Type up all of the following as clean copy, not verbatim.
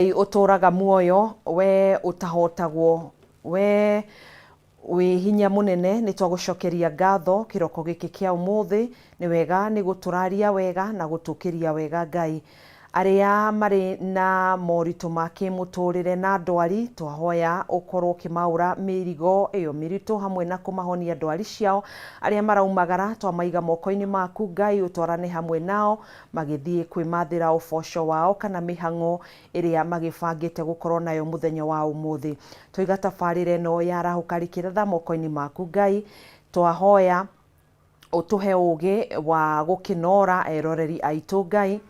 Uturaga muoyo we utahotagwo we wi hinya munene ni twagucokeria ngatho kiroko giki kia umuthi ni wega ni guturaria wega na gutukiria wega Ngai aria mari na moritu ma kimuturire na ndwari twahoya ukorwo kimaura mirigo iyo miritu hamwe na kumahonia ndwari ciao aria maraumagara twamaiga moko-ini maku Ngai utwarane hamwe nao magithie kwimathira uboco wao kana mihango iria magibangite gukorwo nayo muthenya wa umuthi twiga tabarire no yarahukarikira moko-ini maku Ngai twahoya utuhe ugi wa gukinora eroreri aitu Ngai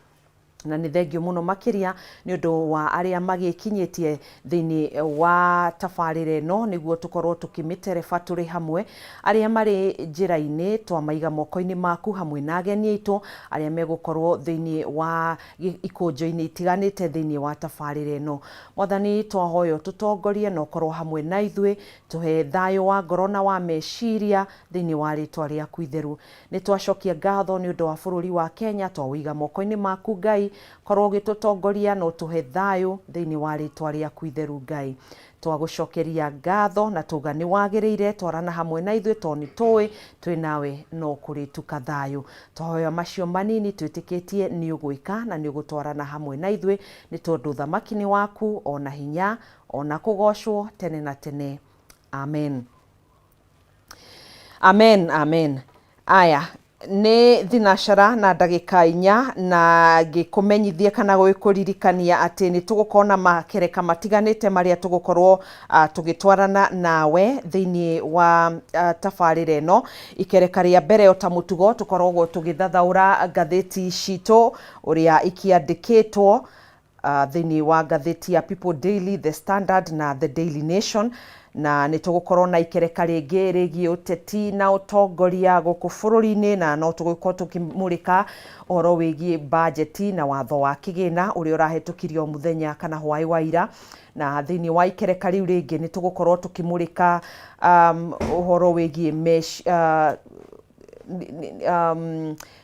na ni thengio muno makiria ni undu wa aria magikinyitie thini wa tabarire no niguo tukorwo tukimitereba turi hamwe aria mari njira-ini twamaiga moko-ini maku hamwe na ageni aitu aria megukorwo thini wa ikunjo-ini itiganite thini wa tabarire no mwathani twahoya tutongorie no korwo hamwe na ithui tuhe thayo wa ngoro na wa meciria thini wa ritwa riaku itheru ni twacokia ngatho ni undu wa bururi wa Kenya twawiga moko-ini maku Ngai korwo gitutongoria no tuhe thayo thini wa ritwa riaku itheru Ngai twagucokeria ngatho na tuga ni wagiriire twarana hamwe na ithui toni tui twi nawe no kurituka thayo twahoya macio manini twitikitie ni ugwika na ni ugutwarana hamwe na ithui ni tondu thamaki ni waku ona hinya ona kugocwo tene na tene amen amen amen aya ni thinashara na ndagika 4 na ngikumenyithie kana gwikuririkania ati ni tugukona makereka matiganite maria tugukorwo tugitwarana nawe thini wa tabarire no ikereka ria mbere ota mutugo tukoragwo tugithathaura ngatheti citu uria ikiandikitwo thini wa ngatheti ya People Daily, The Standard na The Daily Nation na ni tugukorwo na ikereka ringi rigi uteti na utongoria guku bururi-ini na no tugukorwo tukimurika oro wigi budget na watho wa kigina uri urahitukirio muthenya kana hwai wa ira na thini wa ikereka riu ringi ni tugukorwo tukimurika uhoro wigi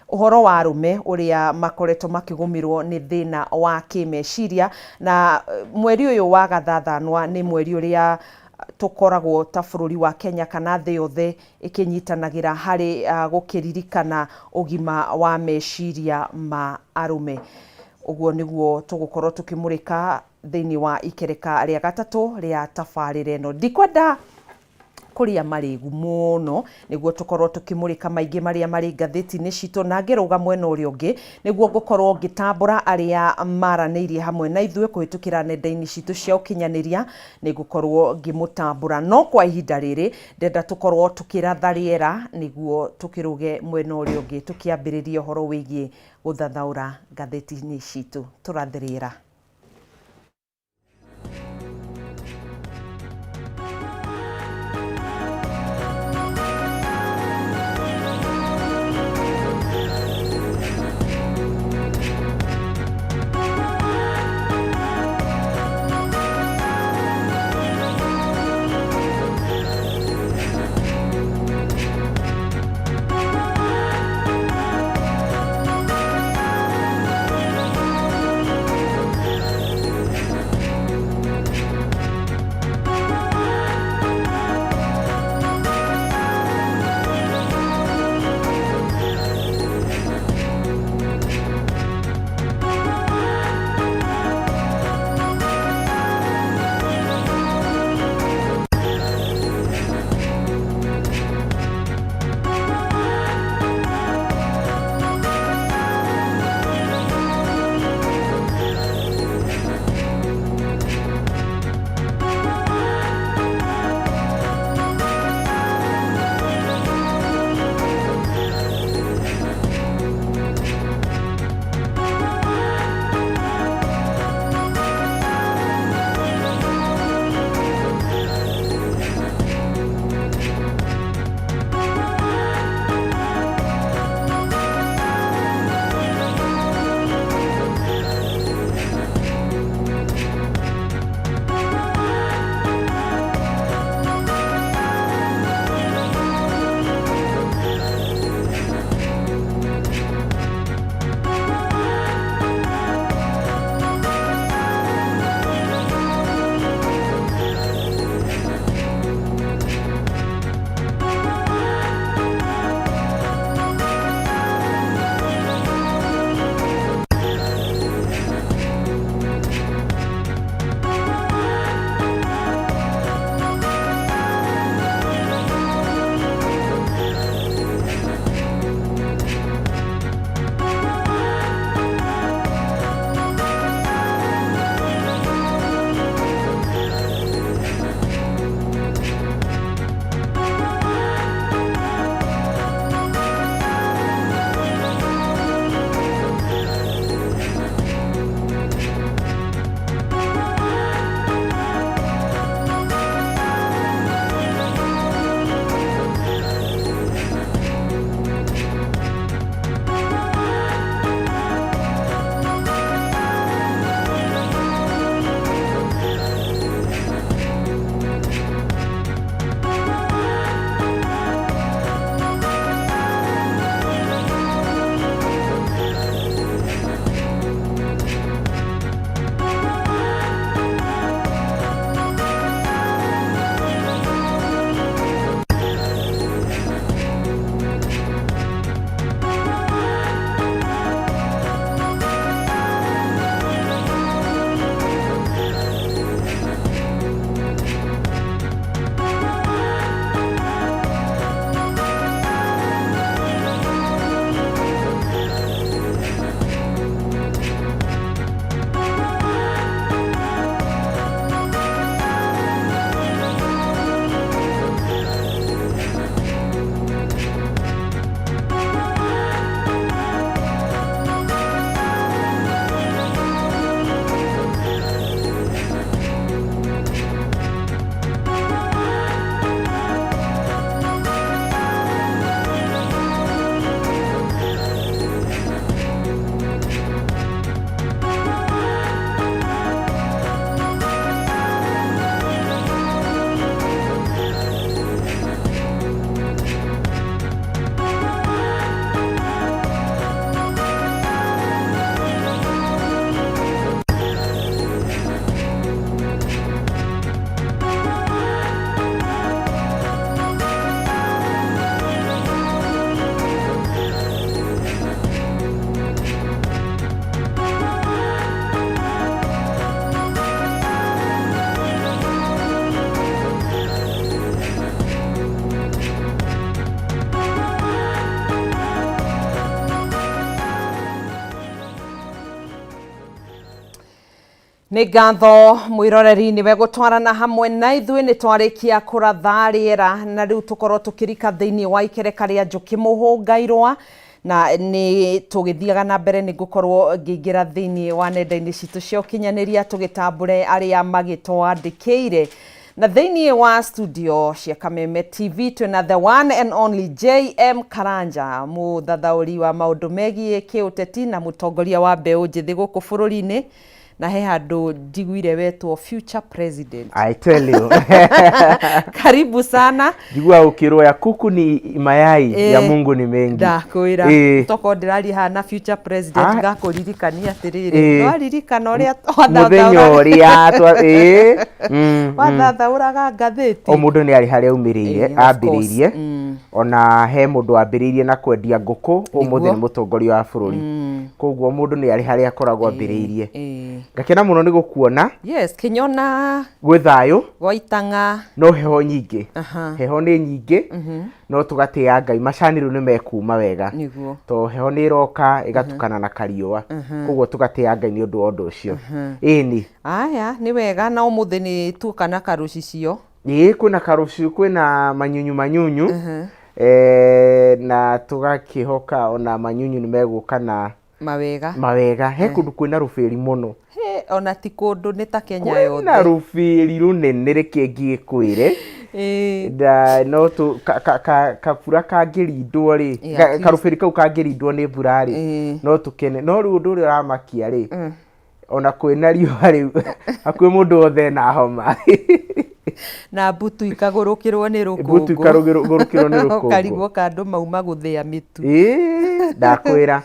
uhoro wa arume uria makoretwo makigumirwo ni thina wa kimeciria na mweri uyu wa gathathanwa ni mweri uria tukoragwo ta bururi wa Kenya kana thi yothe ikinyitanagira hari gukiririkana ugima wa meciria ma arume uguo niguo tugukorwo tukimurika thini wa ikereka ria gatatu ria tabarire no ndikwenda kuria marigu muno niguo tukorwo tukimurika maingi maria mari ngatheti-ini citu na ngiruga mwena uria ungi niguo ngukorwo ngitambura aria maranirie hamwe na ithui kuhitukira nenda-ini citu cia ukinyaniria nigukorwo ngimutambura no kwa ihinda riri ndenda tukorwo tukiratha riera niguo tukiruge mwena uria ungi tukiambiriria horo wigie guthathaura ngatheti-ini citu turathirira. Nĩ ngatho mwiroreri niwe gũtwarana hamwe na ithuĩ nĩ twarĩkia kũratha rĩera na rĩu tũkorwo tũkĩrika thĩinĩ wa ikereka rĩa Njũkĩ Mũhũngairwa na nĩ tũgĩthiaga na mbere nĩ ngũkorwo ngĩingĩra thĩinĩ wa nenda-inĩ citũ cia ũkinyanĩria tũgĩtambũre arĩa magĩtwandĩkĩire na thĩinĩ wa studio cia Kameme TV twĩna the one and only JM Karanja mũthathaũri wa maũndũ megiĩ kĩũteti na mũtongoria wa mbeũ njĩthĩ gũkũ bũrũri-inĩ na he handũ njiguire wetwo future president. I tell you. Karibu sana. Jigua ukiroya kuku ni mayai ya Mungu ni mengi. Ndakwĩra toko ndirari hana future president ngakũririkania atĩrĩrĩ no aririkana ũrĩa mũthenya ũrĩa wathathaũraga ngathĩti. O mũndũ nĩ arĩ harĩa aumĩrĩire ambĩrĩirie ona he mũndũ ambĩrĩirie na kwendia ngũkũ ũmũthĩ nĩ mũtongoria wa bũrũri koguo mũndũ nĩ arĩ harĩa akoragwo ambĩrĩirie. Ngakena mũno nĩ gũkuona. Yes, Kinyona gwĩ thayũ Gwaitanga no heho nyingĩ. Heho nĩ nyingĩ no tũgatĩĩa Ngai macani rĩu nĩ mekuma wega to heho nĩ iroka ĩgatukana na kariũa koguo tũgatĩĩa Ngai nĩ ũndũ wa ũndũ ũcio. Ĩni aya nĩ wega na ũmũthĩ nĩ tukana karucicio. Kwĩna karucicio kwĩna manyunyu na tũgakĩhoka ona manyunyu nĩ megũka na mawega he kũndũ kwĩna rũbĩri mũno ona ti kũndũ nĩ ta Kenya yothe na rũbĩri rũnene reke ngĩkwĩre da no tu kapura kangĩrindwo rĩ karũbĩri kau kangĩrindwo nĩ mbura rĩ no tũkene no rĩu ũndũ ũrĩa ũramakia rĩ ona kwĩna riũa rĩu hakuhĩ mũndũ wothe na homa na mbutu ikagũrũkĩrwo nĩ rũkũngũ mbutu ikagũrũkĩrwo nĩ rũkũngũ karigwo kandũ mauma gũthĩa mĩtu ndakwĩra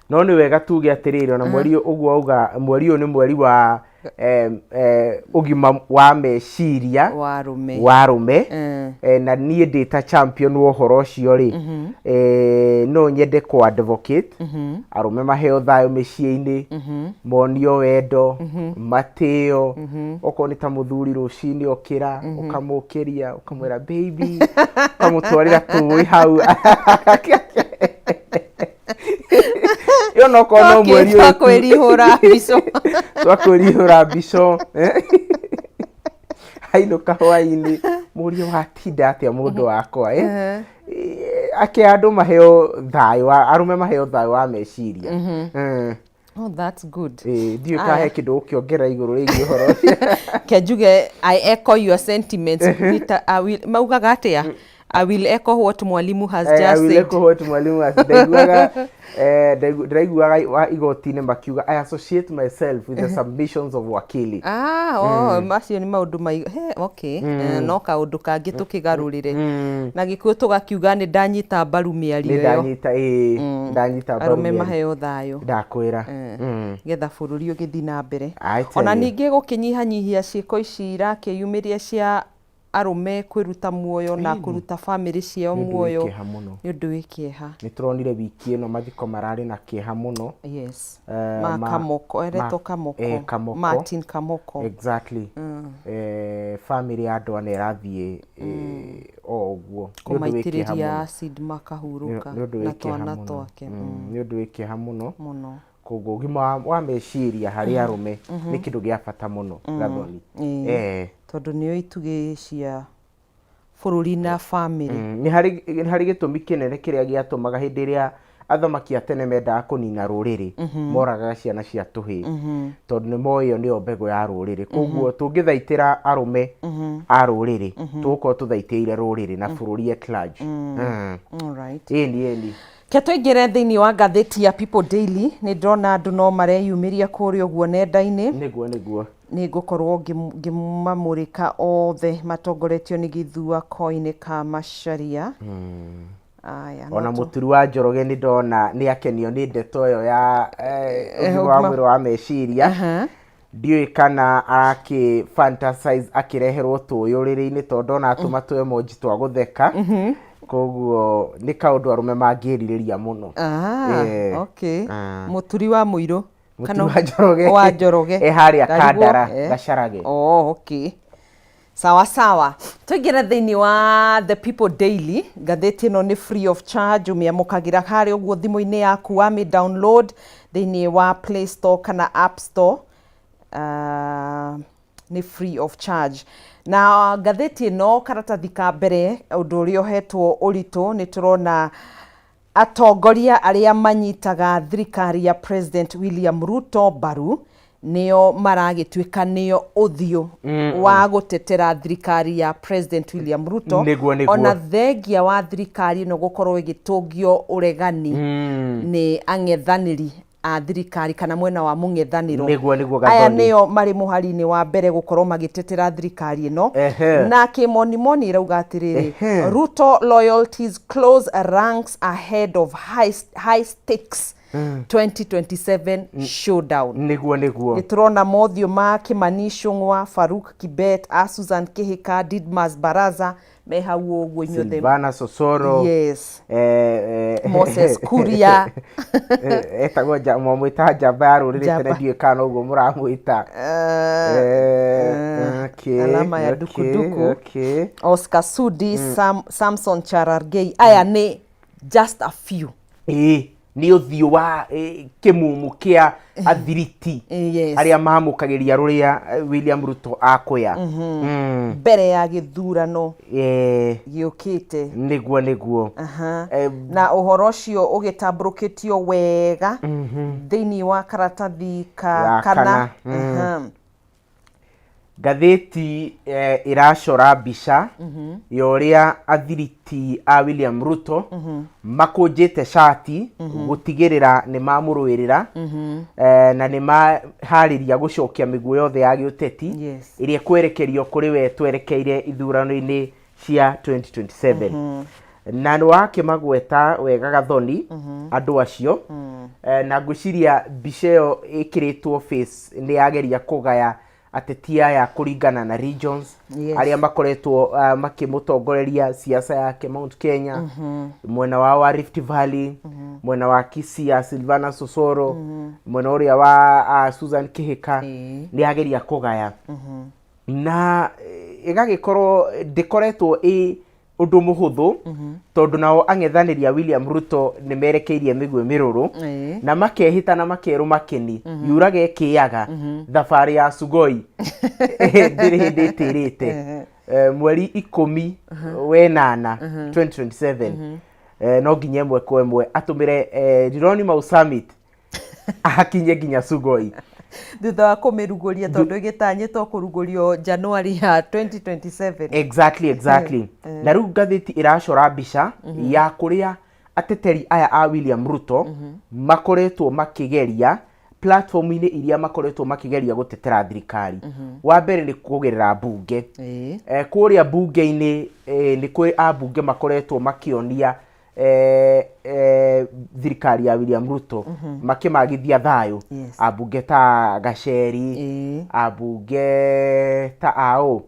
no nĩ wega tuge atĩrĩrĩ ona mweri ũguo auga mweri ũyũ nĩ mweri wa ũgima wa meciria wa arũme na niĩ ndĩ ta champion wa ũhoro ũcio rĩ no nyende kũ advocate arũme maheo thayũ mĩciĩ-inĩ monio wendo matĩo okorwo nĩ ta mũthuri rũcinĩ okĩra ũkamũkĩria ũkamwĩra baby ũkamũtwarĩra tũĩ hau yo no kono mweri ũyũ kwĩrihũra mbico twakwĩrihũra mbico hainũka hwainĩ mũriũ watinda atĩa mũndũ wakwa ake andũ maheo thayũ arũme maheo thayũ wa meciria. Oh, that's good. Ndiyo kahe kĩndũ ũkĩongera igũrũ rĩgiĩ ũhoro kenjuge I echo your sentiments maugaga atĩa I will echo what mwalimu has just said. I will echo what mwalimu has said. Ndiraiguaga igoti-inĩ makiuga I associate myself with the submissions of wakili. Macio nĩ maũndũ okay. No kaũndũ kangĩ tũkĩgarũrĩre na gĩkuũ tũgakiuga nĩ ndanyita mbaru mĩario ĩyo. Ndanyita mbaru arũme maheo thayũ. Ndakwĩra getha bũrũri ũgĩthiĩ na mbere. Ona ningĩ gũkĩnyihanyihia ciĩko ici irakĩyumĩria cia arũme kwĩruta muoyo na kũruta family ciao muoyo nĩ ũndũ wĩ kĩeha. Nĩ tũronire wiki ĩno mathiko mararĩ na kĩeha mũno. Yes. Kamoko eretwo Kamoko Martin Kamoko. Exactly. Family ya andũ nĩ ĩrathiĩ o ũguo kũmaitĩrĩria acid makahurũka na twana twake. Nĩ ũndũ wĩ kĩeha mũno koguo ũgima wa meciria harĩ arũme nĩ kĩndũ gĩa bata mũno Gathoni. Tondũ nĩyo itugĩ cia bũrũri na family. Nĩ harĩ gĩtũmi kĩnene kĩrĩa gĩatũmaga hĩndĩ ĩrĩa athamaki a tene mendaga kũnina rũrĩrĩ moragaga ciana cia tũhĩĩ tondũ nĩ moĩ ĩyo nĩyo mbegũ ya rũrĩrĩ koguo tũngĩthaitĩra arũme a rũrĩrĩ tũgũkorwo tũthaitĩire rũrĩrĩ na bũrũri at large. Ĩni ke tũingĩre thĩinĩ wa ngathĩti ya People Daily nĩ ndĩrona andũ no mareyumĩria kũrĩa ũguo nenda-inĩ. Nĩguo nĩ ngũkorwo ngĩmamũrĩka othe matongoretio nĩ Gĩthua Koinĩ ka Macharia. Ona mũturi wa Njoroge nĩ ndona nĩ akenio nĩ ndeto ĩyo ya ũgima wa mwĩrĩ wa meciria. Ndiũĩ kana akĩ fantasize akĩreherwo tũyũrĩrĩ-inĩ tondũ ona atũma tũ emoji twa gũtheka koguo nĩ kaũndũ arũme mangĩrirĩria mũno. Okay. Mũturi wa mũirũ kana wa Njoroge harĩa Kandara Gacarage. Okay. Sawa sawa. Tũingĩre thĩinĩ wa The People Daily. Ngathĩti ĩno nĩ free of charge. Ũmĩamũkagĩra harĩa ũguo thimũ-inĩ yaku wa download thĩinĩ wa Play Store kana App Store. ni free of charge. Na ngathĩti ĩno karatathi ka mbere ũndũ ũrĩa ũhetwo ũritũ nĩ tũrona atongoria arĩa manyitaga thirikari ya President William Ruto mbaru nĩo maragĩtuĩka nĩo ũthiũ wa gũtetera thirikari ya President William Ruto ona thengia wa thirikari ĩno gũkorwo ĩgĩtũngio ũregani nĩ ang'ethanĩri a thirikari kana mwena wa mũng'ethanĩro. Aya nĩo marĩ mũhari-inĩ wa mbere gũkorwo magĩtetera thirikari ĩno. Na kĩmonimoni ĩrauga atĩrĩrĩ, Ruto loyalties close ranks ahead of high stakes 2027 showdown. Nĩ tũrona mothiũ ma Kimani Ichung'wa, Farouk Kibet, Susan Kihika, Didmas Baraza me hau ũguo inyuothe. Silvana Sosoro. Yes. Moses Kuria. Etagwo mwĩta njamba ya rũrĩrĩ tene ndiũĩ kana ũguo mũramwĩta. Alama ya dukuduku. Oscar Sudi, Samson Cherargei. Aya nĩ just a few. Nĩ ũthiũ wa kĩmumu kĩa athiriti arĩa mamũkagĩria rũrĩa William Ruto akũya mbere ya gĩthurano gĩũkĩte. Nĩguo na ũhoro ũcio ũgĩtambũrũkĩtio wega thĩinĩ wa karatathi ka kana. Ngathĩti ĩracora mbica ya ũrĩa athiriti a William Ruto makũnjĩte shati gũtigĩrĩra nĩ mamũrũĩrĩra na nĩ maharĩria gũcokia mĩguĩ yothe ya gĩũteti ĩrĩa kwerekerio kũrĩ we twerekeire ithurano-inĩ cia 2027. Na nĩ wakĩmagweta wega Gathoni andũ acio na ngwĩciria mbica ĩyo ĩkĩrĩtwo face nĩ yageria kũgaya ateti aya kũringana na regions arĩa makoretwo makĩmũtongoreria siasa yake Mount Kenya, mwena wa Rift Valley, mwena wa Kisii Silvana Sosoro, mwena ũrĩa wa Susan Kihika nĩ yageria kũgaya na ĩgagĩkorwo ndĩkoretwo ũndũ mũhũthũ tondũ nao ang'ethanĩri a William Ruto nĩ merekeirie mĩguĩ mĩrũrũ na makehĩta na makerwo makeni yuraga ĩkĩaga thabarĩ ya Sugoi ndĩrĩ hĩndĩ ĩtĩrĩte mweri 10/8 2027 no nginya ĩmwe kwa ĩmwe atũmĩre Geronimo Summit akinye nginya Sugoi thutha wa kũmĩrugũria tondũ ĩgĩtanyĩtwo kũrugũrio January ya 2027. Exactly. Na rĩu ngathĩti ĩracora mbica ya kũrĩa ateteri aya a William Ruto makoretwo makĩgeria platform-inĩ iria makoretwo makĩgeria gũtetera thirikari. Wa mbere nĩ kũgerera bunge. Kũrĩa bunge-inĩ nĩ kũrĩ ambunge makoretwo makĩonia thirikari ya William Ruto makĩmagithia thayũ. Ambunge ta Gacheri, ambunge ta ao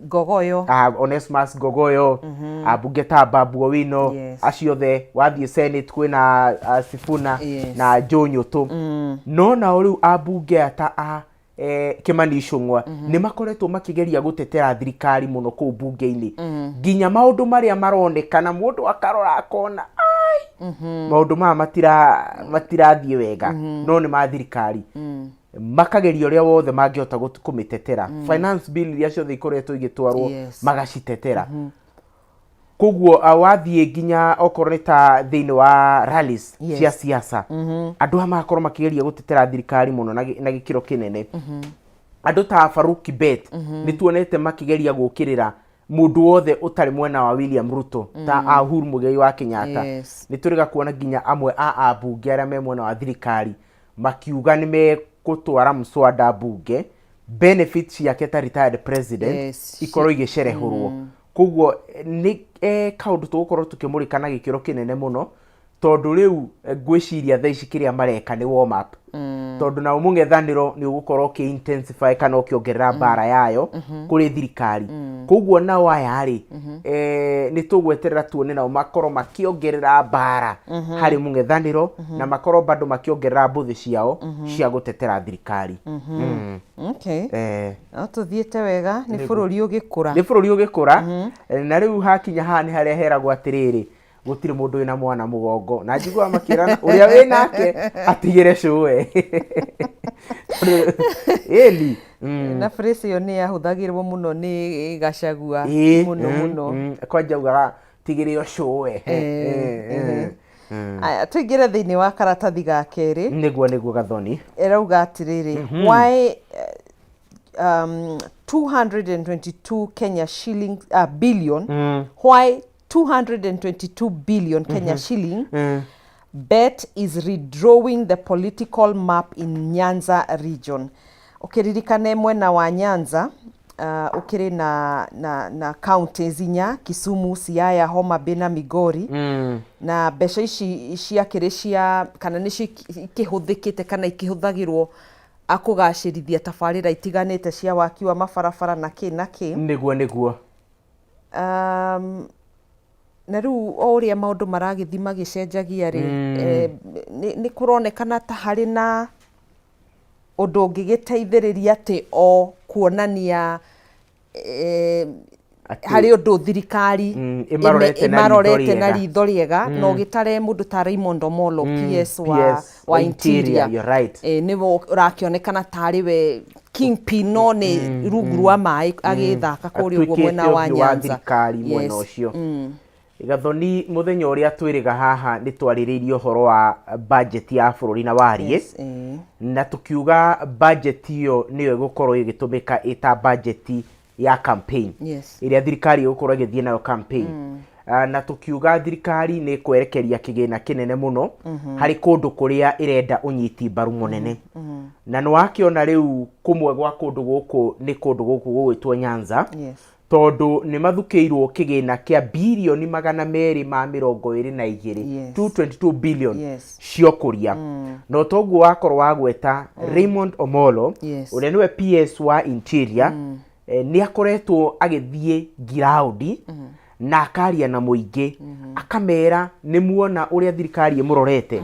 Gogoyo, Onesmus Gogoyo, ambunge ta Babu Owino, aciothe wathiĩ Senate kwĩna Sifuna na Joe Nyoto. No na rĩu ambunge ta Kimani Ichung'wa nĩ makoretwo makĩgeria gũtetera thirikari mũno kũu bunge-inĩ nginya maũndũ marĩa maronekana mũndũ akarora akona maũndũ maya matirathiĩ wega no nĩ ma thirikari makageria ũrĩa wothe mangĩhota kũmĩtetera. Finance bill iria ciothe ikoretwo igĩtwarwo magacitetera. Koguo wathiĩ nginya okorwo nĩ ta thĩinĩ wa rallies cia siasa andũ aya magakorwo makĩgeria gũtetera thirikari mũno na gĩkĩro kĩnene. Andũ ta Farouk Kibet nĩ tuonete makĩgeria gũkĩrĩra mũndũ wothe ũtarĩ mwena wa William Ruto ta Uhuru Muigai wa Kenyatta. Nĩ tũrĩga kuona nginya amwe a ambunge arĩa me mwena wa thirikari makiuga nĩ megũtwara mswada bunge benefits ciake ta retired president ikorwo igĩcerehũrwo. Koguo nĩ kaũndũ tũgũkorwo tũkĩmũrĩka na gĩkĩro kĩnene mũno tondũ rĩu ngwĩciria thaa ici kĩrĩa mareka nĩ warm up tondũ na mũng'ethanĩro nĩ ũgũkorwo kĩ intensify kana ũkĩongerera mbara yayo kũrĩ thirikari. Koguo nao aya rĩ nĩ tũgweterera tuone nao makorwo makĩongerera mbara harĩ mũng'ethanĩro na makorwo bado makĩongerera mbũthĩ ciao cia gũtetera thirikari. Tũthiĩte wega nĩ bũrũri ũgĩkũra. Nĩ bũrũri ũgĩkũra na rĩu hakinya haha nĩ harĩa heragwo atĩrĩrĩ gutire mundu wina mwana mugongo na njigua makirana uria we nake atigire showe eli na phrase yo ni yahuthagirwo muno ni Gachagua muno kwanja ugaga tigire yo showe aya tuingire thiini wa karatathi ga keri niguo Gathoni erauga atiriri why 222 Kenya shilling billion why 222 billion Kenya shilling bet is redrawing the political map in Nyanza region. Ukiririkana mwena wa Nyanza ukiri na counties inya Kisumu, Siaya, Homa Bay na Migori na mbeca ici ciakiri cia kana nici ikihuthikite kana ikihuthagirwo akugacirithia tabarira itiganite cia waki wa mabarabara na ki niguo na riu oria maundu maragithii magicenjagia ri ni kuronekana ta hari na undu ungigiteithiriria ati o kuonania hari undu thirikari imarorete na ritho riega no gitare mundu ta Raymond Omolo PS wa interior you're right niwo urakionekana tari we kingpin no ni rungu rwa mai agithaka kuri uguo mwena wa Nyanza thirikari mwena ucio Gathoni muthenya uria twiriga haha ni twaririirie uhoro wa budget ya bururi na warie na tukiuga budget iyo niyo igukorwo igitumika ita budget ya campaign iria thirikari igukorwo igithie nayo campaign na tukiuga thirikari ni kwerekeria kigina kinene muno hari kundu kuria irenda unyiti mbaru munene na no wakiona riu kumwe gwa kundu guku ni kundu guku gwitwo Nyanza tondu ni mathukiirwo kigina kia bilioni 222 222 billion ciokuria no toguo wakorwo wagweta Raymond Omolo uria niwe PS wa interior ni akoretwo agithie ground na akaria na muingi akamera ni muona uria thirikari imurorete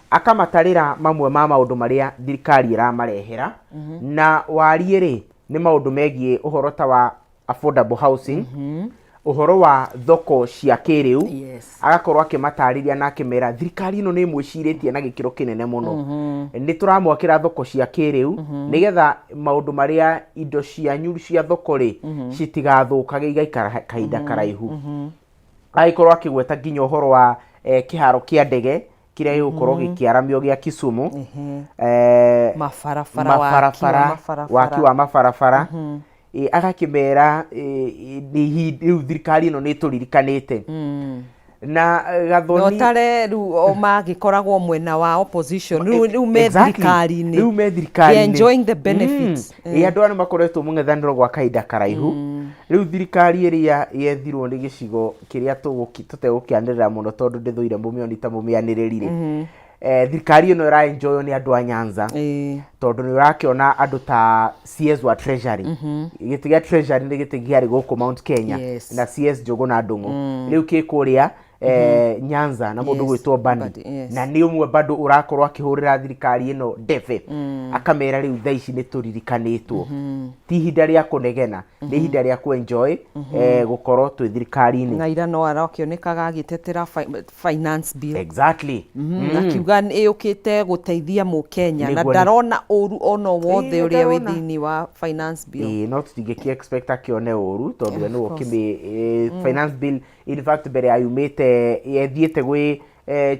akamatarira mamwe ma maundu maria thirikari iramarehera na wariere ni maundu megie uhoro ta wa affordable housing uhoro wa thoko cia kiriu agakorwo akimatariria na akimera thirikari ino ni mwiciritie na gikiro kinene muno ni turamwakira thoko cia kiriu nigetha maundu maria indo cia nyuru cia thoko ri citigathukage igaikara kahinda karaihu aikorwo akigweta nginya uhoro wa kiharo kia ndege kiria gigukorwo gikiaramio gia Kisumu mabarabara waki wa mabarabara agakimera riu thirikari ino ni turirikanite na Gathoni no tare ru o magikoragwo mwena wa opposition ru me thirikari enjoying the benefits andu anu makoretwo mungethaniro gwa kahinda karaihu riu thirikari iria yethirwo ni gicigo kiria tutegukianirira muno tondu ndithuire mumioni ta mumianiririre thirikari ino ira enjoy ni andu a Nyanza tondu ni urakiona andu ta CS wa treasury gitiga treasury ni gitigia ri guku Mount Kenya na CS Njogu na Ndungu riu kikuria Nyanza na mundu gwitwo Bani na ni umwe bado urakorwo akihurira thirikari ino ndeve akamera riu thaici ni turirikanitwo ti hinda ria kunegena ni hinda ria ku enjoy gukorwo twi thirikari ni na ira no arakionekaga agitetera finance bill exactly akiuga ni ukite guteithia mu Kenya na ndarona uru ono wothe uria wi thini wa finance bill not tingeki expect akione uru tondu no kimi finance bill in fact bere ayumite yethiete gwi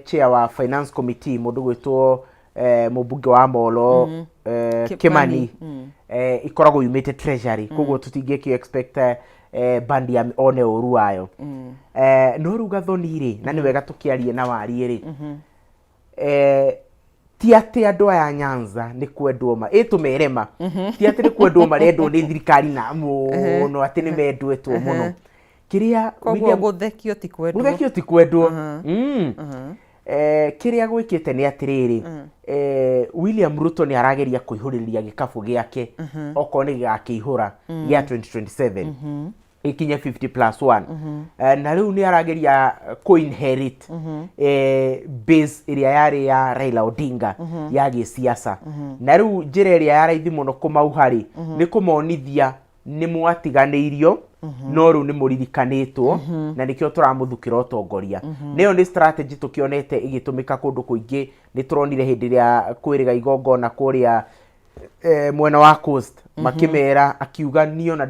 chair wa finance committee mundu gwitwo mubunge wa Molo Kimani ikoragwo yumite treasury koguo tutingeki expect bandi ya one uru ayo no ruga Gathoni ri na ni wega tukiarie na warie ri ti ati andu aya Nyanza ni kwendwo ma itumerema ti ati ni kwendwo marendwo ni thirikari na muno ati ni mendwetwo muno kiria William guthekio ti kwendwo kiria gwikite ni atiriri William Ruto ni arageria kuihuriria gikabu giake oko ni gakihura ya 2027 ikinya 50+1 na riu ni arageria kuinherit base iria yari ya Raila Odinga ya gisiasa na riu njira iria ya raithi muno kumauhari ni kumonithia ni mwatiganeirio no riu ni muririkanitwo na nikio turamuthukira utongoria niyo ni strategy tukionete igitumika kundu kuingi ni turonire hindi ria kwiriga igongona kuria mwena wa coast makimera akiuga niyo na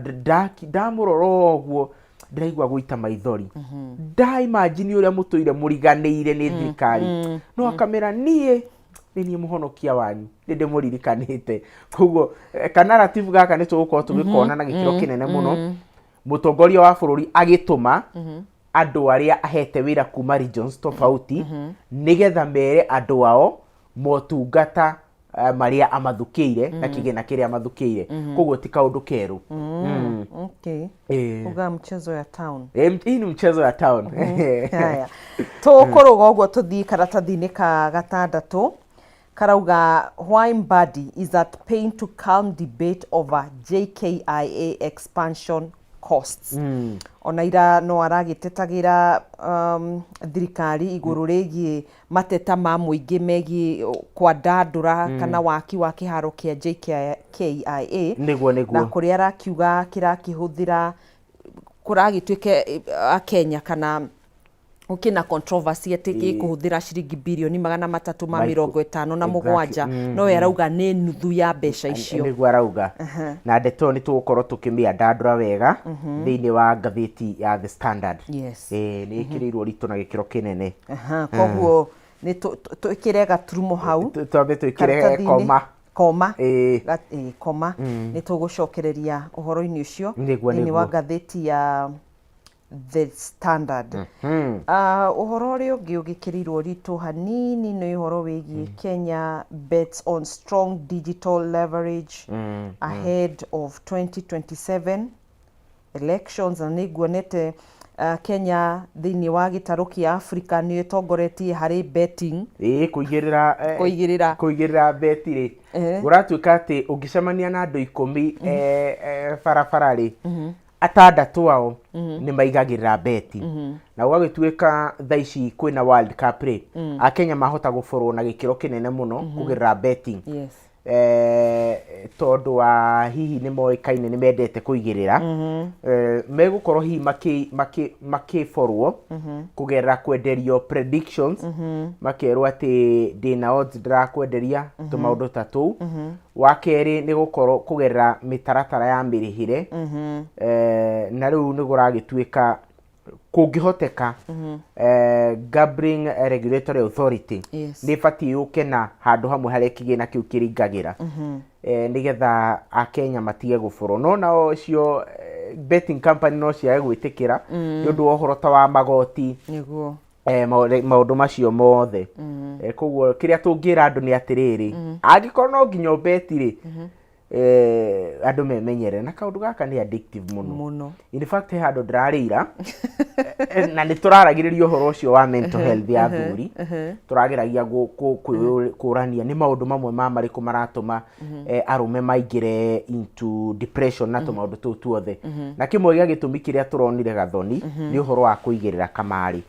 ndamuroro guo ndiraigua guita maithori imagine uria mutuire muriganiire ni thirikari no akamera nie ni muhonokia wanyu ndinde muririkanite koguo narrative gaka ni tugukorwo tugikona na gikiro kinene muno mutongoria wa bururi agituma andu aria ahete wira kuma regions tofauti nigetha mere andu ao motungata maria amathukiire na kigena kiria amathukiire koguo ti kaundu keru okay uga mchezo ya town hii ni mchezo ya town haya tukuruga uguo tuthii karatathi-ini ka gatandatu karauga why Mbadi is at pain to calm debate over JKIA expansion costs. Ona ira no aragitetagira thirikari iguru rigie mateta ma muingi megi kwa ndandura kana waki wa kiharo kia JKIA niguo na kuria arakiuga kirakihuthira kuragituike Kenya kana ukina controversy atiki kuhuthira ciringi bilioni 357 no yarauga ni nuthu ya mbeca icio niguo arauga na ndeto ni tugukorwo tukimia ndandura wega thiini wa ngatheti ya The Standard ni ikirirwo ritu na gikiro kinene koguo ni twikire gaturumo hau twambe twikire koma koma ni tugucokereria uhoro-ini ucio ni wa ngatheti ya The Standard. Uhoro uria ungi ugikirirwo ritu hanini ni uhoro wigi Kenya bets on strong digital leverage ahead of 2027 elections, na niguonete Kenya thiini wa gitaru kia Africa ni itongoretie hari betting kuigirira beti ri uratuika ati ungicemania na andu 10 barabara ri atandatu ao ni maigagirira beti na gwagituika thaici kwina World Cup ri Akenya mahota guforwo na gikiro kinene muno kugirira betting tondu wa hihi ni moikaine ni mendete kuigirira megukorwo hihi makiforwo kugerera kwenderio predictions makerwo ati ndina odds ndirakwenderia tumaundu tatu wa keri ni gukorwo kugerera mitaratara ya mirihire na riu ni guragituika kungihoteka Gambling Regulatory Authority ni bati yuke na handu hamwe hari kigina kiu kiringagira nigetha Akenya matige guforo no na cio betting company no cia gwitikira ni undu ohoro ta wa magoti niguo maundu macio mothe koguo kiria tungira andu ni atiriri angikorwo no nginya beti ri andu memenyere na kaundu gaka ni addictive muno in fact handu ndirarira na ni turaragiririo horo ucio wa mental health ya thuri turagiragia kurania ni maundu mamwe ma mariku maratuma arume maingire into depression na tumaundu tu tuothe na kimwe gia gitumi kiria turonire gathoni ni uhoro wa kuigirira kamari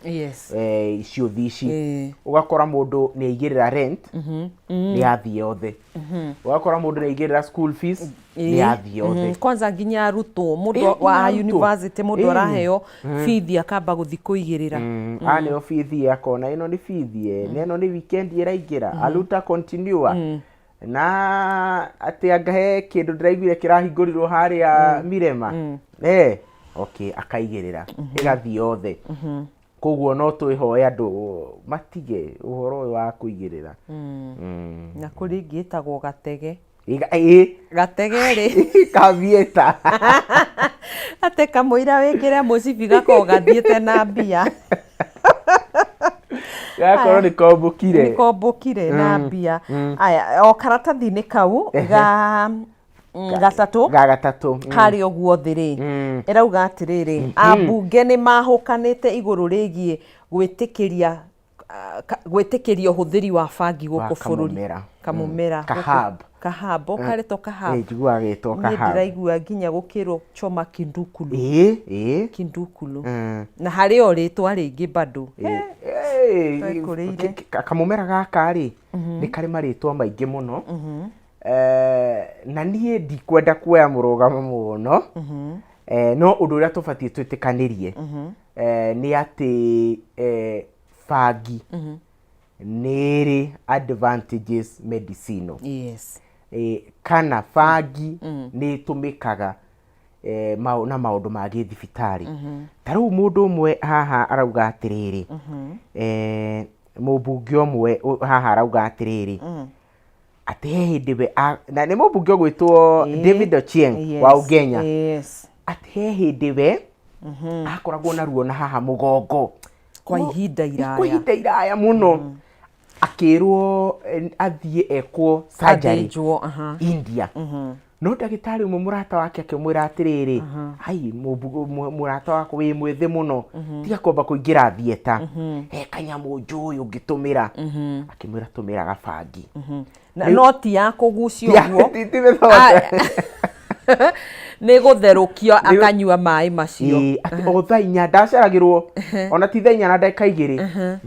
icio thici ugakora mundu ni aigirira rent ni athie othe ugakora mundu ni aigirira school fees ni athie othe kwanza nginya ruto mundu wa university mundu araheo fees akamba guthi kuigirira ane fees akona ino ni fees ino ni weekend iraingira aluta continue na ati angahe kindu ndiraiguire kirahingurirwo haria Mirema okay akaigirira igathie othe koguo no twihoya andu matige uhoro wa kuigirira na kuringitagwo gatege gatege ri kavieta ate kamuira wikire mucibi gako gathiete na mbia gakoro ni kombukire na mbia aya o karatathi-ini kau ga gatatu hari oguo thiri irauga atiriri ambunge ni mahukanite iguru rigie gwitikiria uhuthiri wa bangi guku bururi kamumera kahab okareto kahab njigua gitwo kahab ni ndiraigua nginya gukirwo choma kindukulu kindukulu na hari o ritwa ringi bado kamumera gaka ri ni kari maritwa maingi muno na nie ndikwenda kuoya murugamo muno no undu uria tubatie twitikanirie ni ati bangi niri advantages medicinal. Yes. Kana bangi ni tumikaga na maundu ma githibitari. Tariu mundu umwe haha arauga atiriri mubunge umwe haha arauga atiriri ati he hindi we na ni mubunge gwitwo David Ochieng wa Ugenya. Ati he hindi we akoragwo na ruo na haha mugongo kwa ihinda iraya muno, akirwo athie ekwo surgery India. No ndagitari umwe murata wake akimwira atiriri hai murata wako wi mwithi muno tiga kwamba kuingira thieta he kanyamu njuyu ungitumira akimwira tumira gabangi na noti ya kugucio guo ni gutherukio akanyua mai macio o thainya ndaceragirwo ona ti thainya na ndeka igiri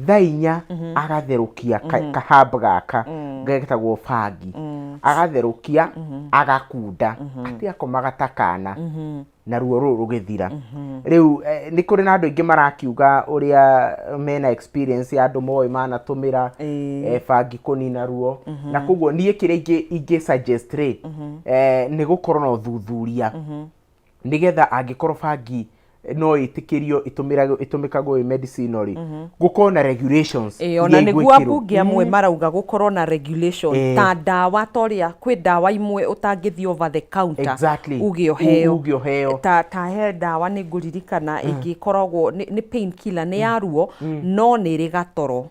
thainya agatherũkia kahamba gaka getagwo bangi agatherũkia agakunda ati akomaga takana na ruo rũrũ rũgĩthira. Rĩu nĩ kũrĩ na andũ aingĩ marakiuga ũrĩa mena experience ya andũ moĩ manatũmĩra bangi kũnina ruo, na koguo niĩ kĩrĩa ingĩ suggest nĩ gũkorwo na ũthuthuria nĩgetha angĩkorwo bangi no itikirio itumikagwo medicinal gukorwo na regulations. Ona niguo ambunge amwe marauga gukorwo na regulation ta ndawa toria kwi ndawa imwe utangithio over the counter ugioheo ta he ndawa ni nguririkana ingikoragwo ni pain killer ni ya ruo no ni ri gatoro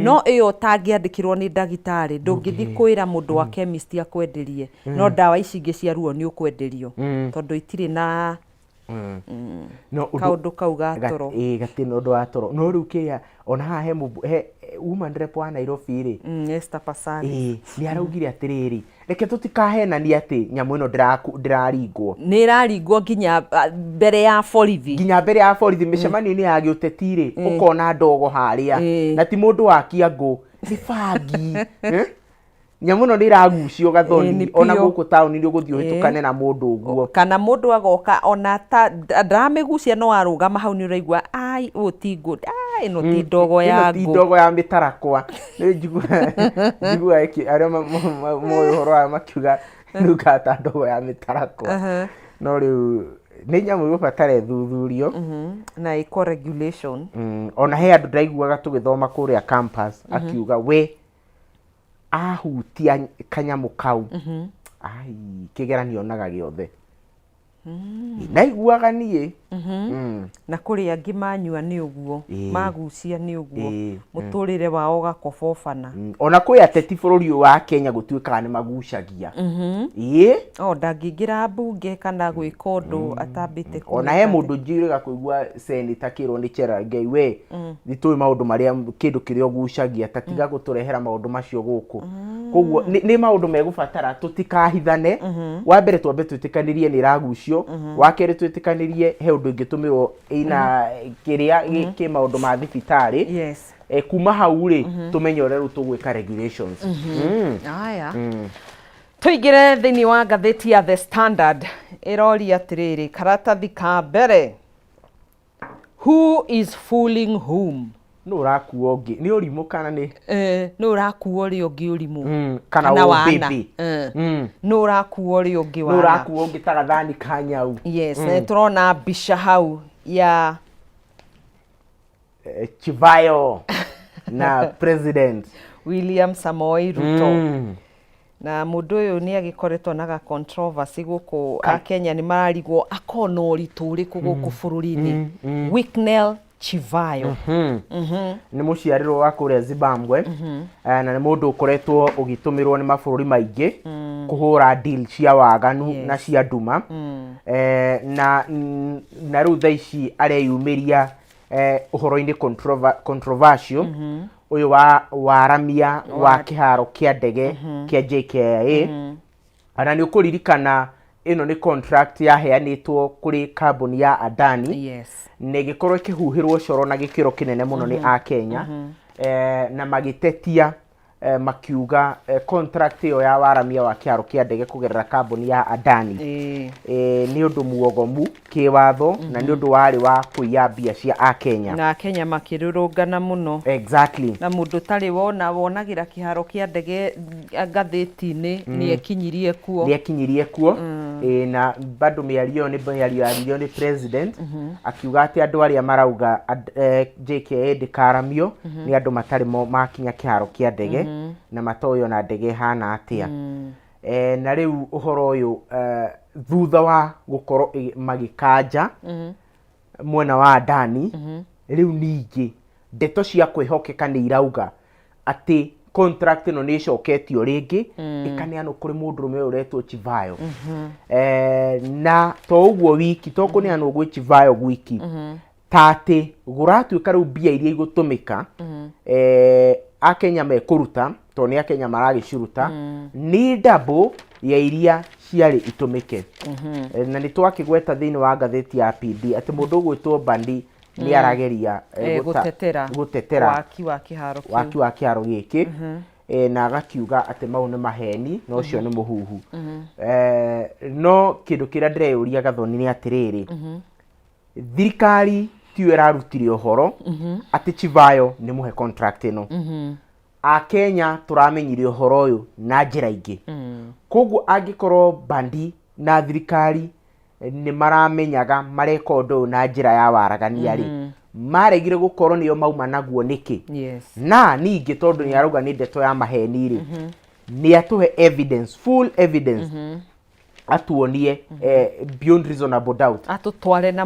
no iyo tangiandikirwo ni ndagitari ndungithi kwira mundu wa chemist akwenderie no ndawa ici ingi cia ruo ni ukwenderio tondu itiri na no kaundu kau gatoro gatino undu wa toro no riu kia ona ha he woman rep wa Nairobi ri Esther Pasani ni araugire atiriri reke tutikahenani ati nyamu ino ndiraringwo ni iraringwo nginya mbere ya borithi micemani-ini ya giuteti ri ukona ndogo haria na ti mundu wa Kiambu ni bangi nyamu no ndiragucio gathoni ona guku town ni uguthio hitukane na mundu uguo kana mundu agoka ona ta ndramigucia no arugama hau ni uraigua ai o ti good ai no ti ndogo ya mitarakwa ni njigua iki aria moyo horo ya makiuga nuka ta ndogo ya mitarakwa no riu ni nyamu gubatare thuthurio na iko regulation ona he andu ndaiguaga tugithoma kuria campus akiuga we ahutia kanyamu kau ai kigeranio naga giothe naiguaga nie na kuri angi manyua ni uguo magucia ni uguo muturire wao gakobofana ona kwi ateti bururi wa Kenya gutuikaga ni magucagia o ndangĩingĩra mbunge kana gwĩka ũndũ atambĩte ona he mũndũ njĩrĩga kũigua senator kĩrwo nĩ Cherargei we nĩtũĩ maũndũ marĩa kĩndũ kĩrĩa ũgucagia tatiga gũtũrehera maũndũ macio gũkũ koguo nĩ maũndũ megũbatara tũtikahithane wa mbere twambe twĩtĩkanĩrie nĩ iragucio wa kerĩ twĩtĩkanĩrie he ũndũ ingĩtũmĩrwo ina kĩrĩa kĩ maũndũ ma thibitarĩ kuma hau rĩ tũmenye ũrĩa rĩu tũgwĩka regulations. Aya tuigire thĩinĩ wa ngathĩti ya The Standard ĩroria atirĩrĩ karatathi ka mbere who is fooling whom no ũrakuo ũngĩ nĩ ũrimũ kana nĩ no ũrakuo ũrĩa ũngĩ ũrimũ kana ũmbĩmbĩ no ũrakuo ũrĩa ũngĩ wana no ũrakuo ũngĩ ta gathani ka nyau. Yes tũrona mbica hau ya Chivayo na President William Samoei Ruto na mundu uyu ni agikoretwo na controversy guku Kenya ni mararigwo akona uritu uriku guku bururi-ini Wicknell Chivayo ni muciarirwo wa kuria Zimbabwe na ni mundu ukoretwo ugitumirwo ni mabururi maingi kuhura deal cia waganu na cia nduma na riu thaa ici areyumiria uhoro-ini controversial uyu wa waramia wa kiharo kia ndege kia JKIA ana ni ukuririkana ino ni contract yaheanitwo kuri kambuni ya Adani na gikorwo ikihuhirwo coro na gikiro kinene muno ni a Kenya na magitetia makiuga contract yo ya waramia wa kiaro kia ndege kugerera kambuni ya Adani ni undu muogomu kiwatho na ni undu wari wa kuiya mbia cia Akenya na Kenya makirurungana muno exactly na mundu tari wonagira kiharo kia ndege gatheti-ini ni ekinyirie kuo na bado miario ni president akiuga ati andu aria marauga JKA ndikaramio ni andu matari makinya kiharo kia ndege na matoyo na ndege hana atia na riu uhoro uyu thutha wa gukoro magikanja mwena wa Adani riu ningi ndeto cia kwihokeka ni irauga ati contract no ni coketio ringi ikaneano kuri mundu rume uretwo Chivayo na to uguo wiki to kuneano gwi Chivayo gwiki tate guratuika riu mbia iria igutumika Akenya mekuruta to ni Akenya maragicuruta ni double ya iria ciari itumike na ni twakigweta thiini wa gatheti ya PD ati mundu gwitwo Bandi ni arageria gutetera waki wa kiharo giki na agakiuga ati mau ni maheni no cio ni muhuhu no kindu kiria ndireyuria Gathoni ni atiriri thirikari tiyo irarutire uhoro ati Chivayo ni muhe contract ino Akenya turamenyire uhoro uyu na njira ingi koguo angikorwo Bandi na thirikari ni maramenyaga mareka undu na njira ya waragania ri maregire gukorwo niyo mauma naguo niki na ningi tondu ni arauga ni ndeto ya maheni ri ni atuhe evidence full evidence atuonie beyond reasonable doubt atutware na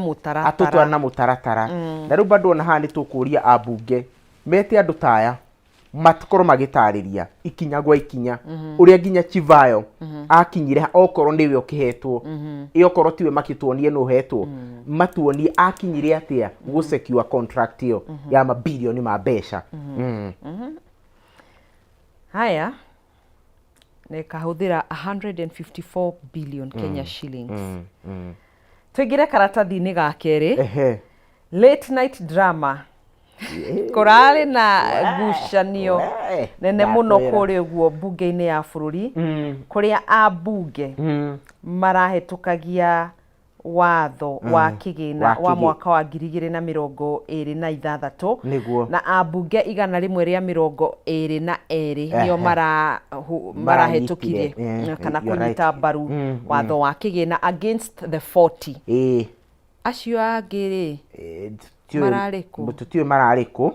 mutaratara na riu bado na hani tukuria abunge mete andu taya matukoro magitariria ikinya gwa ikinya uria ginya Chivayo akinyire okorwo niwe okihetwo iyo korwo tiwe makituonie no hetwo matuonie akinyire atia go secure contract yo ya mabilioni ma besha haya ne kahuthira 154 billion Kenya shillings twigire karatathi-ini ga keri late night drama korale na gucanio nene muno kuri uguo bunge-ini ya bururi kuria abunge marahetukagia watho wa kigina wa mwaka wa 2026 na abunge 122 nio marahetukirie kana kunyita mbaru watho wa kigina against the 40 acio angiri marariku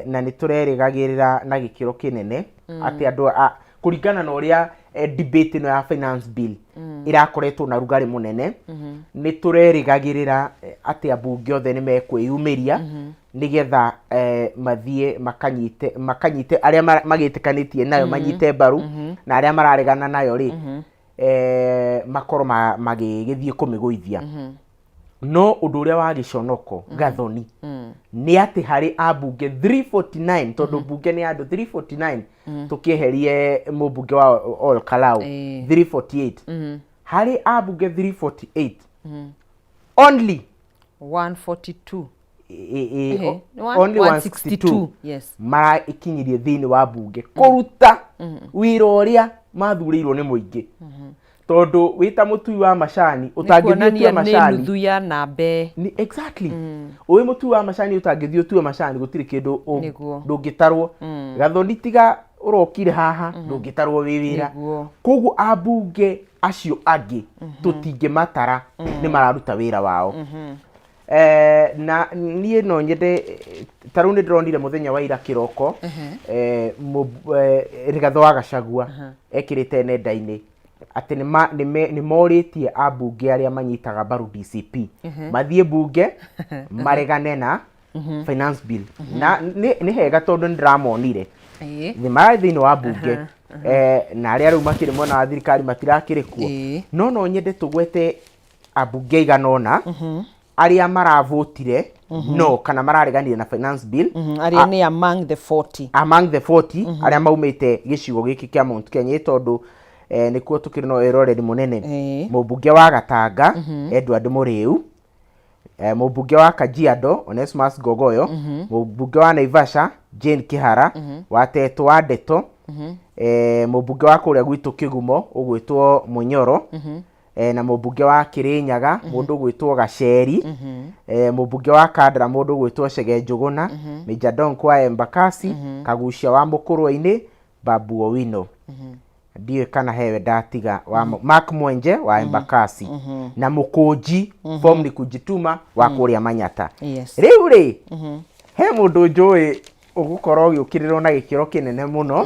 na ni turerigagirira na gikiro kinene ati andu kuringana na uria debate no ya finance bill irakoretwo na rugari munene ni turerigagirira ati abunge othe ni mekwiyumiria nigetha mathie makanyite aria magitikanitie nayo manyite mbaru na aria mararegana nayo ri makoro magigithie kumiguithia no undu uria wa giconoko Gathoni ni ati hari abunge 349 tondu bunge ni andu 349 tukieherie mubunge wa Ol Kalou 348 hari abunge 348 only 142 only 162 mara ikinyirie thiini wa bunge kuruta wira uria mathurirwo ni muingi tondu wita mutui wa macani utangithio macani nuthu ya nambe ni exactly uwi mutui wa macani utangithio tu macani gutiri kindu ndungitarwo Gathoni tiga urokire haha ndungitarwo wiwira koguo abunge acio angi tutinge matara ni mararuta wira wao na nie no nyende taru ni ndronire muthenya wa ira kiroko Rigathi wa Gachagua ekirite nenda-ini ati ni moritie abunge aria manyitaga mbaru DCP mathie bunge maregane na finance bill na ni hega tondu ndiramonire ni mara thiini wa bunge na aria riu makiri mwena wa thirikari matirakirikuo no nyende tugwete abunge iganona aria maravotire no kana marareganire na finance bill aria ni among the 40 aria maumite gicigo giki kia Mount Kenya tondu nikuo tukiri no eroreri munene mubunge wa Gatanga Edward Muriu mubunge wa Kajiado Onesmus Gogoyo mubunge wa Naivasha Jane Kihara watetwo wa Ndeto mũmbunge wa kũrĩa gwitũ Kĩgumo ũgwĩtwo Mũnyoro na mũmbunge wa Kĩrĩnyaga mũndũ ũgwĩtwo Gaceri mũmbunge wa Kandara mũndũ ũgwĩtwo Chege Njũgũna Major Donk wa Embakasi Kagucia wa Mũkũrwa-inĩ Babu Owino ndiye kana hewe ndatiga wa Mark Mwenje wa Embakasi na Mũkũnji form ni kujituma wa kũrĩa Manyata. Rĩu rĩ he mũndũ njũĩ ũgũkorwo ũgĩũkĩrĩrwo na gĩkĩro kĩnene mũno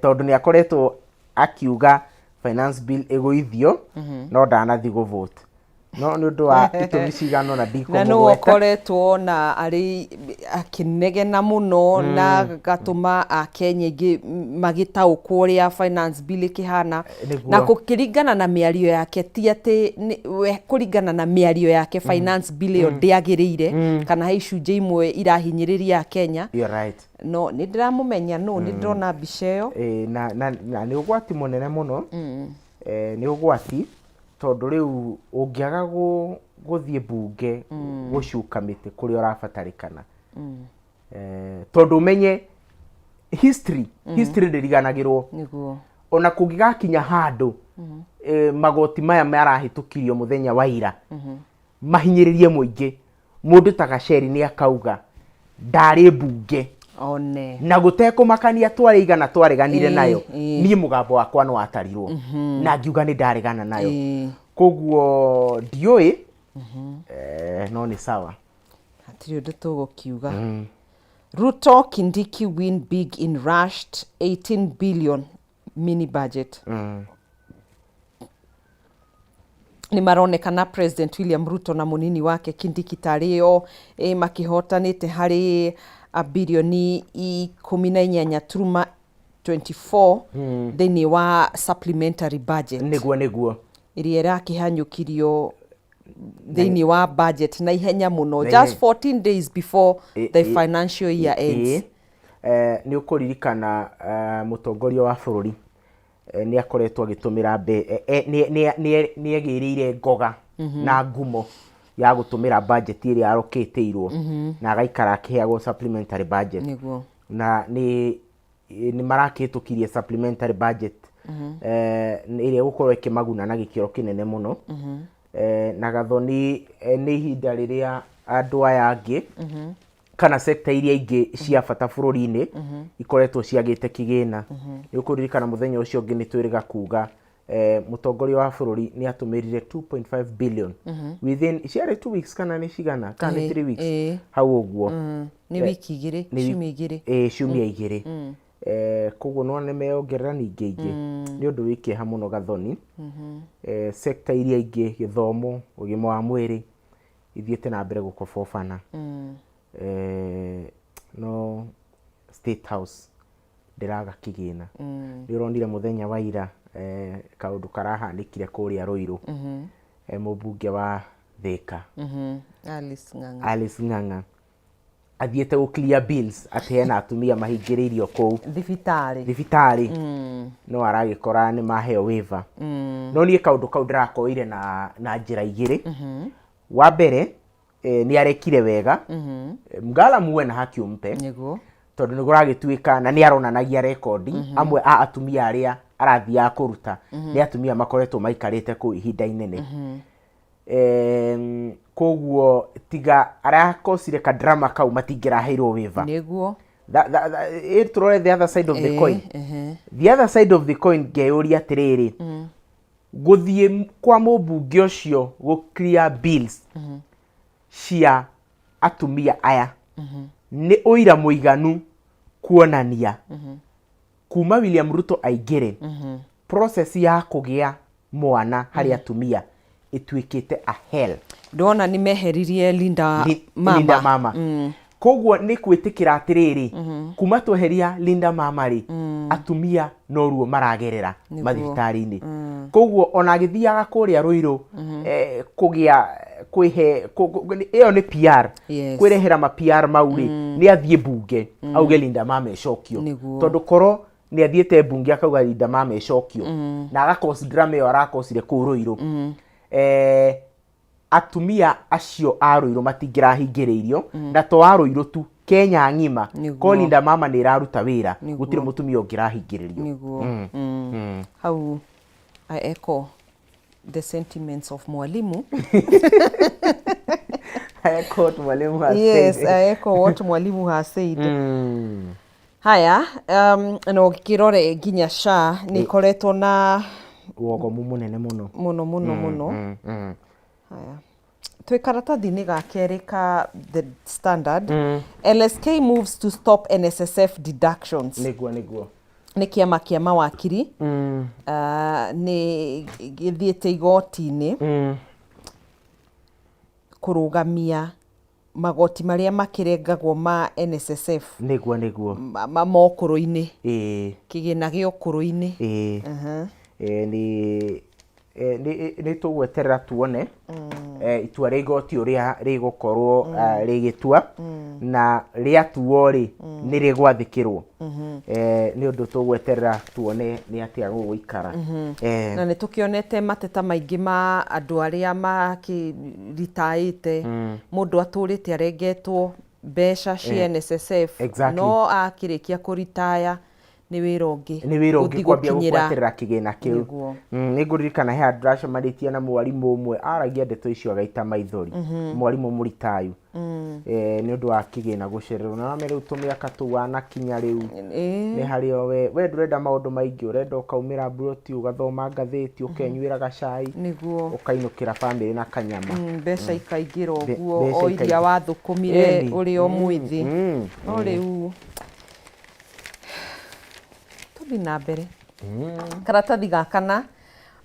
tondũ nĩ akoretwo akiuga finance bill ĩgũithio no ndanathi gũvote no nĩ ũndũ wa itũmi cigano na ndiko na no okoretwo na arĩ akinegena muno na gatuma Akenya ingĩ magĩtaũkwo ũrĩa finance bill ĩkĩhana na kũringana na mĩario yake ti atĩ kũringana na mĩario yake finance bill ĩyo ndĩagĩrĩire kana he icunjĩ imwe irahinyĩrĩria Kenya. No nĩ ndĩramũmenya no nĩ ndĩrona mbica ĩyo na nĩ ũgwati mũnene mũno nĩ ũgwati tondũ rĩu ũngĩaga gũthiĩ mbunge gũcuka mĩtĩ kũrĩa ũrabatarĩkana tondũ ũmenye history ndĩriganagĩrwo ona kũngĩgakinya handũ magoti maya marahĩtũkirio mũthenya wa ira mahinyĩrĩrie mũingĩ mũndũ ta Gaceri nĩ akauga ndarĩ mbunge na gũtekũmakania twarĩigana twareganire nayo niĩ mũgambo wakwa no watarirwo na ngiuga nĩ ndaregana nayo koguo ndiũĩ no nĩ sawa hatirĩ ũndũ tũgũkiuga. Ruto Kindiki win big in rushed 18 billion mini budget. Ni maronekana President William Ruto na munini wake Kindiki tarĩo makihotanĩte harĩ birioni 18.24 thĩinĩ wa supplementary budget nĩguo iria irakĩhanyũkirio thĩinĩ wa budget na ihenya mũno just 14 days before the financial year ends. Nĩ ũkũririkana mũtongoria wa bũrũri nĩ akoretwo agĩtũmĩra nĩ agĩrĩire ngoga na ngumo ya gũtũmĩra budget ĩrĩa arokĩtĩirwo na agaikara akĩheagwo supplementary budget na nĩ marakĩhĩtũkirie supplementary budget ĩrĩa gũkorwo ĩkĩmaguna na gĩkĩro kĩnene mũno na gathoni nĩ ihinda rĩrĩa andũ aya angĩ kana sekta iria ingĩ cia bata bũrũri-inĩ ikoretwo ciagĩte kĩgĩna. Nĩ ũkũririkana mũthenya ũcio ũngĩ nĩ twĩrĩga kuga mũtongoria wa bũrũri nĩ atũmĩrire 2.5 billion within ciarĩ 2 weeks kana nĩ cigana kana 3 weeks hau ũguo nĩ wiki igĩrĩ ciumia igĩrĩ koguo no nĩ meongerera ningĩ ingĩ nĩ ũndũ wĩkĩeha mũno gathoni sekta iria ingĩ gĩthomo ũgima wa mwĩrĩ ithiĩte na mbere gũkobobana no State House ndĩraga kĩgĩna nĩ ũronire mũthenya wa ira kaũndũ karahanĩkire kũrĩa Rũirũ mũmbunge wa Thĩka Alice Ng'ang'a athiĩte gũ clear bills atĩ hena atumia mahingĩrĩirio kũu thibitarĩ no aragĩkora nĩ maheo waiver no niĩ kaũndũ kau ndĩrakoire na njĩra igĩrĩ. Wa mbere nĩ arekire wega Mgala muwe na haki umpe tondũ nĩ gũragĩtuĩka na nĩ aronanagia rekondi amwe a atumia arĩa arathiaga kũruta nĩ atumia makoretwo maikarĩte kũu ihinda inene koguo tiga arakosire ka drama kau matingĩraheirwo waiver nĩguo tũrore the other side of the coin. The other side of the coin ngeyũria atĩrĩrĩ gũthiĩ kwa mũmbunge ũcio gũ clear bills cia atumia aya nĩ ũira mũiganu kuonania kuma William Ruto aingĩre process ya kũgĩa mwana harĩ atumia ĩtuĩkĩte a hell. Ndona nĩ meheririe Linda Mama. Koguo nĩ kwĩtĩkĩra atĩrĩrĩ kuma tweheria Linda Mama rĩ atumia no ruo maragerera mathibitarĩ-inĩ koguo ona agĩthiaga kũrĩa Rũirũ kũgĩa kwĩhe ĩyo nĩ PR kwĩrehera ma PR mau rĩ nĩ athiĩ mbunge auge Linda Mama ĩcokio tondũ korwo nĩ athiĩte mbunge akauga Linda Mama ĩcokio na agakosi drama ĩyo arakosire kũu Rũirũ atumia acio a Rũirũ matingĩrahingĩrĩirio na to a Rũirũ tu Kenya ngima ko Linda Mama nä iraruta wĩra gũtirĩ mũtumia ũngĩrahingĩrĩrio niguo hau I echo the sentiments of mwalimu. I echo what mwalimu has yes, said. I echo what mwalimu has said. Haya, no kirore nginya SHA ni koretwo na wogomu munene muno muno. Haya. Twi karatathi-inĩ ga kerĩ ka The Standard, LSK moves to stop NSSF deductions. Niguo. Nĩ kĩama kĩa mawakiri nĩ gĩthiĩte igoti-inĩ kũrũgamia magoti marĩa makĩrengagwo ma NSSF. Niguo. Mokũrũ-inĩ. Kĩgĩna gĩa ũkũrũ-inĩ. Nĩ tũgweterera tuone itua rĩa igoti ũrĩa rĩgũkorwo rĩgĩtua na rĩatuo rĩ nĩ rĩgwathĩkĩrwo nĩ ũndũ tũgweterera tuone nĩ atĩa gũgũikara. Na nĩ tũkĩonete mateta maingĩ ma andũ arĩa makĩritaĩte mũndũ atũrĩte arengetwo mbeca cia NSSF no akĩrĩkia kũritaya nĩ wĩra ũngĩ kwambia gũbuatĩrĩra kĩgĩna kĩu. Nĩ ngũririkana he handũ ndĩracemanĩtie na mwarimũ ũmwe aragia ndeto icio agaita maithori, mwarimũ mũritayu nĩ ũndũ wa kĩgĩna gũcererwo na wame rĩu tũmĩaka tũu wanakinya rĩu nĩ harĩo we ndũrenda maũndũ maingĩ, ũrenda ũkaumĩra mburoti ũgathoma ngathĩti ũkenyuĩra gacai ũkainũkĩra bamĩrĩ na kanyama mbeca ikaingĩra ũguo o iria wathũkũmire ũrĩ o mwĩthĩ no rĩu na mbere. Karatathi ga kana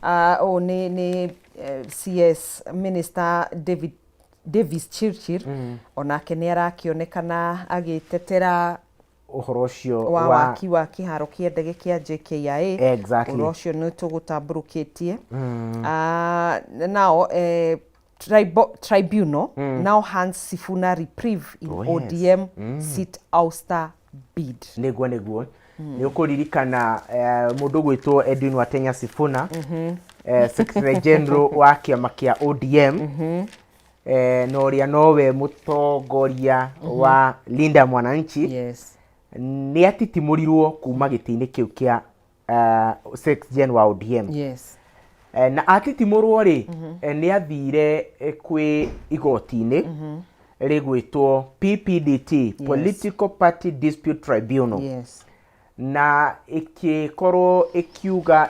nĩ CS Minister Davis Chirchir onake nĩ arakĩonekana agĩtetera ũhoro ũcio wa waki wa kĩharo kĩa ndege kĩa JKIA. Ũhoro ũcio nĩ tũgũtambũrũkĩtie. Now tribunal now hands Sifuna reprieve in ODM seat ouster bid. Niguo nĩ ũkũririkana mũndũ gwĩtwo Edwin Watenya Sifuna Secretary General wa kĩama kĩa ODM na ũrĩa nowe mũtongoria wa Linda Mwananchi nĩ atitimũrirwo kuma gĩtĩ-inĩ kĩu kĩa Secretary General wa ODM. Na atitimũrwo rĩ nĩ athire kwĩ igoti-inĩ rĩgwĩtwo PPDT, Political Party Dispute Tribunal. Na ikikorwo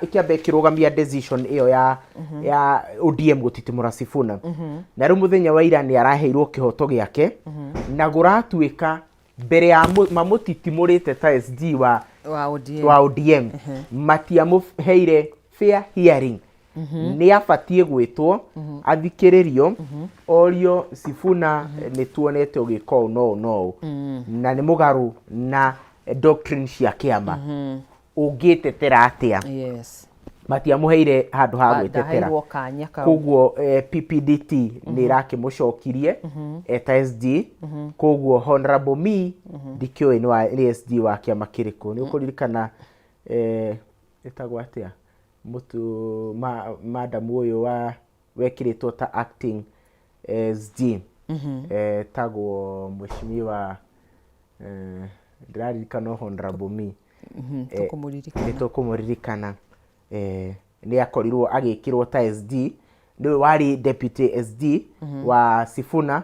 ikiamba ikirũgamia decision iyo ya ODM gũtitimũra Sifuna. Na rĩu mũthenya wa ira nĩ araheirwo kĩhoto gĩake na gũratuĩka mbere ya mamũtitimũrĩte ta SD wa ODM matiamũheire fair hearing. Nĩ abatie gwĩtwo athikĩrĩrio orio Sifuna nĩ tuonete ũgĩka no na nĩ mũgarũ na doctrine cia kĩama ũngĩtetera atĩa matiamũheire handũ ha gwĩtetera. Koguo PPDT nĩ irakĩmũcokirie eta SD. Koguo Honorable Me ndikĩũĩ nĩ SD wa kĩama kĩrĩkũ. Nĩ ũkũririkana ĩtagwo atĩa mũtu madam ũyũ wa wekĩrĩtwo ta acting SD tagwo mheshimiwa ndĩraririkana Honorable Me nĩ tũkũmũririkana nĩ akorirwo agĩkĩrwo ta SD nĩwe warĩ deputy SD wa Sifuna.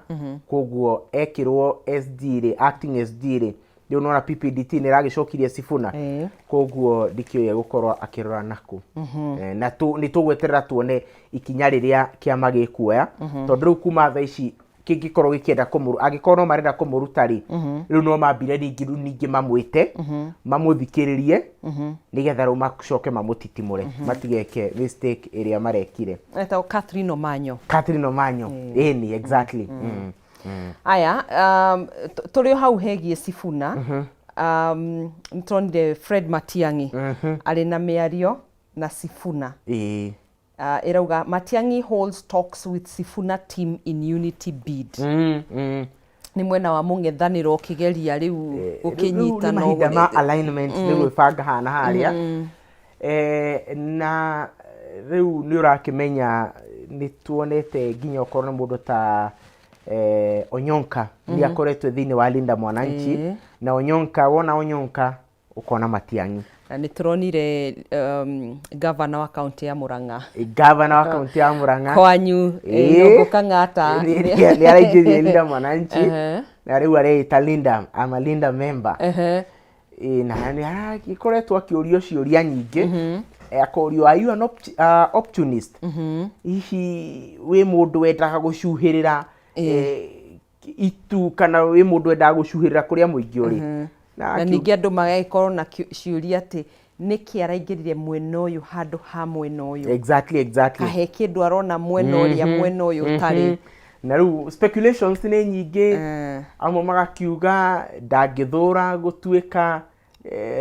Koguo ekĩrwo SD rĩ acting SD rĩ rĩu nona PPDT nĩ ragĩcokirie Sifuna. Koguo ndikĩũĩ gũkorwo akĩrora nakũ na nĩ tũgweterera tuone ikinya rĩrĩa kĩama gĩkuoya tondũ rĩu kuma thaa ici kĩngĩkorwo gĩkĩenda angĩkorwo no marenda kũmũruta rĩ rĩu no mambire ningĩ mamwĩte mamũthikĩrĩrie nĩgetha rĩu macoke mamũtitimũre matigeke mistake ĩrĩa marekire. Etagwo Catherine Omanyo. Ĩni exactly. Aya tũrĩ hau hegie Sifuna nĩtũronire Fred Matiang'i arĩ na mĩario na Sifuna. Irauga Matiang'i holds talks with Sifuna team in unity bid. Nĩ mwena wa mũng'ethanĩro ũkĩgeria rĩu ũkĩnyitana mahinda ma alignment nĩ gwĩbanga hana harĩa na rĩu nĩ ũrakĩmenya nĩ tuonete nginya okorwo na mũndũ ta Onyonka nĩ akoretwo thĩinĩ wa Linda Mwananchi na Onyonka wona Onyonka ukona Matiang'i na nĩ turonire governor wa county ya Murang'a kwanyu Nyũngũ Kang'ata nĩ araingĩrire Linda Mwananchi na rĩu areita Linda ama Linda member na nĩ agĩkoretwo akĩũrio ciũria nyingĩ akorio are you an opportunist hihi wĩ mũndũ wendaga gũcuhĩrĩra itu kana wĩ mũndũ wendaga gũcuhĩrĩra kũrĩa mũingĩ ũrĩ na ningĩ andũ magagĩkorwo na ciũria atĩ nĩkĩ araingĩrire mwena ũyũ handũ ha mwena ũyũ exactly kahe kĩndũ arona mwena ũrĩa mwena ũyũ ũtarĩ na rĩu speculations nĩ nyingĩ amwe magakiuga ndangĩthũra gũtuĩka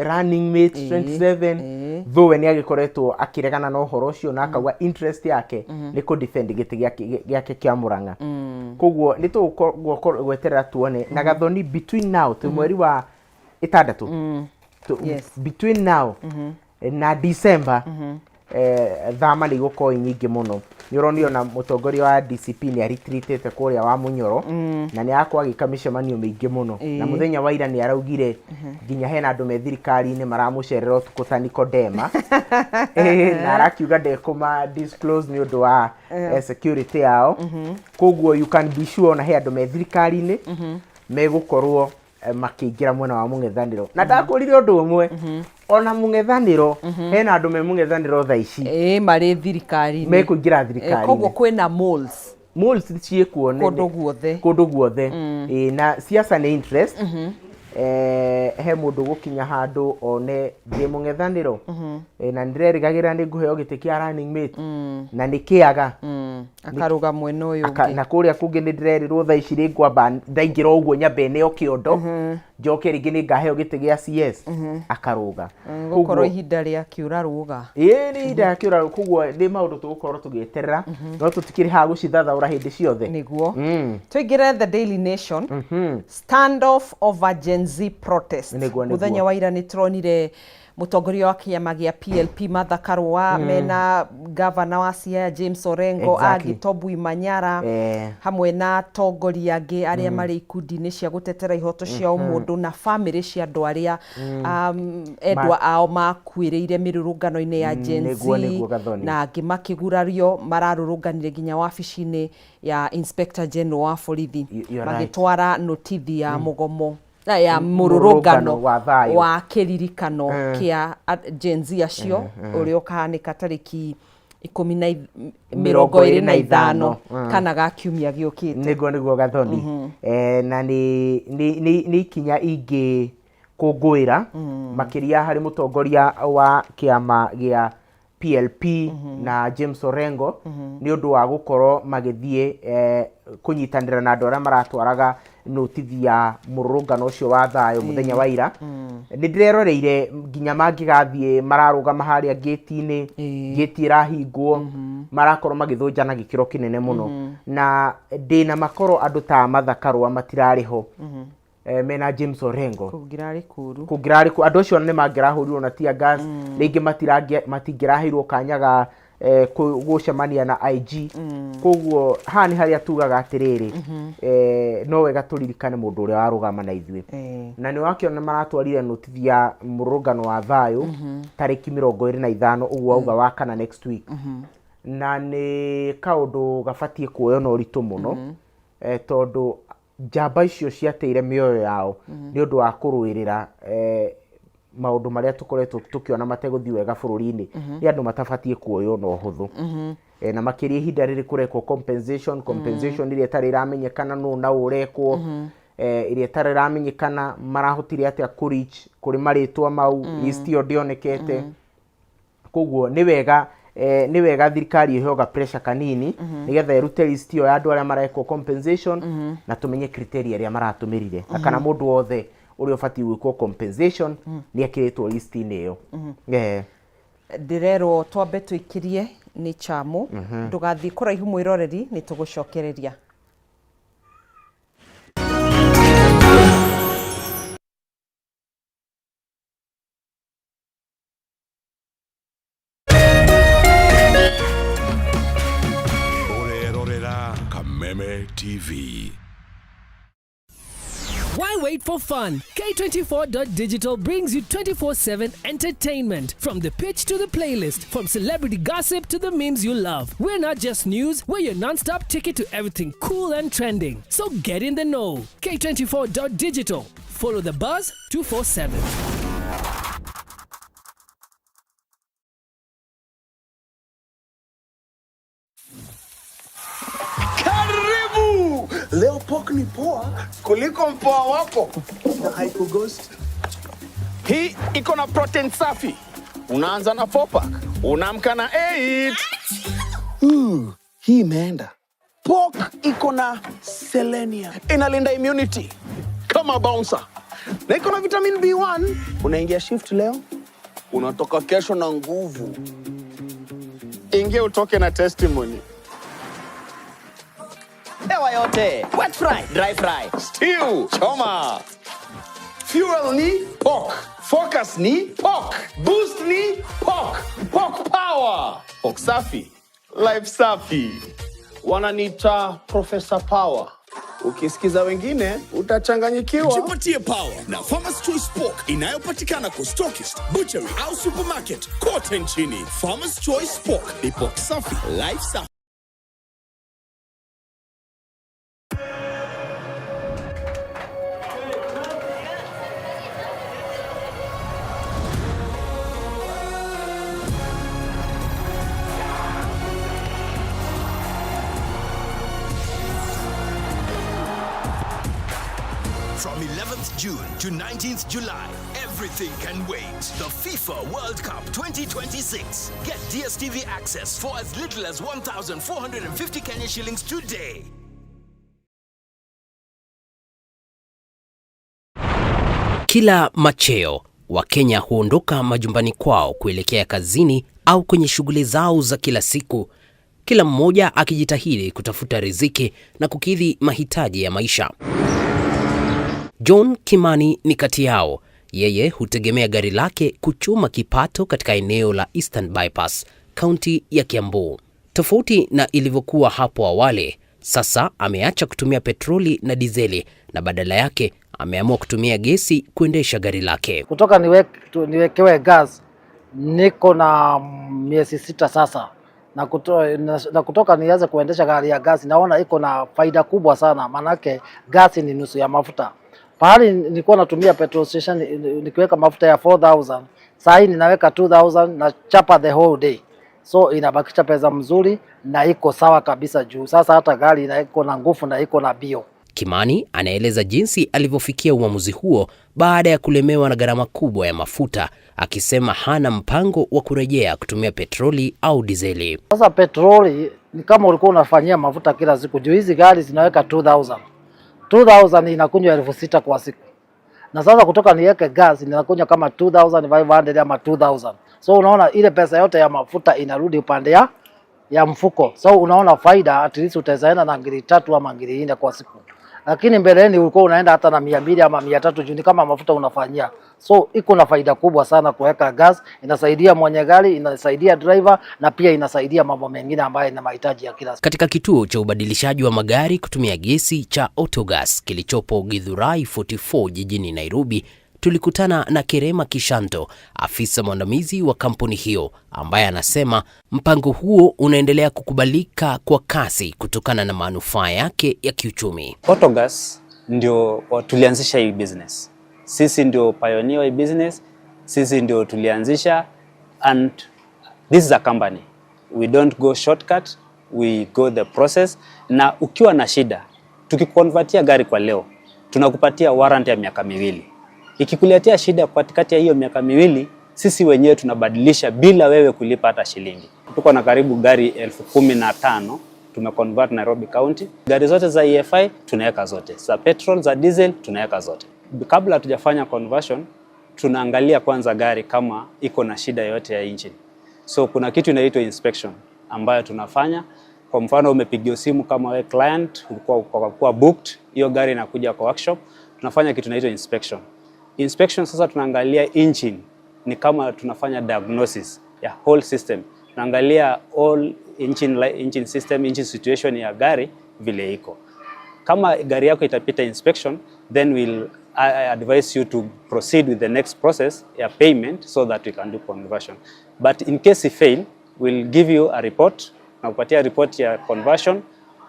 running mate 27 though we nĩ agĩkoretwo akĩregana na ũhoro ũcio na akauga interest yake nĩ kũ defend gĩtĩ gĩake kĩa Murang'a koguo nĩ tũgweterera tuone na Gathoni between now to mweri wa 6 between now na December thama nĩ igũkorwo nyingĩ mũno nĩ ũronio na mũtongoria wa DCP nĩ aretreatĩte kũrĩa wa Munyoro na nĩ akwa agĩka mĩcemanio mĩingĩ mũno na mũthenya wa ira nĩ araugire nginya hena andũ me thirikari-inĩ maramũcerera ũtukũ ta Nikodema na arakiuga ndekũma disclose nĩ ũndũ wa security yao koguo you can be sure na he andũ me thirikari-inĩ megũkorwo makĩingĩra mwena wa mũng'ethanĩro na ndakũrire ũndũ ũmwe ona mũng'ethanĩro hena andũ me mũng'ethanĩro thaa ici marĩ thirikari-inĩ mekũingĩra thirikari-inĩ koguo kwĩna moles ciĩkuo kũndũ guothe na siasa nĩ interest he mũndũ gũkinya handũ one ndĩ mũng'ethanĩro na ndĩrerĩgagĩra nĩ ngũheo gĩtĩ kĩa running mate na nĩ kĩaga akarũga mwena ũyũ ũngĩ na kũrĩa kũngĩ nĩ ndĩrerirwo thaa ici rĩ ngwamba ndaingĩra ũguo nyambe neo kĩondo njoke rĩngĩ nĩ ngaheo gĩtĩ gĩa CS akarũga gũkorwo ihinda rĩa kiura rũga nĩ ihinda rĩa kiura koguo nĩ maũndũ tũgũkorwo tũgĩeterera no tũtikĩrĩ ha gũcithathaũra hĩndĩ ciothe nĩguo tũingĩre The Daily Nation standoff over Gen Z protest mũthenya wa ira nĩ turonire mũtongoria wa kĩama gĩa PLP Martha Karũa mena governor wa Siaya James Orengo Agitobui Manyara hamwe na atongoria angĩ arĩa marĩ ikundi-inĩ cia gũtetera ihoto cia ũmũndũ na famĩlĩ cia andũ arĩa endwa ao makuĩrĩire mĩrũrũngano-inĩ ya Gen Z na angĩ makĩgurario mararũrũnganire nginya wabici-inĩ ya Inspector General wa borithi magĩtwara notithi ya mũgomo ya mũrũrũngano wa kĩririkano kĩa Gen Z acio ũrĩa ũkahanĩka tarĩki 25 kana ga kiumia gĩũkĩte nĩguo Gathoni na nĩ ikinya ingĩ kũngũĩra makĩria harĩ mũtongoria wa kĩama gĩa PLP na James Orengo nĩ ũndũ wa gũkorwo magĩthiĩ kũnyitanĩra na andũ arĩa maratwaraga notithi ya mũrũrũngano ũcio wa thayũ mũthenya wa ira nĩ ndĩreroreire nginya mangĩgathiĩ mararũgama harĩa gate-inĩ gate ĩrahingwo marakorwo magĩthũnja na gĩkĩro kĩnene mũno na ndĩna makoro andũ ta Martha Karũa matirarĩ ho mena James Orengo kũngĩrarĩ andũ acio nĩ mangĩrahũrirwo na tear gas rĩngĩ matingĩraheirwo kanya ga gũcemania na IG koguo haha nĩ harĩa tugaga atĩrĩrĩ no wega tũririkane mũndũ ũrĩa warũgama na ithuĩ na nĩ wakĩona maratwarire notithi ya mũrũrũngano wa thayũ tarĩki 25 ũguo auga wa kana next week na nĩ kaũndũ gabatiĩ kuoywo na ũritũ mũno tondũ njamba icio ciateire mĩoyo yao nĩ ũndũ wa kũrũĩrĩra maũndũ marĩa tũkoretwo tũkĩona mategũthiĩ wega bũrũri-inĩ nĩ andũ matabatiĩ kuoywo na ũhũthũ na makĩria ihinda rĩrĩ kũrekwo compensation ĩrĩa ĩtarĩ ĩramenyekana nũ na ũrekwo ĩrĩa ĩtarĩ ĩramenyekana marahotire atĩa kũreach kũrĩ marĩtwa mau list ĩyo ndĩonekete koguo nĩ wega thirikari ĩheoga pressure kanini nĩgetha ĩrute list ĩyo ya andũ arĩa marekwo compensation na tũmenye criteria ĩrĩa maratũmĩrire na kana mũndũ wothe ũrĩa ũbatiĩ gwĩkwo compensation nĩ ekĩrĩtwo list-inĩ ĩyo ndĩrerwo twambe tũikĩrie nĩ chamu ndũgathiĩ kũraihu mwĩroreri nĩ tũgũcokereria Orerorera Kameme TV. Why wait for fun? K24.digital brings you 24/7 entertainment. From the pitch to the playlist, from celebrity gossip to the memes you love. We're not just news, we're your non-stop ticket to everything cool and trending. So get in the know. K24.digital. Follow the buzz 247. Leo pork ni poa kuliko mpoa wako na haiko ghost. Hii iko na protein safi. Unaanza na 4-pack, unaamka na 8. Hii imeenda. Pork iko na selenium, inalinda immunity kama bouncer. Na iko na vitamin B1. Unaingia shift leo, unatoka kesho na nguvu. Ingia utoke na testimony. Ewa yote, wet fry, dry fry, stew, choma. Fuel ni pork. Focus ni pork. Boost ni pork. Pork power. Pork safi. Life safi. Wananiita Professor Power. Ukisikiza wengine, utachanganyikiwa. Jipatie power na Farmers Choice Pork inayopatikana kwa stockist, butchery au supermarket kote nchini. Farmers Choice Pork ni pork safi, life safi. From 11th June to 19th July, everything can wait. The FIFA World Cup 2026. Get DSTV access for as little as 1,450 Kenya shillings today. Kila macheo, Wakenya huondoka majumbani kwao kuelekea kazini au kwenye shughuli zao za kila siku. Kila mmoja akijitahidi kutafuta riziki na kukidhi mahitaji ya maisha. John Kimani ni kati yao. Yeye hutegemea gari lake kuchuma kipato katika eneo la Eastern Bypass, kaunti ya Kiambu. Tofauti na ilivyokuwa hapo awali, sasa ameacha kutumia petroli na dizeli na badala yake ameamua kutumia gesi kuendesha gari lake. Kutoka niwekewe gas niko na miezi 6 sasa. Na kutoka nianze kuendesha gari ya gasi naona iko na faida kubwa sana, manake gasi ni nusu ya mafuta. Pahali nilikuwa natumia petrol station nikiweka mafuta ya 4,000, sasa hii ninaweka 2,000 na chapa the whole day. So inabakisha pesa mzuri na iko sawa kabisa juu. Sasa hata gari iko na nguvu na iko na bio. Kimani anaeleza jinsi alivyofikia uamuzi huo baada ya kulemewa na gharama kubwa ya mafuta, akisema hana mpango wa kurejea kutumia petroli au dizeli. Sasa petroli ni kama ulikuwa unafanyia mafuta kila siku. Juu hizi gari zinaweka 2,000. 2,000 inakunywa 6,000 kwa siku. Na sasa kutoka niweke gas inakunywa kama 2,500 ama 2,000. So unaona ile pesa yote ya mafuta inarudi upande ya mfuko. So unaona faida, at least utazaenda na 3 ama 4 kwa siku. Lakini mbeleni ulikuwa unaenda hata na 200 ama 300 juu kama mafuta unafanyia. So iko na faida kubwa sana kuweka gas, inasaidia mwenye gari, inasaidia driver na pia inasaidia mambo mengine ambayo ina mahitaji ya kila siku. Katika kituo cha ubadilishaji wa magari kutumia gesi cha Autogas kilichopo Githurai 44 jijini Nairobi, tulikutana na Kerema Kishanto, afisa mwandamizi wa kampuni hiyo, ambaye anasema mpango huo unaendelea kukubalika kwa kasi kutokana na manufaa yake ya kiuchumi. Autogas ndio tulianzisha hii business. Sisi ndio pioneer hii business. Sisi ndio tulianzisha, and this is a company. We don't go shortcut, we go the process. Na ukiwa na shida, tukikonvertia gari kwa leo, tunakupatia warranty ya miaka 2. Ikikuletea shida katikati ya hiyo miaka 2, sisi wenyewe tunabadilisha bila wewe kulipa hata shilingi. Tuko na karibu gari 15,000 tumeconvert Nairobi County. Gari zote za EFI tunaweka zote, za petrol, za diesel tunaweka zote. Kabla hatujafanya conversion, tunaangalia kwanza gari kama iko na shida yote ya engine. So kuna kitu inaitwa inspection ambayo tunafanya. Kwa mfano umepigia simu kama wewe client, ulikuwa booked, hiyo gari inakuja kwa workshop, tunafanya kitu inaitwa inspection. Inspection sasa tunaangalia engine, ni kama tunafanya diagnosis ya whole system. Tunaangalia all engine system, engine situation ya gari vile iko. kama gari yako itapita inspection, then we'll advise you to proceed with the next process ya payment so that we can do conversion. But in case you fail, we'll give you a report, na kupatia report ya conversion,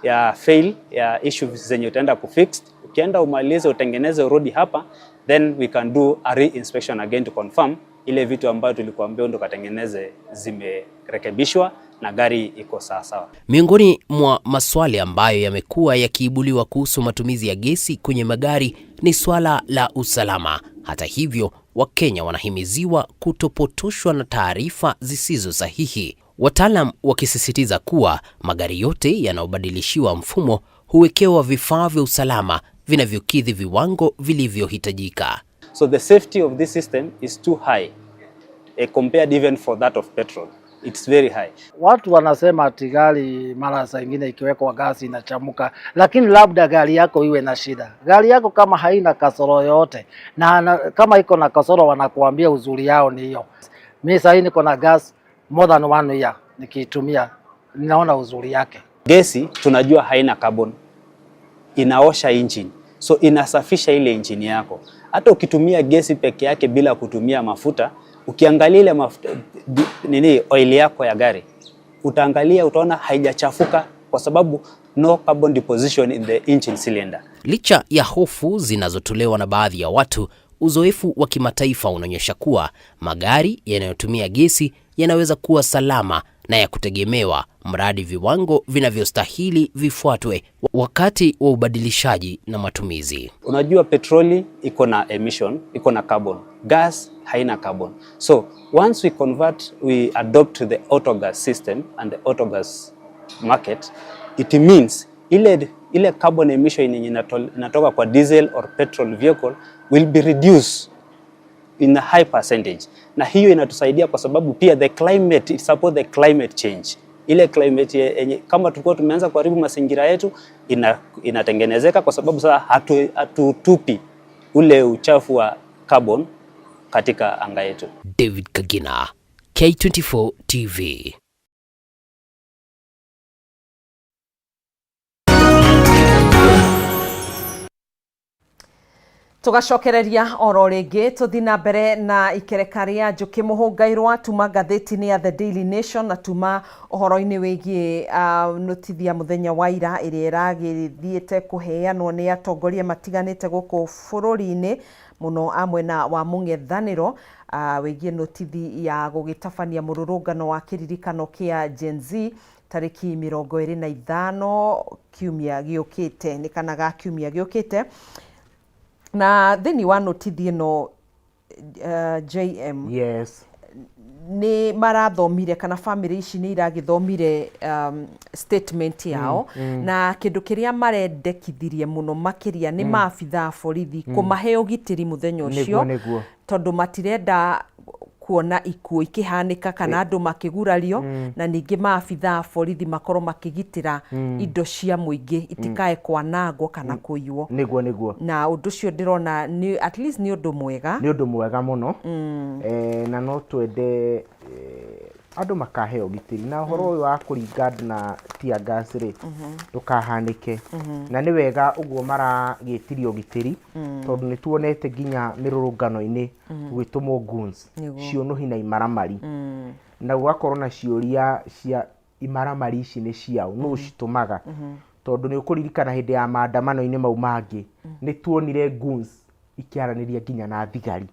ya fail, ya issues zenye utaenda kufix. Ukienda umalize utengeneze urudi hapa, then we can do a re-inspection again to confirm ile vitu ambayo tulikuambia ndo katengeneze zimerekebishwa na gari iko sawa sawa. Miongoni mwa maswali ambayo yamekuwa yakiibuliwa kuhusu matumizi ya gesi kwenye magari ni swala la usalama. Hata hivyo, Wakenya wanahimiziwa kutopotoshwa na taarifa zisizo sahihi. Wataalam wakisisitiza kuwa magari yote yanayobadilishiwa mfumo huwekewa vifaa vya usalama vinavyokidhi viwango vilivyohitajika. So the safety of this system is too high compared even for that of petrol. It's very high. Watu wanasema ati gari mara zingine ikiwekwa gasi inachamuka, lakini labda gari yako iwe na shida. Gari yako kama haina kasoro yote, na kama iko na kasoro wanakuambia uzuri yao ni hiyo. Mimi sasa niko na gas more than 1 year nikiitumia, ninaona uzuri yake. Gesi tunajua haina carbon, inaosha engine, so inasafisha ile engine yako. Hata ukitumia gesi peke yake bila kutumia mafuta, ukiangalia ile mafuta oil yako ya gari, utaangalia utaona haijachafuka kwa sababu no carbon deposition in the engine cylinder. Licha ya hofu zinazotolewa na baadhi ya watu, uzoefu wa kimataifa unaonyesha kuwa magari yanayotumia gesi yanaweza kuwa salama na ya kutegemewa mradi viwango vinavyostahili vifuatwe wakati wa ubadilishaji na matumizi. Unajua petroli iko na emission, iko na carbon. Gas haina carbon. So once we convert, we adopt the autogas system and the autogas market, it means ile carbon emission inatoka kwa diesel or petrol vehicle will be reduced in a high percentage. Na hiyo inatusaidia kwa sababu pia the climate, it support the climate change. Ile climate kama tulikuwa tumeanza kuharibu mazingira yetu inatengenezeka kwa sababu sasa hatutupi ule uchafu wa carbon katika anga yetu. David Kagina, K24 TV. Tugacokereria oro ringi tuthina mbere na ikerekaria njuki muhungairwa tuma ngatheti-ini ya The Daily Nation na tuma uhoro-ini wigie notithia muthenya wa ira iria iragithiete kuheanwo ni atongoria matiganite guku bururi-ini muno amwena wa mung'ethaniro wigie notithi ya gugitabania mururungano wa kiririkano kia Gen Z tariki 25 kiumia giukite ni kana ga kiumia giukite. Na thini wa notithi no JM, yes, ni marathomire kana family ici ni iragithomire statement yao na kindu kiria marendekithirie muno makiria ni maabitha borithi kumahe ugitiri muthenya ucio tondu matirenda kuona ikuo ikihanika kana andu makigurario na ningi maabitha borithi makorwo makigitira indo cia muingi itikae kwanangwo kana kuiywo niguo na undu cio ndirona ni at least ni undu mwega muno na no twende andu makahe ugitiri na horo uyu wa kuringa na tia gas ri tukahanike na ni wega uguo maragitirio ugitiri tondu ni tuonete ginya mirurungano-ini gwitumwo guns cio no hina imaramari na gwakorwo na ciuria cia imaramari ici ni ciao no citumaga tondu ni ukuririkana hindi ya maandamano-ini mau mangi ni tuonire guns ikiaraniria ginya na thigari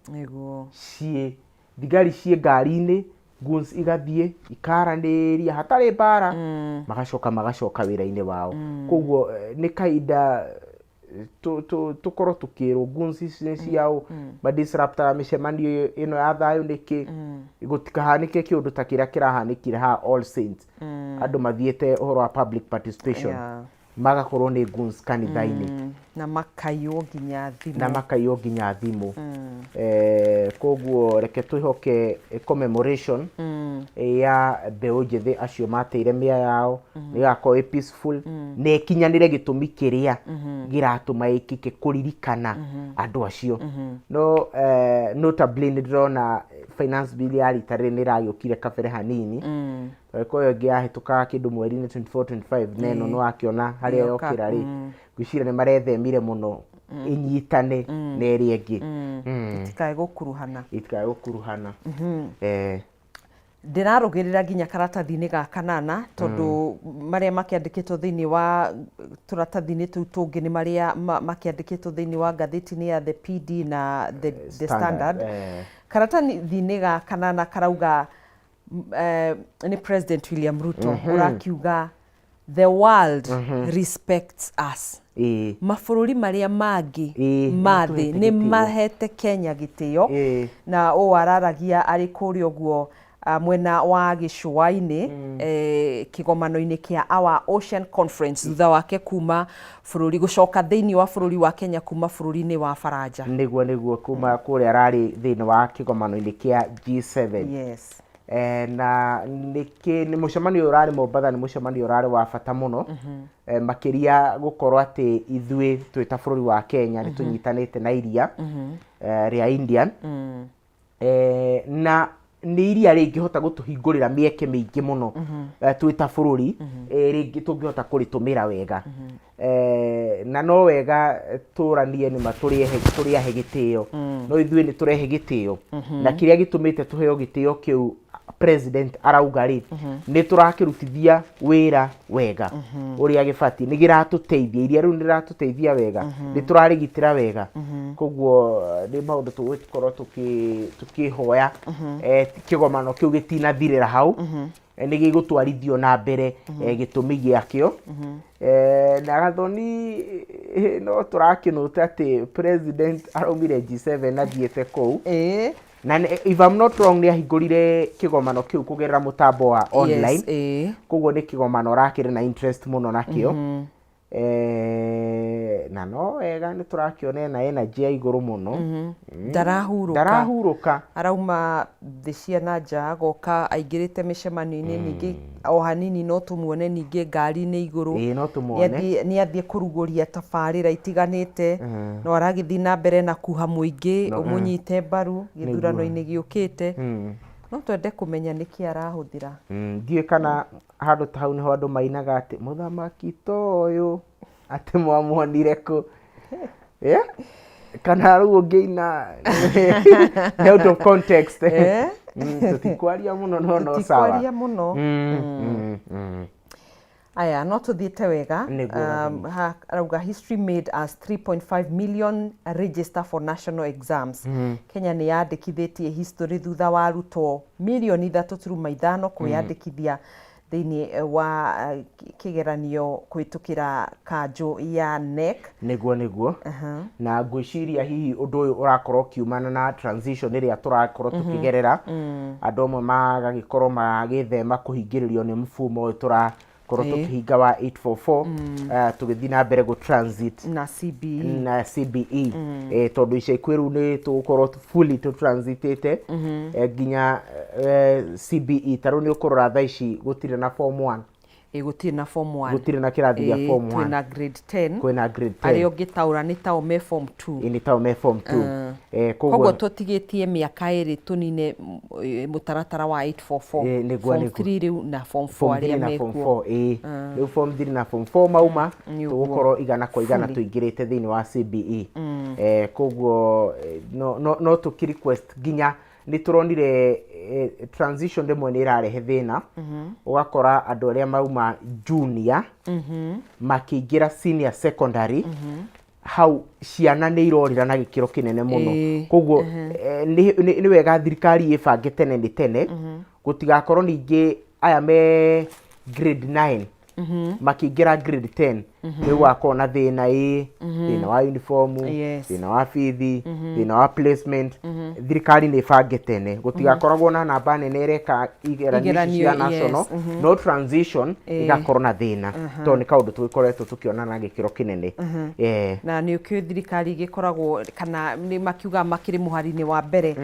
thigari cie ngari-ini guns igathie ikaraniria hatari bara magacoka wira-ini wao koguo ni kaida tukorwo tukirwo guns ici ciao madisrupta micemanio ino ya thayo niki gutikahanike kiundu ta kiria kirahanikire ha All Saints andu mathiete uhoro wa public participation magakorwo ni guns kanitha-ini na makaiyo ginya thimu koguo reke twihoke commemoration ya mbeu njithi acio mateire mia yao nigakorwo peaceful ne kinyanire gitumi kiria giratuma ikike kuririkana andu acio no notably ndirona finance bill ya rita rĩrĩ nĩragĩũkire kabere hanini ko yonge yahĩtũka kĩndũ mweri-inĩ 24-25 neno no akiona harĩa yokĩra rĩ ngwĩciria nĩ marethemire mũno inyitane na ĩrĩa ĩngĩ itikae gũkuruhana ndĩrarũgĩrĩra nginya karatathi-inĩ ga kanana tondũ marĩa makĩandĩkĩtwo thĩinĩ wa tũratathi-inĩ tũu tũngĩ nĩ marĩa makĩandĩkĩtwo thĩinĩ wa ngathĩti-inĩ ya The PD na The Standard. Karatathi-inĩ ga kanana karauga nĩ President William Ruto ũrakiuga the world respects us. Mabũrũri marĩa mangĩ mathĩ nĩ mahete Kenya gĩtĩo na ũũ araragia arĩ kũrĩa ũguo mwena wa gĩcũa-inĩ kĩgomano-inĩ kĩa Our Ocean Conference thutha wake kuma bũrũri gũcoka thĩinĩ wa bũrũri wa Kenya kuma bũrũri-inĩ wa Faranja. Nĩguo kuma kũrĩa ararĩ thĩinĩ wa kĩgomano-inĩ kĩa G7. Yes. Na nĩ mũcemanio ũrarĩ Mombatha nĩ mũcemanio ũrarĩ wa bata mũno makĩria gũkorwo atĩ ithuĩ twĩ ta bũrũri wa Kenya nĩ tũnyitanĩte na iria rĩa Indian na nĩ iria rĩngĩhota gũtũhingũrĩra mĩeke mĩingĩ mũno twĩ ta bũrũri rĩngĩ tũngĩhota kũrĩtũmĩra wega na no wega tũranie nĩ tũrĩahe gĩtĩo no ithuĩ nĩ tũrehe gĩtĩo na kĩrĩa gĩtũmĩte tũheo gĩtĩo kĩu president arauga rĩ nĩ tũrakĩrutithia wĩra wega ũrĩa gĩbatiĩ nĩ gĩratũteithia iria rĩu nĩ rĩratũteithia wega nĩ tũrarĩgitĩra wega koguo nĩ maũndũ tũgũkorwo tũkĩhoya kĩgomano kĩu gĩtinathirĩra hau nĩ gĩgũtwarithio na mbere gĩtũmi gĩakĩo na Gathoni no tũrakĩnũte atĩ president araumire G7 athiĩte kũu na if I'm not wrong nĩ ahingũrire kĩgomano kĩu kũgerera mũtambo wa online koguo nĩ kĩgomano rakĩrĩ na interest mũno nakĩo na no wega nĩ tũrakĩona na energy ya igũrũ mũno ndarahurũka arauma thĩ cia na nja agoka aingĩrĩte mĩcemanio-inĩ ningĩ o hanini no tũmuone ningĩ ngari-inĩ igũrũ no tũmuone nĩ athiĩ kũrugũria tabarĩra itiganĩte no aragĩthiĩ na mbere na kuha mũingĩ ũmũnyite mbaru gĩthurano-inĩ gĩũkĩte no twende kũmenya nĩkĩ arahũthĩra ndiũĩ kana handũ ta hau nĩho andũ mainaga atĩ mũthamaki ta ũyũ atĩ mwamuonire kũ kana rĩu ũngĩina out of context tũtikwaria mũno no sawa tũtikwaria mũno aya no tuthiĩte wega arauga history made as 3.5 million register for national exams Kenya nĩ yandĩkithĩtie history thutha wa arutwo milioni 3.5 kwĩyandĩkithia thĩinĩ wa kĩgeranio kũhĩtũkĩra kanjũ ya NEC nĩguo na ngwĩciria hihi ũndũ ũyũ ũrakorwo kiumana na transition ĩrĩa tũrakorwo tũkĩgerera andũ amwe magagĩkorwo magĩthema kũhingĩrĩrio nĩ mfumo ũyũ tũrakorwo tũkĩhinga wa 844 tũgĩthiĩ na mbere gũ transit na CBE tondũ ica ikuhĩ rĩu nĩ tũgũkorwo fully tũtransitĩte nginya CBE tarũ nĩ ũkũrora thaa ici gũtirĩ na form 1 gũtirĩ na form 1 gũtirĩ na kĩrathi gĩa form 1 kwĩna grade 10 kwĩna grade 10 arĩa ũngĩtaũra nĩ tao me form 2 nĩ tao me form 2 koguo tũtigĩtie mĩaka ĩrĩ tũnine mũtaratara wa 844 form 3 rĩu na form 4 arĩa mekuo rĩu form 3 na form 4 mauma tũgũkorwo igana kwa igana tũingĩrĩte thĩinĩ wa CBE koguo no tũkĩ request nginya nĩ tũronire transition rĩmwe nĩ ĩrarehe thĩna ũgakora andũ arĩa mauma junior makĩingĩra senior secondary hau ciana nĩ irorĩra na gĩkĩro kĩnene mũno koguo nĩ wega thirikari ĩbange tene nĩ tene gũtigakorwo ningĩ aya me grade 9 makĩingĩra grade 10 nĩ gũgakorwo na thĩna thĩna wa uniform thĩna wa bithi thĩna wa placement thirikari nĩ ĩbange tene gũtigakoragwo na namba nene ĩreka igeranio cia national no transition ĩgakorwo na thĩna tondũ nĩ kaũndũ tũgĩkoretwo tũkĩona na gĩkĩro kĩnene na nĩ ũkĩũĩ thirikari ĩgĩkoragwo kana nĩ makiuga makĩrĩ mũhari-inĩ wa mbere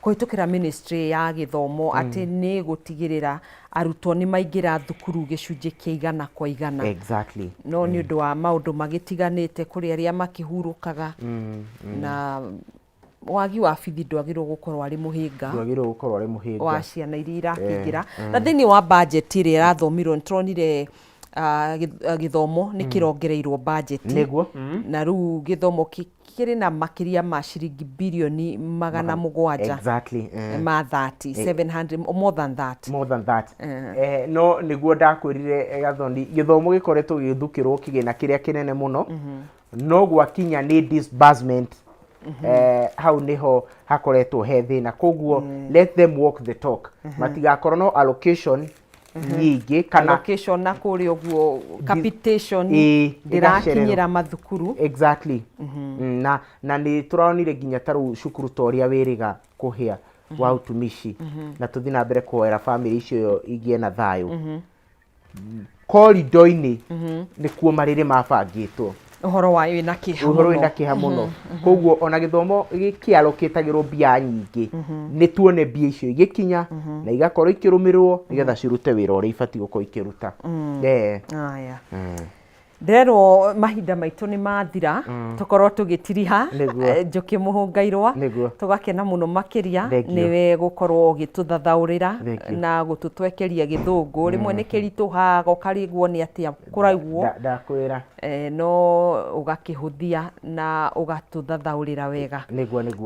kũhĩtũkĩra ministry ya gĩthomo atĩ nĩ gũtigĩrĩra arutwo nĩ maingĩra thukuru gĩcunjĩ kĩa 100%. No nĩ ũndũ wa maũndũ magĩtiganĩte kũrĩ arĩa makĩhurũkaga na wagi wa bithi ndwagirwo gukorwo ari muhinga wa ciana iria irakingira na thiini wa budget iria irathomirwo nitronire githomo ni kirongereirwo budget na riu githomo kiri na makiria ma ciringi bilioni 700 ma 700 more than that no niguo ndakwirire Gathondi githomo gikoretwo githukirwo kigina kiria kinene muno no gwakinya ni disbursement hau niho hakoretwo he thina koguo let them walk the talk matigakorwo no allocation nyingi kana allocation na kuri oguo capitation ndirakinyira mathukuru na ni turonire ginya taru cukuru toria wiriga kuhia wa utumishi na tuthi na mbere kuoera family icio igie na thayo corridor-ini ni kuo mariri mabangitwo uhoro wa wina kiha muno koguo ona githomo gikialoketagirwo mbia nyingi ni tuone mbia icio igikinya na igakorwo ikirumirwo nigetha cirute wira uria ibati gukorwo ikiruta nderwo mahinda maitu ni mathira tukorwo tugitiriha Njuki Muhungairwa tugakena muno makiria niwe gukorwo gituthathaurira na gututwekeria githungu rimwe ni kirituhaga ukarigwo ni atia kuraigwo ndakwira no ugakihuthia na ugatuthathaurira wega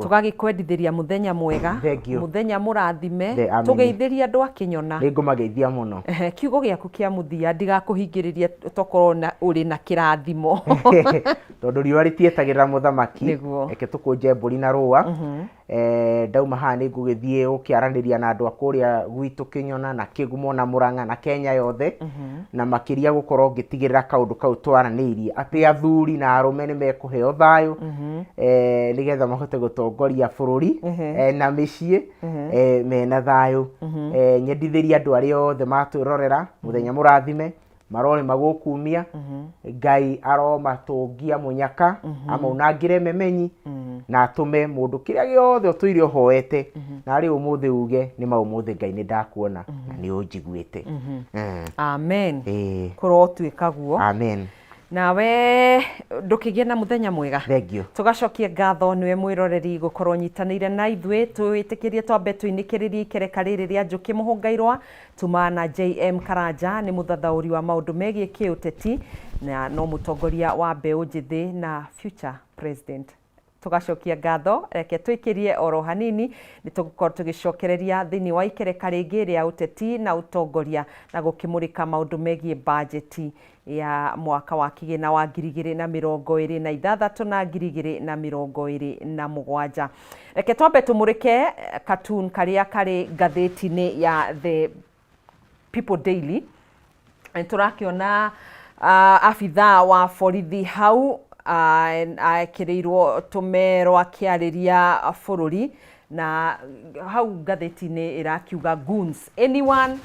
tugagikwendithiria muthenya mwega muthenya murathime tugeithiria andu akinyona ningumageithia muno kiugo giaku kia muthia ndigakuhingiriria tokorwo na uri na kirathimo tondu riwa ritietagirira muthamaki eke tukunje mburi na ruwa ndauma haha ni ngugithie ukiaraniria na andu akuria gwitu Kinyona na Kigumo na Murang'a na Kenya yothe na makiria gukorwo ngitigirira kaundu kau twaraniirie ati athuri na arume ni mekuheo thayo nigetha mahote gutongoria bururi na micii mena thayo nyendithiria andu aria othe matwirorera muthenya murathime marore magukumia Ngai aromatungia munyaka amaunangire memenyi na atume mundu kiria giothe utwire hoete na ri umuthi uge ni maumuthi Ngai ni ndakuona na ni unjiguite amen kuro twikaguo amen nawe ndukigie na muthenya mwega tugacokia ngatho niwe mwiroreri gukorwo nyitanire na ithwe twitikirie twambe twinikiririe ikereka riri ria Njuki Muhungairwa tumana JM Karanja ni muthathauri wa maundu megie kiuteti na no mutongoria wa mbeu njithi na future president tugacokia ngatho reke twikirie oro hanini ni tugukorwo tugicokereria thini wa ikereka ringi ria uteti na utongoria na gukimurika maundu megie budget ya mwaka wa kigina wa 2026 na 2027 reke twambe tumurike cartoon karia kari ngatheti-ini ya The People Daily turakiona afitha wa borithi hau aekireirwo tumero akiariria bururi na hau ngatheti-ini irakiuga goons anyone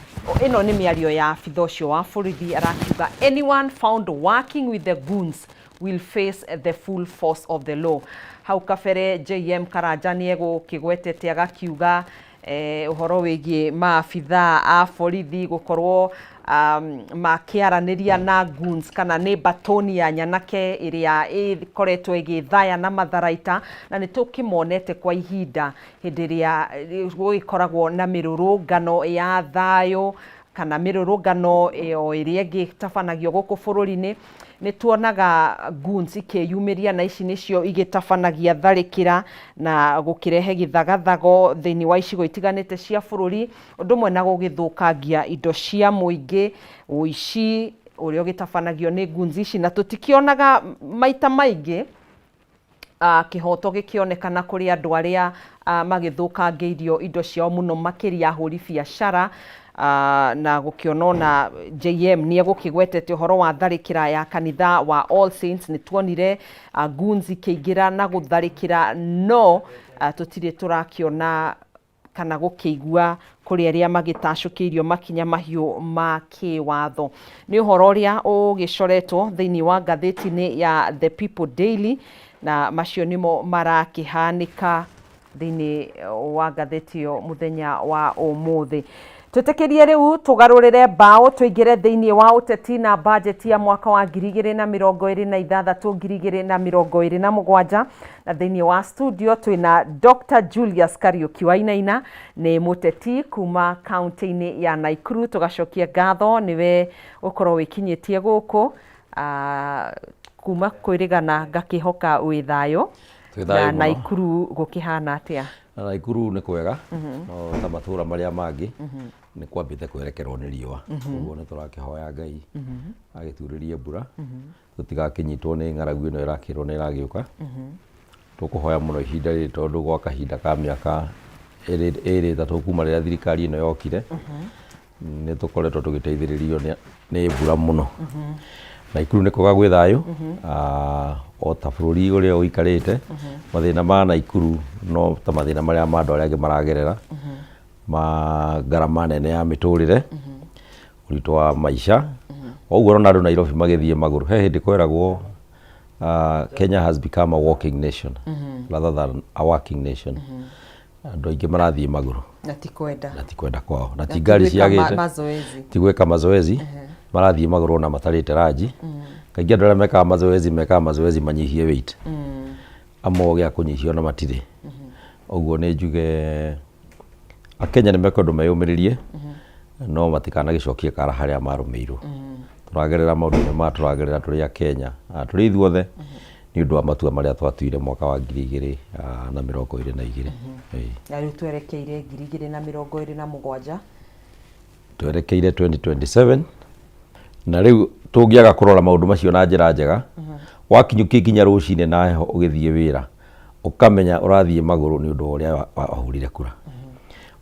ino ni miario ya afitha ucio wa borithi arakiuga anyone found working with the goons will face the full force of the law. Hau kabere JM Karanja ni egukigwetete agakiuga uhoro wigie maabitha a borithi gukorwo makiaraniria na goons kana ni batoni ya nyanake iria ikoretwo igithaya na matharaita na nitukimonete kwa ihinda hindi iria guikoragwo na mirurungano ya thayo kana mirurungano iria igitabanagio guku bururi-ini nituonaga goons ikiyumiria na ici nicio igitabanagia tharikira na gukirehe githagathago thiini wa icigo itiganite cia bururi undu mwe na gugithukangia indo cia muingi uici uria gitabanagio ni goons ici na tutikionaga maita maingi kihoto gikionekana kuri andu aria magithukangeirio indo ciao muno makiria ahuri biacara na gukionona JM ni egukigwetete uhoro wa tharikira ya kanitha wa All Saints ni tuonire goons ikiingira na gutharikira no tutire turakiona kana gukiigua kuri aria magitacukiirio makinya mahiu ma kiwatho ni uhoro uria ugicoretwo thiini wa ngatheti-ini ya The People Daily na macio nimo marakihanika thiini wa ngatheti yo muthenya wa umuthi Tutekerie riu tugarurire bao tuingire thiini wa uteti na budget ya mwaka wa 2026-2027 na thiini wa studio twina Dr. Julius Kariuki Wainaina ni muteti kuma county-ini ya Naikuru. Tugacokia ngatho niwe ukorwo wikinyitie guku kuma kwirigana ngakihoka wi thayo na Naikuru gukihana atia? Naikuru ni kwega no ta matura maria mangi ni kwambite kwerekerwo ni riwa uguo ni turakihoya Ngai agituririe mbura tutigakinyitwo ni ng'aragu ino irakirwo ni iragiuka tukuhoya muno ihinda ri tondu gwa kahinda ka miaka iri tatu kuma riria thirikari ino yokire ni tukoretwo tugiteithiririo ni mbura muno. Naikuru ni kwega gwi thayo o ta bururi uria uikarite mathina ma Naikuru no ta mathina maria ma andu aria angi maragerera ma garama nene ya miturire uritu wa maisha oguo rona andu Nairobi magithie maguru he hindi kweragwo Kenya has become a walking nation rather than a working nation. Andu aingi marathie maguru na tikwenda kwao na ti ngari ciagite tigweka mazoezi marathie maguru na matarite raji kaingi andu aria mekaga mazoezi manyihie weight amo gia kunyihio na matire oguo ni njuge Akenya ni mekondo meyumiririe no matikana gicokie kara haria marumeirwo turagerera maundu ma turagerera turi a Kenya turi ithuothe ni undu wa matua maria twatuire mwaka wa 2022 na riu twerekeire 2027 twerekeire 2027 na riu tungiaga kurora maundu macio na njira njega wakinyukia kinya rucine na heho ugithie wira ukamenya urathie maguru ni undu uria wahurire kura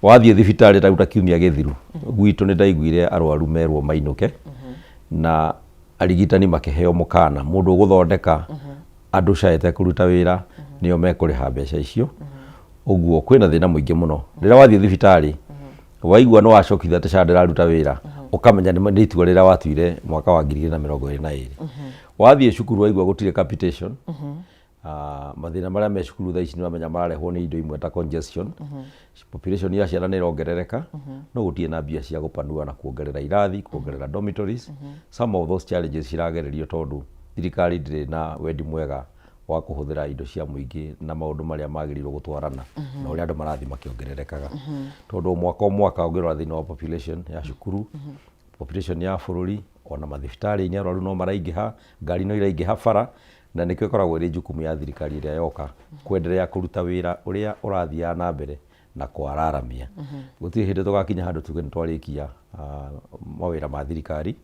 wathie thibitari ta kiumia githiru gwitu ni ndaiguire arwaru merwo mainuke na arigitani makiheo mukana mundu uguthondeka andu caete kuruta wira nio mekuriha mbeca icio uguo kwina thina muingi muno rira wathie thibitari waigua no wacokithia ta candira ruta wira ukamenya ni itua rira watuire mwaka wa 2022 wathie cukuru waigua gutire capitation mathina maria me cukuru tha ici ni wamenya mararehwo ni indo imwe ta congestion population ya ciana ni rongerereka no gutie na mbia cia gupanua na kuongerera irathi kuongerera dormitories some of those challenges ciragererio tondu thirikari ndire na wendi mwega wa kuhuthira indo cia muingi na maundu maria magirirwo gutwarana na uria andu marathi makiongererekaga tondu mwaka ungirwa thina wa population ya cukuru population ya bururi ona mathibitari ni arwaru no maraingiha ngari no iraingiha bara na nikyo koragwo ri jukumu ya thirikari iria yoka kwendelea kuruta wira uria urathia na mbere na kwararamia gutiri hindi tugakinya handu tuge ni twarikia mawira ma thirikari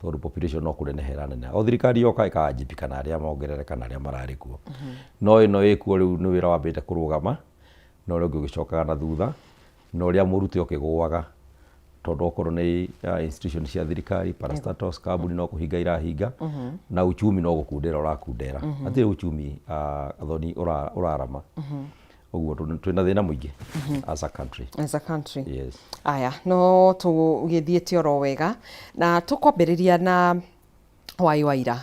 tondu population no kurenehera nene o thirikari yoka ikajipika na aria mongerereka na aria marari kuo no ino ikuo riu ni wira wambite kurugama no riu gicokaga na thutha no uria muruti okiguaga tondu okorwo ni institution cia thirikari parastatos kambuni no kuhinga irahinga na uchumi no gukundera urakundera atire uchumi athoni urarama uguo twina thina muingi as a country yes aya no tugithiete oro wega na tukwambiriria na Wai Waira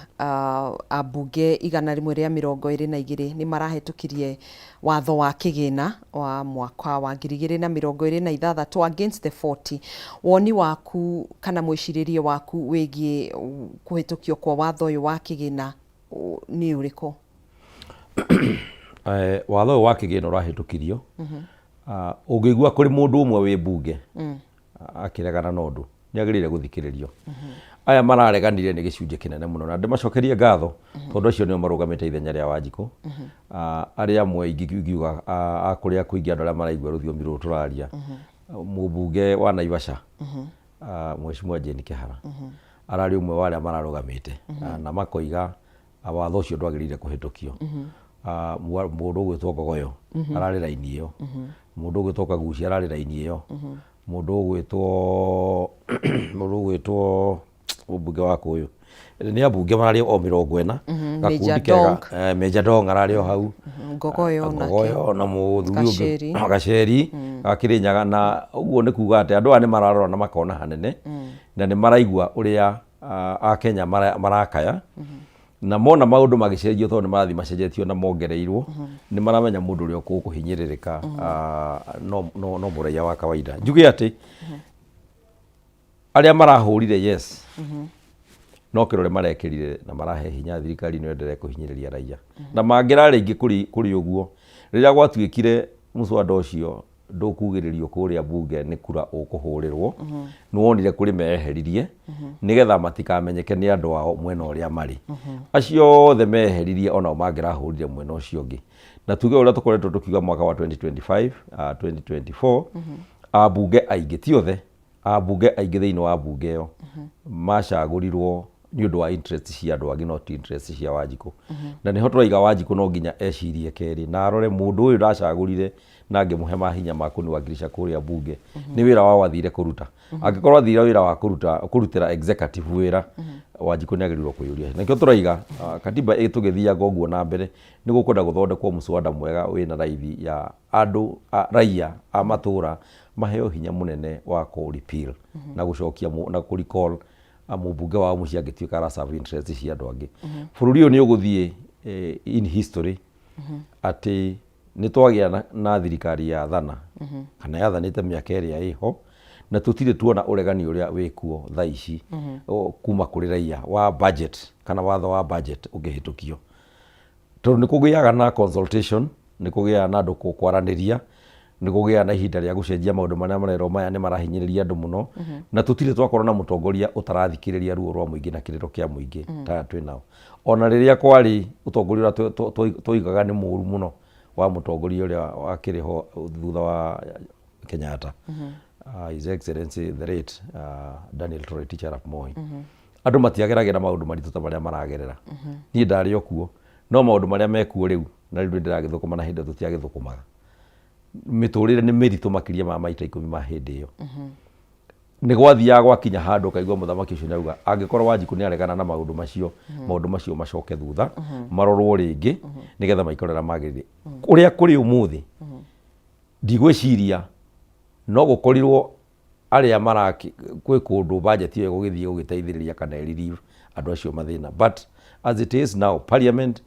abunge 122 ni marahetukirie watho wa kigina wa mwaka wa 2026 against the 40. Woni waku kana mwiciririe waku wigie kuhetukio kwa watho uyu wa kigina ni uriko? Watho wa kigina urahetukirio ungigua kuri mundu umwe wi bunge akiregana na undu ni agirire guthikiririo aya marareganire ni gicunje kinene muno na ndimacokerie ngatho tondu acio nio marugamite ithenya ria Wanjiku aria amwe ingiuga akuria kuingia andu aria maraigua ruthiomi ruru turaria mubunge wa Naivasha Mheshimiwa Jane Kihara arari umwe wa aria mararugamite na makoiga watho ucio ndwagirire kuhitukio mundu ugwitwo Ngogoyo arari raini iyo mundu ugwitwo Kagucia arari raini iyo mundu ugwitwo ubunge wako uyu ni abunge marari o 40 gakundi kega Meja Dong arari o hau Ngogoyo na muthuri Gaceri Kirinyaga na uguo ni kuga ati andu ani mararora na makona hanene na ni maraigua uria a Kenya marakaya na mona maundu magicenjio tondu marathi macenjetio na mongereirwo ni maramenya mundu uria kuhinyiririka no muraia wa kawaida njuge ati aria marahurire yes no kirore marekirire na marahe hinya thirikari no endelee kuhinyiriria raia na mangira ringi kuri uguo riria gwatuikire muswada ucio ndukugiririo kuria bunge ni kura ukuhurirwo ni wonire kuri meheririe nigetha matikamenyeke ni andu ao mwena uria mari acio othe meheririe ona mangirahurire mwena ucio ungi na tuge uria tukoretwo tukiuga mwaka wa 2025 2024 abunge aingi ti othe abunge aingi thiini wa bunge yo macagurirwo ni undu wa interest cia andu angi not interest cia Wanjiku na niho turaiga Wanjiku no nginya ecirie keri na arore mundu uyu ndacagurire na ngimuhe mahinya maku ni wakilisha kuria bunge ni wira wa wathire kuruta angikorwo athire wira wa kurutira executive wira Wanjiku niagirirwo kuyuria nakio turaiga katiba itugithia goguo na mbere ni gukwenda guthondekwo muswada mwega wina raithi ya andu raia a matura maheo hinya munene wa ku repeal na gucokia na ku recall amubunge wa mucia ngituika ra serve interest cia andu angi bururi uyu ni uguthie in history ati ni twagia na thirikari ya thana kana yathanite miaka iria iho na tutire tuona uregani uria wikuo thaici kuma kuri raia wa budget kana watho wa budget ugihitukio tondu ni kugiaga na consultation ni kugia na andu kwaraniria ni kugia na ihinda ria gucenjia maundu maria marero maya ni marahinyiriria andu muno na tutire twakorwo na mutongoria utarathikiriria ruo rwa muingi na kiriro kia muingi ta twinao ona riria kwari utongoria toigaga ni muru muno wa mutongoria uria wakiriho thutha wa Kenyatta His Excellency the late Daniel Toroitich arap Moi andu matiageragira maundu maritu ta maria maragerera ni ndari okuo no maundu maria mekuo riu na riu ndiragithukuma na hindi tutiagithukumaga miturire ni miritu makiria ma maita 10 ma hindi iyo ni gwathiaga gwakinya handu kaigwa muthamaki ucio nauga angikorwo Wanjiku ni aregana na maundu macio macoke thutha marorwo ringi nigetha maikorera magirire kuria kuri umuthi ndigwiciria no gukorirwo aria maraki kwi kundu budget iyo gugithie gugiteithiriria kana relief andu acio mathina but as it is now parliament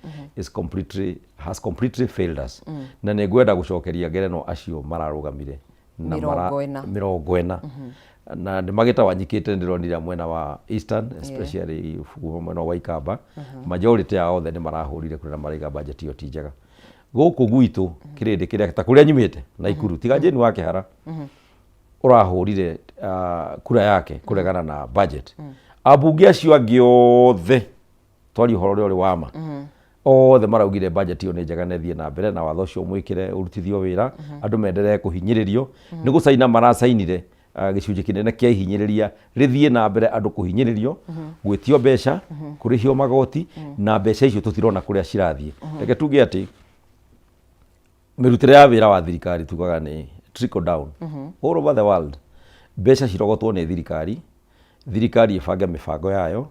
has completely failed us na ne gwenda gucokeria ngereno acio mararugamire na mirongo ena na ndimagita wanyikite ndironira mwena wa Eastern especially mwena wa Ikamba majority ya othe ni marahurire kuri na maraiga budget iyo tijega guku gwitu kirindi kiria ta kuria nyumite na Ikuru tiga jeni wake hara urahurire kura yake kuregana na budget abunge acio angi othe twari uhoro uri wama othe maraugire budget iyo ni njega nethie na mbere na watho cio mwikire urutithio wira andu menderee kuhinyiririo ni gucaina maracainire gicunji kinene kia ihinyiriria rithie na mbere andu kuhinyiririo gwitio mbeca kurihio magoti na mbeca icio tutirona kuria cirathie reke tuge ati mirutire ya wira wa thirikari tugaga ni trickle down all over the world mbeca cirogotwo ni thirikari ibange mibango yayo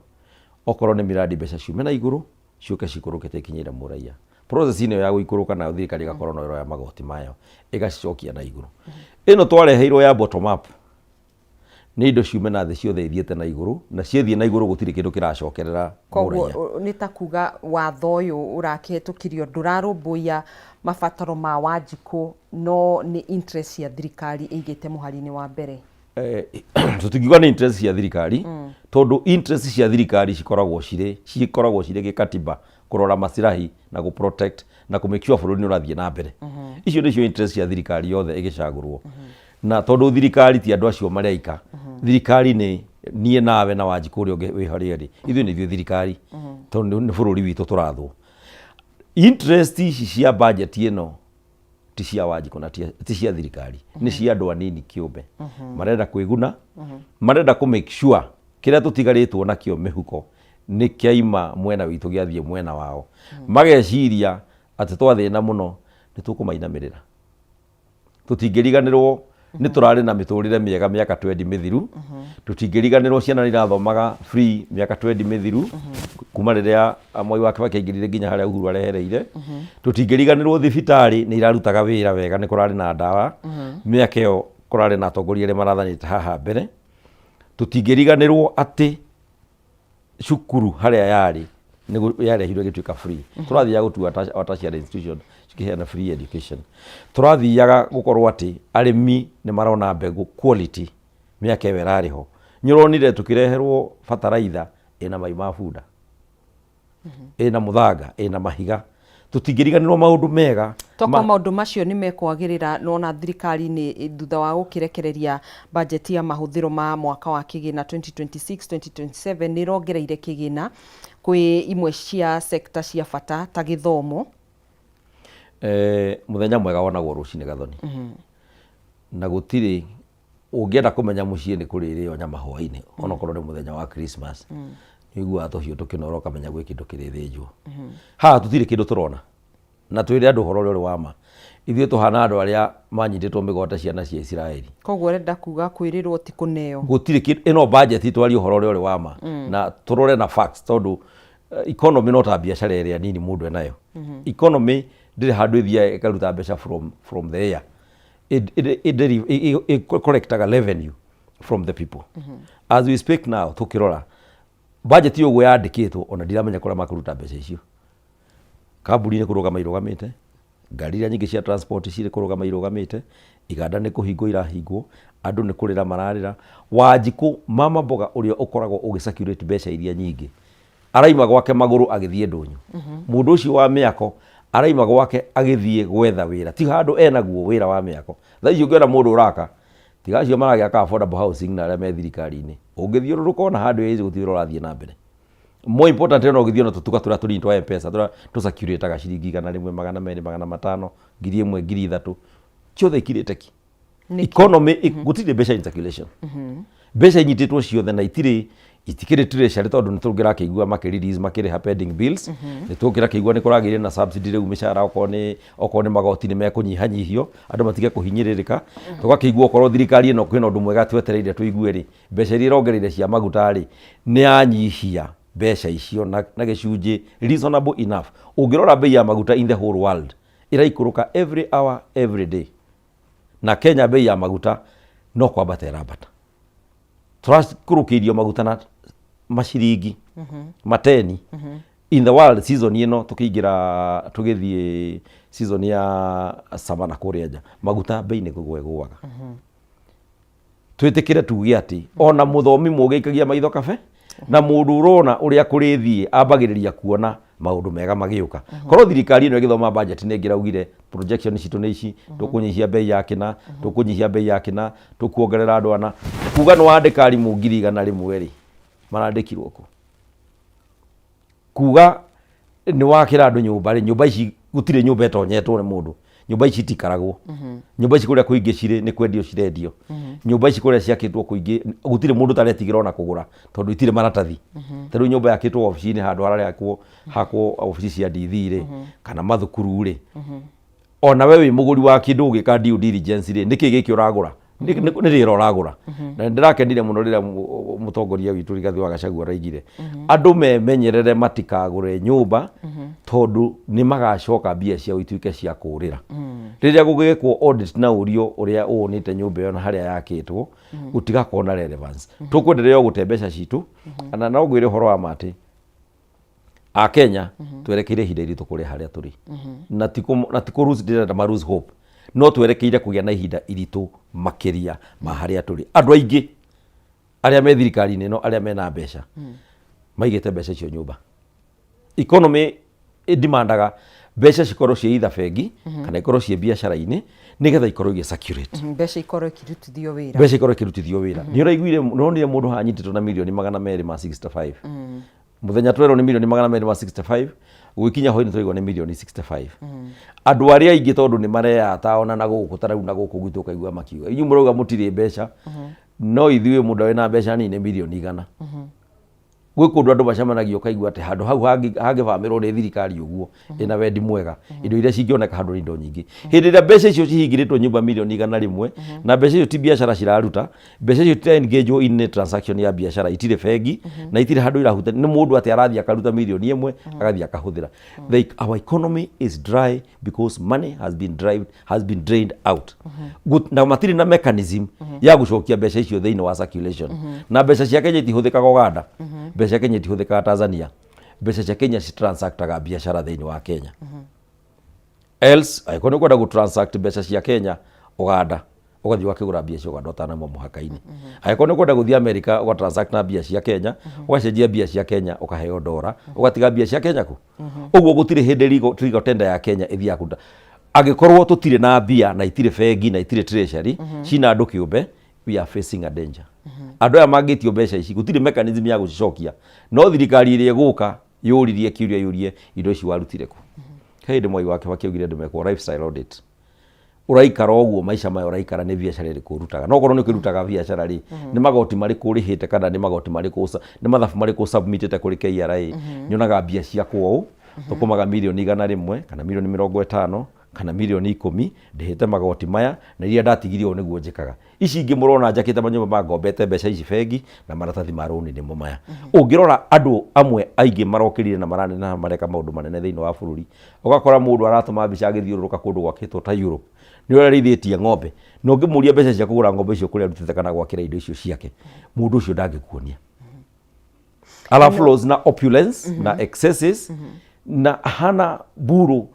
okorwo ni miradi mbeca ciume na iguru ciuke cikurukite kinyira muraia process ino ya guikuruka na thirikari igakorwo no ya magoti mayo igacokia na iguru ino twareheirwo ya bottom up ni indo ciume na thi ciothe ithiete na iguru na ciethie na iguru gutire kindu kiracokerera muraia koguo ni ta kuga watho uyu urakihitukirio ndurarumbuia mabataro ma Wanjiku no ni interest ya thirikari igite muharini wa mbere tutingiuga ni interest cia thirikari tondu interest cia thirikari cikoragwo cire gikatiba kurora masirahi na ku protect na ku make sure bururi ni urathie na mbere icio nicio interest cia thirikari yothe igicagurwo na tondu thirikari ti andu acio mariaika thirikari ni nie nawe na Wanjiku uri wi haria ri ithu ni thirikari tondu ni bururi witu turathwo interest cia budget ino ti cia Wanjiku na ti cia thirikari ni cia andu anini kiumbe marenda kwiguna marenda ku make sure kiria tutigaritwo nakio mihuko ni kiaima mwena witu giathie mwena wao mageciria ati twathina muno ni tukumainamirira tutingiriganirwo ni turari na miturire miega miaka 20 mithiru tutingiriganirwo ciana ni rathomaga free miaka 20 mithiru kuma riria Moi wake bakiingirire nginya haria Uhuru arehereire tutingiriganirwo thibitari ni irarutaga wira wega ni kurari na ndawa miaka iyo kurari na atongoria ri marathanite haha mbere tutingiriganirwo ati cukuru haria yari ni yarehirwe gituika free turathiaga gutua tertiary institution cikiheana free education turathiaga gukorwo ati arimi ni marona mbegu quality miaka iyo irariho nyoronire tukireherwo fertilizer ina mai ma bunda ina muthanga ina mahiga tutingiriganirwo maundu mega toko maundu macio ni mekwagirira nona thirikari ni thutha wa gukirekereria budget ya mahuthiro ma mwaka wa kigina 2026-2027 ni rongereire kigina kwi imwe cia sector cia bata ta githomo. Muthenya mwega wonagwo rucini Gathoni na gutiri ungienda kumenya mucii ni kuririo nyama hwaini ona korwo ni muthenya wa Christmas niguo tuhiu tukinoroka menya gwi kindu kirithinjwo ha tutire kindu turona na twire andu horo uri wama ithuĩ tuhana andu aria manyitĩtwo mĩgwate ciana cia Israeli. Koguo renda kuga kwĩrĩrwo ti kũneo gũtirĩ kĩndũ ĩno budget itwarie ũhoro ũrĩa ũrĩ wama na tũrore na facts tondũ economy no ta biacara ĩrĩa nini mũndũ enayo. Economy ndĩrĩ handũ ĩthiaga ĩkaruta mbeca from the air. It collectaga revenue from the people. As we speak now tukirora budget yo yandĩkĩtwo ona ndiramenya kũrĩa makũruta mbeca icio. Kambuni nĩ kũrũgama irũgamĩte, ngari iria nyingĩ cia transport cirĩ kũrũgama irũgamĩte, iganda nĩ kũhingwo irahingwo, andũ nĩ kũrĩra mararĩra. Wanjikũ mama mboga ũrĩa ũkoragwo ũgĩcirculate mbeca iria nyingĩ araima gwake magũrũ agĩthiĩ ndũnyũ. Mũndũ ũcio wa mĩako araima gwake agĩthiĩ gwetha wĩra, ti handũ enaguo wĩra wa mĩako. Thaa icio ũngĩona mũndũ ũraka tiga acio maragĩaka affordable housing na arĩa me thirikari-inĩ, ũngĩthiũrũrũka ona handũ ĩĩ gũtirĩ ũrathiĩ na mbere. More important no githio no tutuka tura turi ntwa M-Pesa tura tusacurate ga ciringi 100 200 500 ngiri 1 ngiri 3 ciothe ikirite ki economy gutire mbeca in circulation mbeca inyititwo ciothe na itikire treasury tondu nitungira kĩigua makirelease makire pending bills nitungira kĩigua ni kuragire na subsidy rĩu mĩcara okorwo ni magoti ni mekunyihanyihio andu matige kuhinyiririka tugakĩigua okorwo thirikari ĩno kwĩna ũndũ mwega twetereire tuigue ri mbeca iria irongereire cia maguta ri ni anyihia mbeca icio na gĩcunjĩ reasonable enough. Ũngĩrora bei ya maguta in the whole world iraikũrũka every hour every day, na Kenya bei ya maguta no kwambata ĩrambata. Tũrakũrũkĩirio maguta na maciringi mateni in the world. Season ĩno tukĩingĩra tũgĩthiĩ season ya sama na kũrĩa nja maguta bei nĩ kũgũaga. Twĩtĩkĩre tuge atĩ ona mũthomi mũgĩikagia maitho kabe na mũndũ ũrona ũrĩa kũrĩthiĩ ambagĩrĩria kuona maũndũ mega magĩũka. Korwo thirikari ĩno ĩgĩthoma budget nĩ ĩngĩraugire projection citũ nĩ ici, tũkũnyihia bei ya kĩna, tũkũnyihia bei ya kĩna, tũkuongerera andũ ana. Kuga nĩ wandĩka arimũ 100,000 rĩ marandĩkirwo kũ? Kuga nĩ wakĩra andũ nyũmba rĩ, nyũmba ici gũtirĩ nyũmba ĩtonyetwo nĩ mũndũ. Nyũmba ici tikaragwo. Nyũmba ici kũrĩa kũingĩ cirĩ nĩ kwendio cirendio. Nyũmba ici kũrĩa ciakĩtwo kũingĩ gũtirĩ mũndũ taretigĩra ona kũgũra tondũ itirĩ maratathi. Ta rĩu nyũmba yakĩtwo ofici-inĩ handũ harĩa hakwo ofici cia DV rĩ kana mathukuru rĩ, ona we wĩ mũgũri wa kĩndũ ũgĩka due diligence rĩ, nĩkĩ gĩkĩ ũragũra? Nĩ rĩra ũragũra. Na ndĩrakenire mũno rĩrĩa mũtongoria witũ Rigathĩ wa Gachagua araigire andũ memenyerere matikagũre nyũmba tondũ nĩ magacoka mbia ciao ituĩke cia kũũrĩra. Rĩrĩa gũgĩkwo audit na ũrio ũrĩa ũnĩte nyũmba ĩyo na harĩa yakĩtwo gũtigakorwo na relevance. Tũkwenderea gũte mbeca citũ na no ngwĩre ũhoro wa matĩ a Kenya twerekeire ihinda iritũ kũrĩa harĩa tũrĩ na tiko lose hope, no twerekeire kũgĩa na ihinda iritũ makĩria ma harĩa tũrĩ. Andũ aingĩ arĩa me thirikari-inĩ ĩno arĩa mena mbeca maigĩte mbeca icio nyũmba. Economy demandaga mbeca cikorwo cie either bengi kana ikorwo cie biacara-inĩ nĩgetha ikorwo igĩcirculate. Mbeca ikorwo ikĩrutithio wĩra. Mbeca ikorwo ikĩrutithio wĩra. Nĩ ũraiguire nonire mũndũ hanyitĩtwo na mirioni 265. Mũthenya twerwo nĩ mirioni 265 gũkinya hoi nĩ tũigua nĩ mirioni 65. Andũ arĩa aingĩ tondũ nĩ mareyata ona na gũkũ tarau na gũkũ gwitũ kaigua makiuga inyuĩ mũrauga mũtirĩ mbeca no ithuĩ mũndũ wĩna mbeca nini mirioni 100. Gwĩ kũndũ andũ macemanagio kaigua atĩ handũ hau hangĩbamĩrwo nĩ thirikari ũguo ĩna wendi mwega indo iria cingĩoneka handũ indo nyingĩ. Hĩndĩ ĩrĩa mbeca icio cihingĩrĩtwo nyũmba mirioni 100 rĩmwe na mbeca icio ti biacara ciraruta, mbeca icio ti engage in transaction ya biacara, itirĩ bengi na itirĩ handũ irahuta, nĩ mũndũ atĩ arathiĩ akaruta mirioni 1 agathiĩ akahũthĩra. Our economy is dry because money has been drained out. Na matirĩ na mechanism ya gũcokia mbeca icio thĩinĩ wa circulation. Na mbeca cia Kenya itihũthĩkaga Uganda, mbeca Kenya itihũthĩkaga Tanzania, mbeca cia Kenya citransactaga biacara thĩinĩ wa Kenya. Else angĩkorwo nĩ kwenda gũtransact mbeca cia Kenya Uganda ugathi wakigura mbia cio ugandota namo muhaka-ini angĩkorwo nĩ kwenda gũthiĩ America uga transact na mbia cia Kenya ugacenjia mbia cia Kenya ukaheo ndora ugatiga mbia cia Kenya ku ũguo gũtirĩ hĩndĩ legal tender ya Kenya ĩthiaga kuruta angĩkorwo tũtirĩ na mbia na itirĩ bengi na itirĩ treasury cina andũ kĩũmbe we are facing a danger andũ aya mangĩtio mbeca ici gũtirĩ mechanism ya gũcicokia no thirikari ĩrĩa ĩgũka yũririe kiuria yũrie indo ici warutire ku hĩndĩ Mwai wa Kibaki augire ndũmekwo lifestyle audit uraikara ũguo maica mayo uraikara nĩ biacara ĩrĩkũ ũrutaga no korwo nĩ ũkĩrutaga biacara rĩ nĩ magoti marĩkũ ũrĩhĩte kana nĩ magoti marĩkũ nĩ mathabu marĩkũ submitĩte kũrĩ KRA nyonaga mbia ciakwo ũũ tũkũmaga mirioni 100 kana mirioni 50 kana mirioni 10 ndĩhĩte magoti maya na iria ndatigirio nĩguo njĩkaga ici ingĩ mũrona njakĩte manyũmba mangombete mbeca ici bengi na maratathi ma rũni nĩmo maya ũngĩrora andũ amwe aingĩ marokĩrire na maranena mareka maũndũ manene thĩinĩ wa bũrũri ũgakora mũndũ aratũma mbica agĩthiũrũrũka kũndũ gwakĩtwo ta Europe nĩ ũrarĩithĩtie ng'ombe na ũngĩmũria mbeca cia kũgũra ng'ombe icio kũrĩa arutĩte kana gwakĩra indo icio ciake mũndũ ũcio ndangĩkuonia alafu flows na opulence na excesses na hana mburu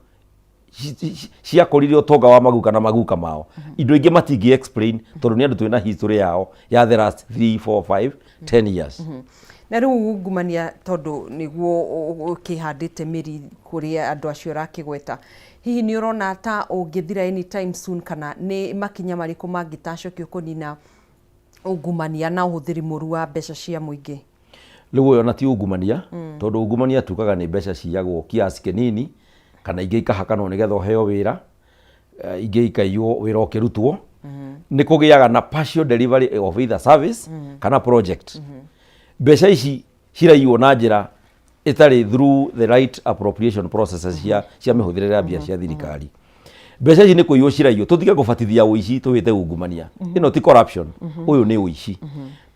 ciakorire ũtonga wa maguka na maguka mao indo ingĩ matingi explain tondũ nĩ andũ twĩna history yao ya the last 3 4 5 10 years na rĩu ungumania tondũ nĩguo ũkĩhandĩte mĩri kũrĩa andũ acio rakĩgweta hihi nĩ ũrona ta ũngĩthira anytime soon kana nĩ makinya marĩkũ mangĩtacokio kũnina ungumania na ũhũthĩri mũru wa mbeca cia mũingĩ rĩu ũyũ ona ti ungumania tondũ ungumania tugaga nĩ mbeca ciyagwo kiasi kĩnini kana ingĩ ikahakanwo nĩgetha ũheo wĩra ingĩ ikaiywo wĩra ũkĩrutwo nĩ kũgĩaga na partial delivery of either service kana project mbeca ici ciraiywo na njĩra itarĩ through the right appropriation processes cia mĩhũthĩrĩre ya mbia cia thirikari mbeca ici nĩ kũiywo ciraiywo tũtige gũbatithia ũici tũwĩte ungumania ĩno ti corruption ũyũ nĩ ũici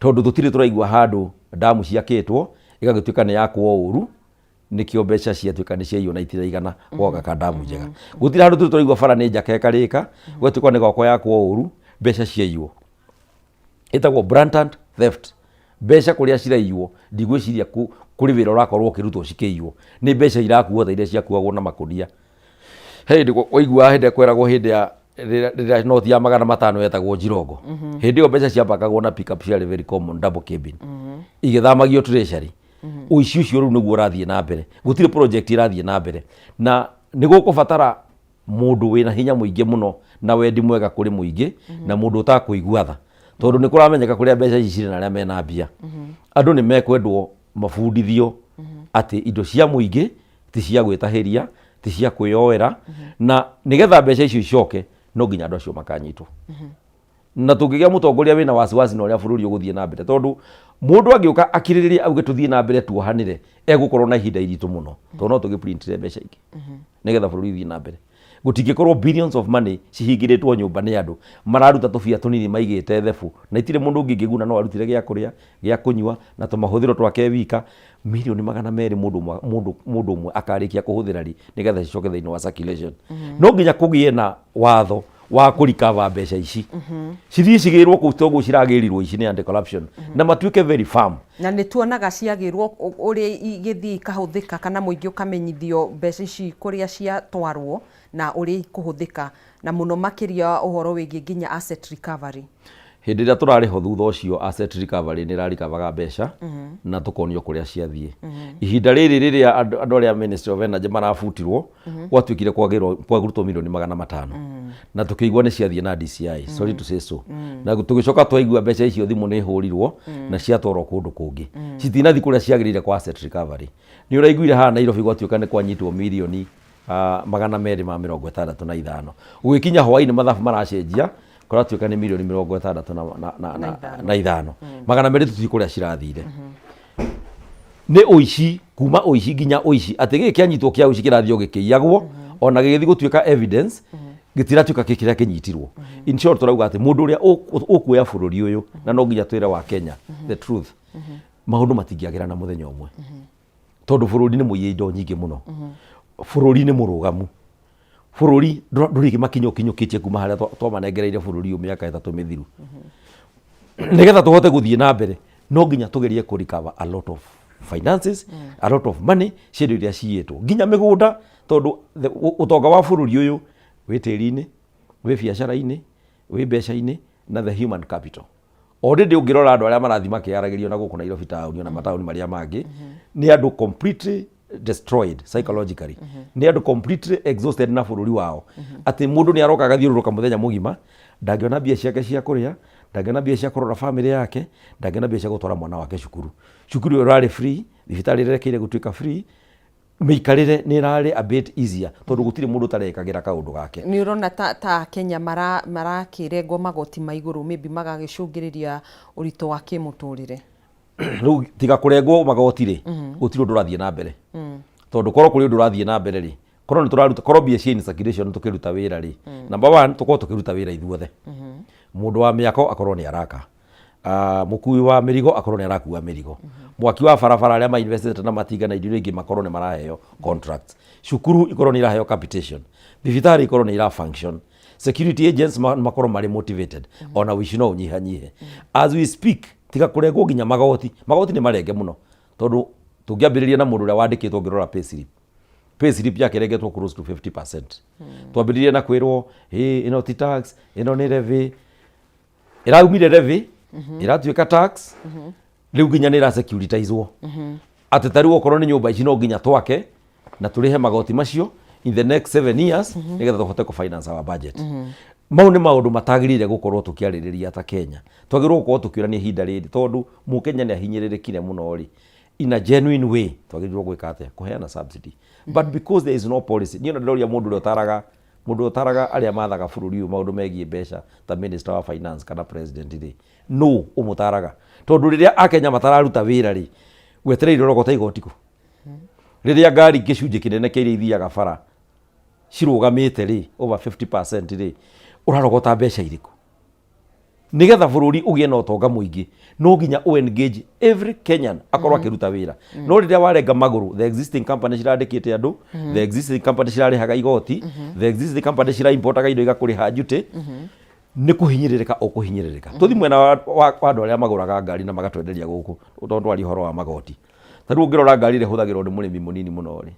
tondũ tũtirĩ tũraigua handũ damu ciakĩtwo ĩgagĩtuĩka nĩ yakwo ũru nikio mbeca ciatuĩka nĩ ciaiywo na itiraigana gwaka kandamu njega gũtirĩ handũ tũraigua bara nĩ njake karĩka gwatuĩka nĩ gwakwo yakwo ũru mbeca ciaiywo ĩtagwo blatant theft mbeca kũrĩa ciraiywo ndigwĩciria kũrĩ wĩra ũrakorwo ũkĩrutwo cikĩiywo nĩ mbeca irakuo ta iria ciakuagwo na makũnia hĩndĩ waigua hĩndĩ kweragwo hĩndĩ ya rĩrĩa noti ya 500 yetagwo Jirongo hĩndĩ ĩyo mbeca ciambakagwo na pick up ciarĩ very common double cabin igĩthamagio treasury ũici ũcio rĩu nĩguo ũrathiĩ na mbere gũtirĩ project irathiĩ na mbere na nĩ gũkũbatara mũndũ wĩna hinya mũingĩ mũno na wendi mwega kũrĩ mũingĩ na mũndũ ũtakũigua tha tondũ nĩ kũramenyeka kũrĩa mbeca ici cirĩ na arĩa mena mbia andũ nĩ mekwendwo mabundithio atĩ indo cia mũingĩ ti cia gwĩtahĩria ti cia kwĩyoera na nĩgetha mbeca icio icoke no nginya andũ acio makanyitwo na tũngĩgĩa mũtongoria wĩna wasiwasi na ũrĩa bũrũri ũgũthiĩ na mbere tondũ mũndũ angĩũka akirĩrĩria auge tũthiĩ na mbere tuohanĩre egũkorwo na ihinda iritũ mũno tondũ no tũgĩprintire mbeca ingĩ nĩgetha bũrũri ũthiĩ na mbere gũtingĩkorwo billions of money cihingĩrĩtwo nyũmba nĩ andũ mararuta tũbia tũnini maigĩte thebu na itirĩ mũndũ ũngĩ ngĩguna no arutire gĩa kũrĩa gĩa kũnyua na tũmahũthĩro twake wika mirioni 200 mũndũ ũmwe akarĩkia kũhũthĩra rĩ nĩgetha cicoke thĩinĩ wa circulation no nginya kũgĩe na watho wa kũrikava mbeca ici cithiĩ cigĩrwo kũu toguo ciragĩrirwo ici nĩ anti corruption na matuĩke very firm na nĩ tuonaga ciagĩrwo ũrĩa igĩthiĩ ikahũthĩka kana mũingĩ ũkamenyithio mbeca ici kũrĩa ciatwarwo na ũrĩa ikũhũthĩka na mũno makĩria ũhoro wĩgiĩ nginya asset recovery hĩndĩ ĩrĩa tũrarĩho thutha ũcio asset recovery nĩ ĩrarikavaga mbeca na tũkonio kũrĩa ciathiĩ ihinda rĩrĩ rĩrĩa andũ arĩa Ministry of Energy marabutirwo gwatuĩkire kwagũrutwo mirioni 500 na tũkĩigua nĩ ciathiĩ na DCI sorry to say so na tũgĩcoka twaigua mbeca icio thimũ nĩ hũrirwo na ciatwarwo kũndũ kũngĩ citinathiĩ kũrĩa ciagĩrĩire kwa asset recovery nĩ ũraiguire haha Nairobi gwatuĩka nĩ kwanyitwo mirioni 265 ũgĩkinya hwaĩ-inĩ mathabu maracenjia kũratuĩka nĩ mirioni 65 magana merĩ tũthiĩ kũrĩa cirathire nĩ ũici kuma ũici nginya ũici atĩ gĩkĩ kĩanyitwo kĩa ũici kĩrathio gĩkĩiyagwo ona gĩgĩthiĩ gũtuĩka evidence gĩtiratuĩka kĩrĩa kĩnyitirwo in short tũrauga atĩ mũndũ ũrĩa ũkuoya bũrũri ũyũ na no nginya twĩre wa Kenya the truth maũndũ matingĩagĩra na mũthenya ũmwe tondũ bũrũri nĩ mũiye indo nyingĩ mũno bũrũri nĩ mũrũgamu bũrũri ndũrĩ makinyũkinyũkĩtie kuma harĩa twamanengereire bũrũri ũyũ mĩaka 3 mĩthiru nĩgetha tũhote gũthiĩ na mbere no nginya tũgerie kũ recover a lot of finances a lot of money ciĩndo iria ciyĩtwo nginya mĩgũnda tondũ ũtonga wa bũrũri ũyũ wĩ tĩri-inĩ wĩ biacara-inĩ wi mbeca-inĩ na the human capital. Already ungirora andu aria marathi makiaragirio na guku Nairobi town na matauni maria mangi ni andu completely destroyed psychologically. Ni andu completely exhausted na bururi wao. Ati mundu ni aroka gathiururuka muthenya mugima, ndangiona mbia ciake cia kuria, ndangiona mbia cia kurora family yake, ndangiona mbia cia gutwara mwana wake cukuru. Cukuru urari free, thibitari rekeire gutuika free, miikarire ni rari a bit easier tondu gutire mundu tarekagira kaundu gake. Ni urona ta Kenya marakirengwo magoti ma iguru maybe magagicungiriria urito wa kimuturire. Riu tiga kurengwo magoti ri gutire undu rathie na mbere. Tondu korwo kuri undu rathie na mbere ri, korwo ni turaruta korwo bia cia circulation tukiruta wira ri. Number 1 tukorwo tukiruta wira ithuothe. Mundu wa miako akorwo ni araka. Mukui wa mirigo akorwo ni arakua mirigo. Mwaki wa barabara aria ma invested na matinga na indo ingi makorwo ni maraheo contracts. Cukuru ikorwo ni iraheo capitation. Thibitari ikorwo ni ira function. Security agents makorwo mari motivated. Ona wici no unyihanyihe. As we speak, tiga kurengwo nginya magoti. Magoti ni marenge muno. Tondu tungiambiriria na mundu uria wandikitwo ngirora payslip. Payslip yake irengetwo close to 50%. Twambiririe na kwirwo, ino ti tax, ino ni levy. Iraumire levy, iratuika tax. Riu nginya ni ra securitizwo. Ati tari okorwo ni nyumba ici no nginya twake na turihe magoti macio in the next 7 years nigetha tuhote ku finance our budget. Mau ni maundu matagirire gukorwo tukiaririria ta Kenya. Twagirwo gukorwo tukiurania ihinda riri tondu Mukenya ni ahinyiririkire muno ri. In a genuine way twagirwo gwika atia kuheana subsidy. But because there is no policy, ni ndoria mundu utaraga aria mathaga bururi uyu maundu megie mbeca ta minister wa finance kana president ri. No umutaraga tondu riria Akenya matararuta wira ri wetereire rogota igotiku. Riria ngari gicunje kinene kiria ithiaga bara cirugamite ri over 50% ri urarogota mbeca iriku. Nigetha bururi ugie na utonga muingi no nginya engage every Kenyan akorwo akiruta wira. No riria warenga maguru, the existing company cirandikite andu, the existing company cirarihaga igoti, the existing company cira importaga indo igakuriha duty, ni kuhinyiririka o kuhinyiririka. Tuthi mwena wa andu aria maguraga ngari na magatwenderia guku tondu ari horo wa magoti. Tariu ungirora ngari ri huthagirwo ni murimi munini muno ri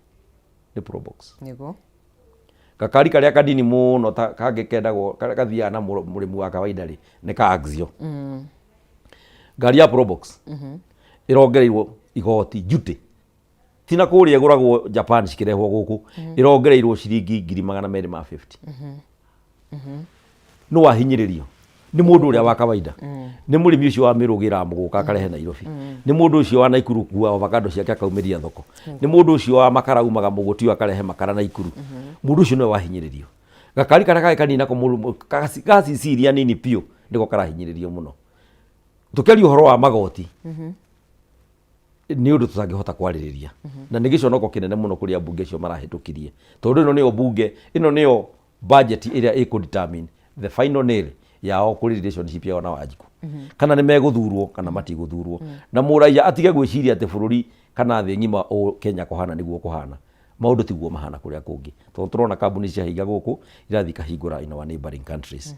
ni probox. Nigo Gakari karia kadini muno ta kangikendagwo kathia na murimi wa kawaida ri ni ka Axio. Ngari ya probox irongereirwo igoti duty. Tina kuria iguragwo Japan cikirehwo guku irongereirwo ciringi 250. No wahinyiririo ni mundu uria wa kawaida. Ni murimi ucio wa mirugira muguka akarehe Nairobi. Ni mundu ucio wa Naikuru kuwa avocado ciake akaumiria thoko. Ni mundu ucio wa makara umaga muguti akarehe makara Naikuru. Mundu ucio no wahinyiririo. Gakari karaka kanina ko mundu gasi siria nini pio ndiko karahinyiririo muno. Tukeri uhoro wa magoti. Ni undu tutangihota kwaririria. Na ni giconoko kinene muno kuri ambunge cio marahitukirie. Tondu ino niyo bunge, ino niyo budget iria ikudetermine the final nail yao kuri relationship yao na Wanjiku. Kana ni meguthurwo kana matiguthurwo. Na muraia atige gwiciria ati bururi kana thi ngima o Kenya kuhana niguo kuhana. Maundu tiguo mahana kuria kungi. Tondu turona kambuni cia higa guku irathi kahingura in our neighboring countries.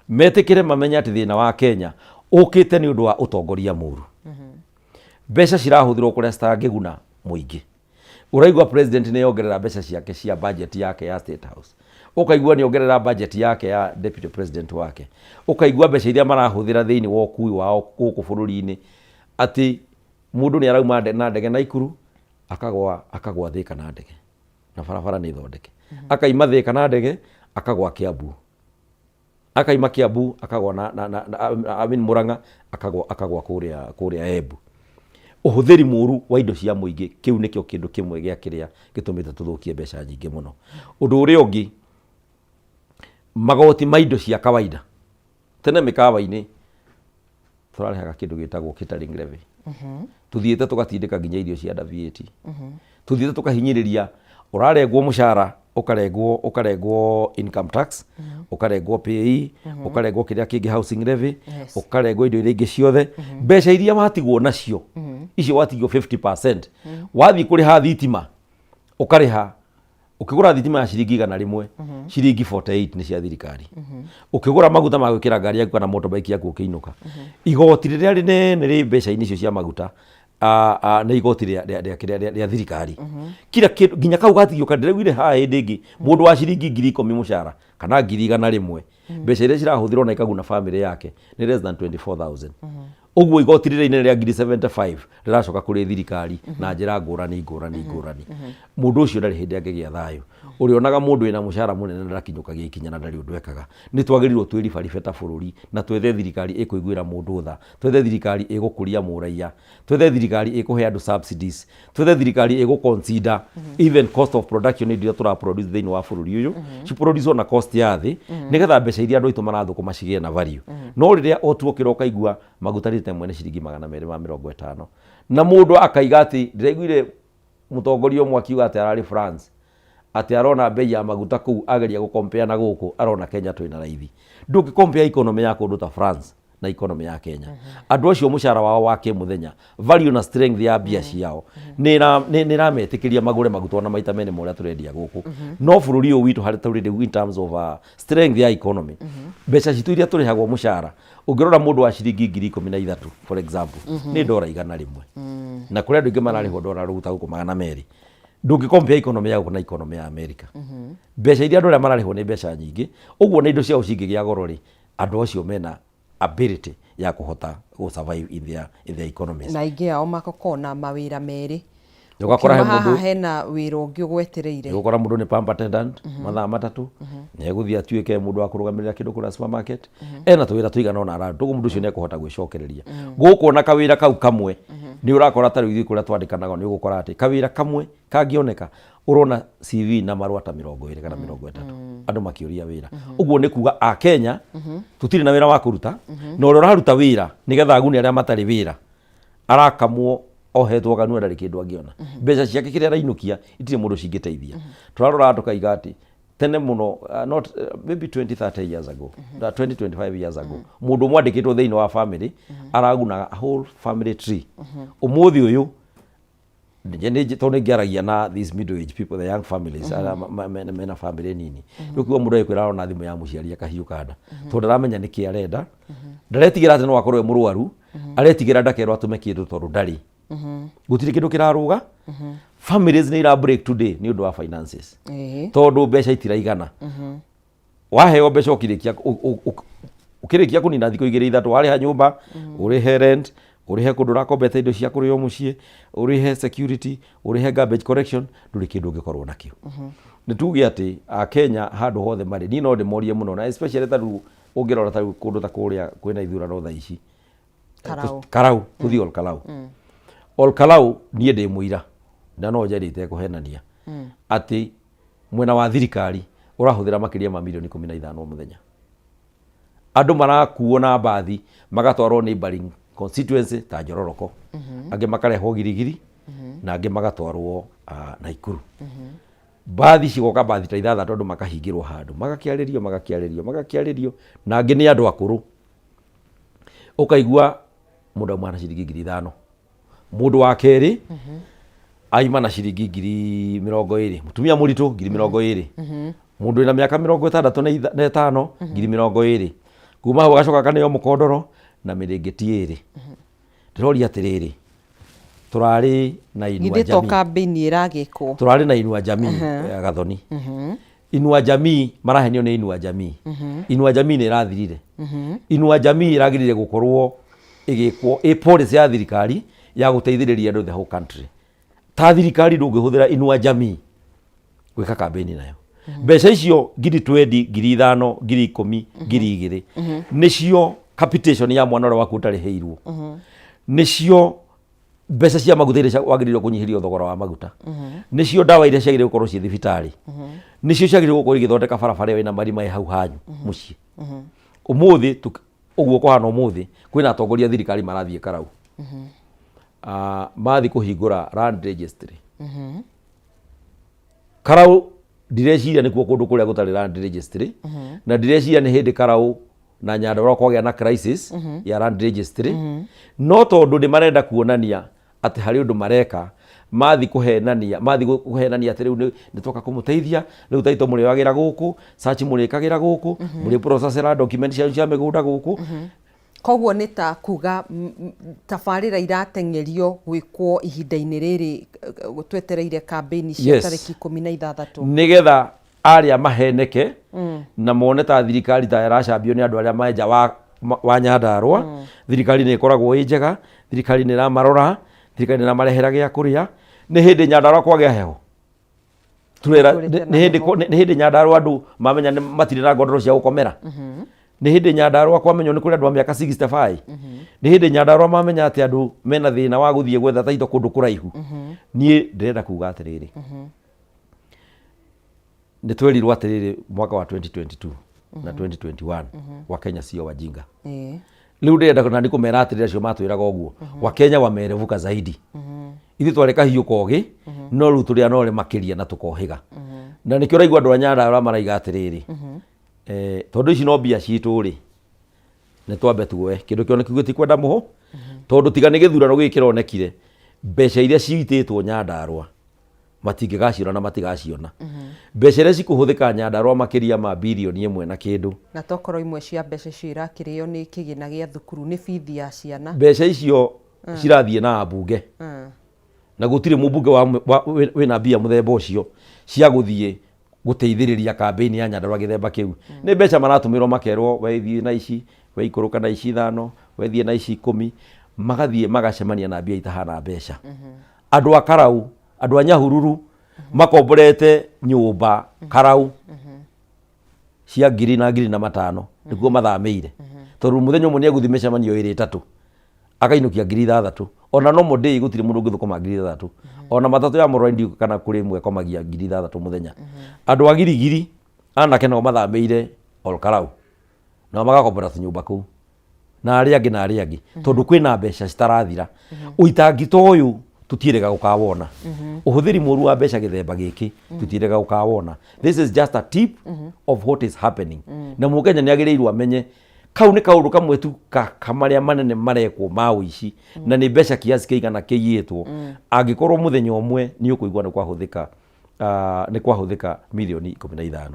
Metikire mamenya ati thina wa Kenya ukite ni undu wa utongoria muru. Mbeca cirahuthirwo kuria citangiguna muingi. Uraigwa president ni yongerera mbeca ciake cia budget yake ya State House. Ukaigua ni ongerera budget yake ya deputy president wake. Ukaigua mbeca iria marahuthira thiini wa ukui wao guku bururi-ini ati mundu ni arauma na ndege Naikuru akagwa Thika na ndege na barabara ni thondeke. Akaima Thika na ndege akagwa Kiambu. Akaima Kiambu akagwa na Murang'a akagwa kuria Embu. Uhuthiri muru wa indo cia muingi kiu nikio kindu kimwe gia kiria gitumite tuthukie mbeca nyingi muno. Undu uria ungi magoti ma indo cia kawaida tene mikawa-ini turarehaga kindu gitagwo catering levy. Tuthiete tugatindika nginya irio cia VAT. Tuthiete tukahinyiriria urarengwo mushara ukarengwo income tax, ukarengwo PAE, ukarengwo kiria kingi housing levy, ukarengwo indo iria ingi ciothe. Mbeca iria watigwo nacio icio watigwo 50%. Wathi kuriha thitima ukariha ukigura thitima ya ciringi 100 ciringi 48 ni cia thirikari. Ukigura maguta ma gwikira ngari yaku kana motorbike yaku ukiinuka igoti riria rinene ri mbeca ini icio cia maguta na igoti ria thirikari. Kila nginya kau gatigio kadirewire ha hindi ingi mundu wa ciringi 10,000 mushara kana 100,000 mbeca iria cirahũthĩrwo na ikaguna family yake ni less than 24,000. Ũguo igoti rĩrĩa rĩa ngiri 75 rĩracoka kũrĩ thirikari na njĩra ngũrani. Mũndũ ũcio ndarĩ hĩndĩ angĩgĩa thayũ. Ũrĩonaga mũndũ wĩna mũcara mũnene ndakinyũkagia ikinya na ndarĩ ũndũ ekaga. Nĩ twagĩrĩirwo twĩribaribe ta bũrũri na twethe thirikari ĩkũiguĩra mũndũ tha, twethe thirikari ĩgũkũria mũraiya, twethe thirikari ĩkũhe andũ subsidies, twethe thirikari ĩgũconsider even cost of production iria tũraproduce thĩinĩ wa bũrũri ũyũ ciproduce na cost ya thĩ nĩgetha mbeca iria andũ aitũ marathũkũma cigĩe na value. No rĩrĩa otuokĩra ũkaigua maguta rĩte mwene ciringi 250 na mũndũ akaiga atĩ ndĩraiguire mũtongoria ũmwe akiuga atĩ ararĩ France atĩ arona bei ya maguta kũu ageria gũkompea na gũkũ arona Kenya twĩna raithi. Ndũngĩkompea economy ya kũndũ ta France na economy ya Kenya. Andũ acio mũcara wao wa kĩmũthenya value na strength ya mbia ciao nĩ rametĩkĩria magũre maguta na maita mene ũrĩa tũrendia gũkũ. No bũrũri ũyũ witũ harĩ tũrĩ in terms of strength ya economy mbeca citũ iria tũrĩhagwo mũcara ũngĩrora mũndũ wa ciringi 13,000 for example nĩ $100 na kũrĩ andũ aingĩ mararĩhwo $1 gũta gũkũ 200. Ndũngĩkompea economy yao na economy ya America. Mbeca iria andũ arĩa mararĩhwo nĩ mbeca nyingĩ, ũguo nĩ indo ciao cingĩgĩa goro rĩ, andũ acio mena ability ya kũhota survive in their economies. Na ingĩ ao makona mawĩra merĩ. Ũgakora he mũndũ hena wĩra ũngĩ ũgwetereire. Ũgakora mũndũ nĩ pump attendant mathaa matatũ, nĩ egũthiĩ atuĩke mũndũ wa kũrũgamĩrĩra kĩndũ kũrĩa supermarket, ena tũwĩra tũigana ona ararutwo, ũguo mũndũ ũcio nĩ ekũhota gwĩcokereria. Gũkũ na kawĩra kau kamwe nĩ ũrakora ta rĩu ithuĩ kũrĩa twandĩkanaga nĩ ũgũkora atĩ kawĩra kamwe kangĩoneka ũrona CV na marũa ta 20 kana 30 andũ makĩũria wĩra. Ũguo nĩ kuga a Kenya tũtirĩ na wĩra wa kũruta na ũrĩa ũraruta wĩra nĩgetha aguni arĩa matarĩ wĩra arakamwo ohetwo kanua ndarĩ kĩndũ angĩona. Mbeca ciake kĩrĩa arainũkia itirĩ mũndũ cingĩteithia. Tũrarora tũkaiga atĩ tene mũno maybe 20-30 years ago 20-25 years ago mũndũ mwandĩkĩtwo thĩinĩ wa family aragunaga a whole family tree. Ũmũthĩ ũyũ tondũ ngĩaragia na these middle age people, the young families mena family nini, rĩu mũndũ ekwĩra arona thimũ ya mũciari akahiũ kanda tondũ ndaramenya nĩkĩ arenda, ndaretigĩra atĩ no akorwo mũrwaru, aretigĩra ndakerwo atũme kĩndũ tondũ ndarĩ. Gũtirĩ kĩndũ kĩrarũga. Families nĩ ira break today nĩ ũndũ wa finances tondũ mbeca itiraigana. Waheo mbeca ũkĩrĩkia kũnina thikũ 2-3 warĩha nyũmba, ũrĩhe rent, ũrĩhe kũndũ ũrakombete indo cia kũrĩo mũciĩ, ũrĩhe security, ũrĩhe garbage collection, ndũrĩ kĩndũ ũngĩkorwo nakĩo. Nĩ tuge atĩ a Kenya handũ hothe marĩ niĩ no ndĩmorie mũno na especially ta rĩu ũngĩrora ta rĩu kũndũ ta kũrĩa kwĩna ithurano thaa ici Karau gũthiĩ Ol Kalou niĩ ndĩ mũira na no njarĩte kũhenania atĩ mwena wa thirikari ũrahũthĩra makĩria ma milioni 15 mũthenya. Andũ marakuo na mbathi magatwarwo neighboring constituency ta Njororoko, angĩ makarehwo Girigiri na angĩ magatwarwo Naikuru. Mbathi cigoka mbathi ta 6 tondũ makahingĩrwo handũ magakĩarĩrio na angĩ nĩ andũ akũrũ. Ũkaigua mũndũ auma na ciringi 5,000, mũndũ wa kerĩ aima na ciringi 20,000, mũtumia mũritũ 20,000, mũndũ wĩna mĩaka 65 20,000, kuma hau agacoka kaneo mũkondoro na mĩrĩngĩti 2. Ndĩroria atĩrĩrĩ, tũrarĩ na Inua Jamii, campaign ĩragĩkwo, tũrarĩ na Inua Jamii ya Gathoni. Inua Jamii marahenio nĩ Inua Jamii. Inua Jamii nĩ ĩrathirire. Inua Jamii ĩragĩrĩire gũkorwo ĩgĩkwo policy ya thirikari ya gũteithĩrĩria andũ the whole country. Ta thirikari ndũngĩhũthĩra Inua Jamii gwĩka campaign nayo. Mbeca icio 20,000, 5,000, 10,000, 2,000 nĩcio capitation ya mwana ũrĩa waku ũtarĩhĩirwo. Nĩcio mbeca cia maguta iria wagĩrĩirwo kũnyihĩrio thogora wa maguta. Nĩcio ndawa iria ciagĩrĩirwo gũkorwo ciĩ thibitarĩ. Nĩcio ciagĩrĩirwo gũkorwo igĩthondeka barabara ĩyo ĩna marima hau hanyu mũciĩ. Ũmũthĩ ũguo kũhana ũmũthĩ kwĩna atongoria thirikari marathiĩ Karau. Mathi kũhingũra land registry. Karau ndireciria nĩkuo kũndũ kũrĩa gũtarĩ land registry, na ndireciria nĩ hĩndĩ Karau na Nyandarua kwagĩa na crisis ya land registry, no tondũ nĩ marenda kuonania atĩ harĩ ũndũ mareka, mathi kũhenania atĩ rĩu nĩ twoka kũmũteithia, rĩu taito mũrĩwagĩra gũkũ, search mũrĩkagĩra gũkũ, mũrĩ processera document cia mĩgũnda gũkũ. Koguo nĩ ta kuga tabarĩra irateng'erio gwĩkwo ihinda-inĩ rĩrĩ twetereire campaign cia tarĩki 16 nĩgetha aria maheneke na mone ta thirikari ta iracambio ni andu aria maenja wa Nyandarua. Thirikari ni ikoragwo i njega, thirikari ni ramarora, thirikari ni ramarehera gia kuria. Ni hindi Nyandarua kwagea heho turera ni hindi Nyandarua andu mamenya matire na ngondoro cia gukomera. Ni hindi Nyandarua kwamenyo ni kuri andu a miaka 65. Ni hindi Nyandarua mamenya ati andu mena thina wa guthie gwetha taito kundu kuraihu. Nie ndirenda kuga atiriri, ni twerirwo atiriri mwaka wa 2022 na 2021 wa Kenya sio wajinga. Riu ndirenda na ndi kumera atiriri acio matwiraga uguo wa Kenya wamerevuka zaidi. Ithu twareka hiyo kogi no riu turi anore makiria na tukohiga. Na nikio raigua andu a Nyandarua maraiga atiriri tondu ici no mbia citu ri ni twambe tuoe kindu kio nikiguo ti kwenda muho tondu tiga ni githurano gikironekire mbeca iria ciititwo Nyandarua matingigacirona na matigaciona. Mbeca iria cikuhuthika Nyandarua makiria ma bilioni 1 na kindu, na tokoro imwe cia mbeca cirakirio ni kigina gia thukuru ni bithi ya ciana. Mbeca icio cirathie na ambunge na gutire mubunge wina mbia muthemba ucio cia guthie guteithiriria kampeni ya Nyandarua githemba kiu. Ni mbeca maratumirwo makerwo weithie na ici, weikuruka na ici 5, weithie na ici 10, magathie magacemania na mbia itahana mbeca. Andu a Karau, andu a Nyahururu makomborete nyumba Karau cia ngiri na 5,000 niguo mathameire tondu muthenya umwe ni eguthimisha manio 3 akainukia 6,000. Ona no modei gutire mundu ngithukuma 6,000. Ona matatu ya moroindi kana kuri mwe komagia 6,000 muthenya. Andu a Girigiri anake no mathameire Olkarau na magakombora nyumba kuu na aria angi tondu kwina mbeca citarathira. Uitangi to uyu tutirega gukawona, uhuthiri muru wa mbeca githemba giki tutirega gukawona. This is just a tip of what is happening. Na mukenya ni agirirwo amenye kau ni kaundu kamwe tu kamaria manene marekwo ma uici na ni mbeca kiasi kiigana kiiyitwo. Angikorwo muthenya umwe ni ukuigwa ni kwahuthika milioni 15.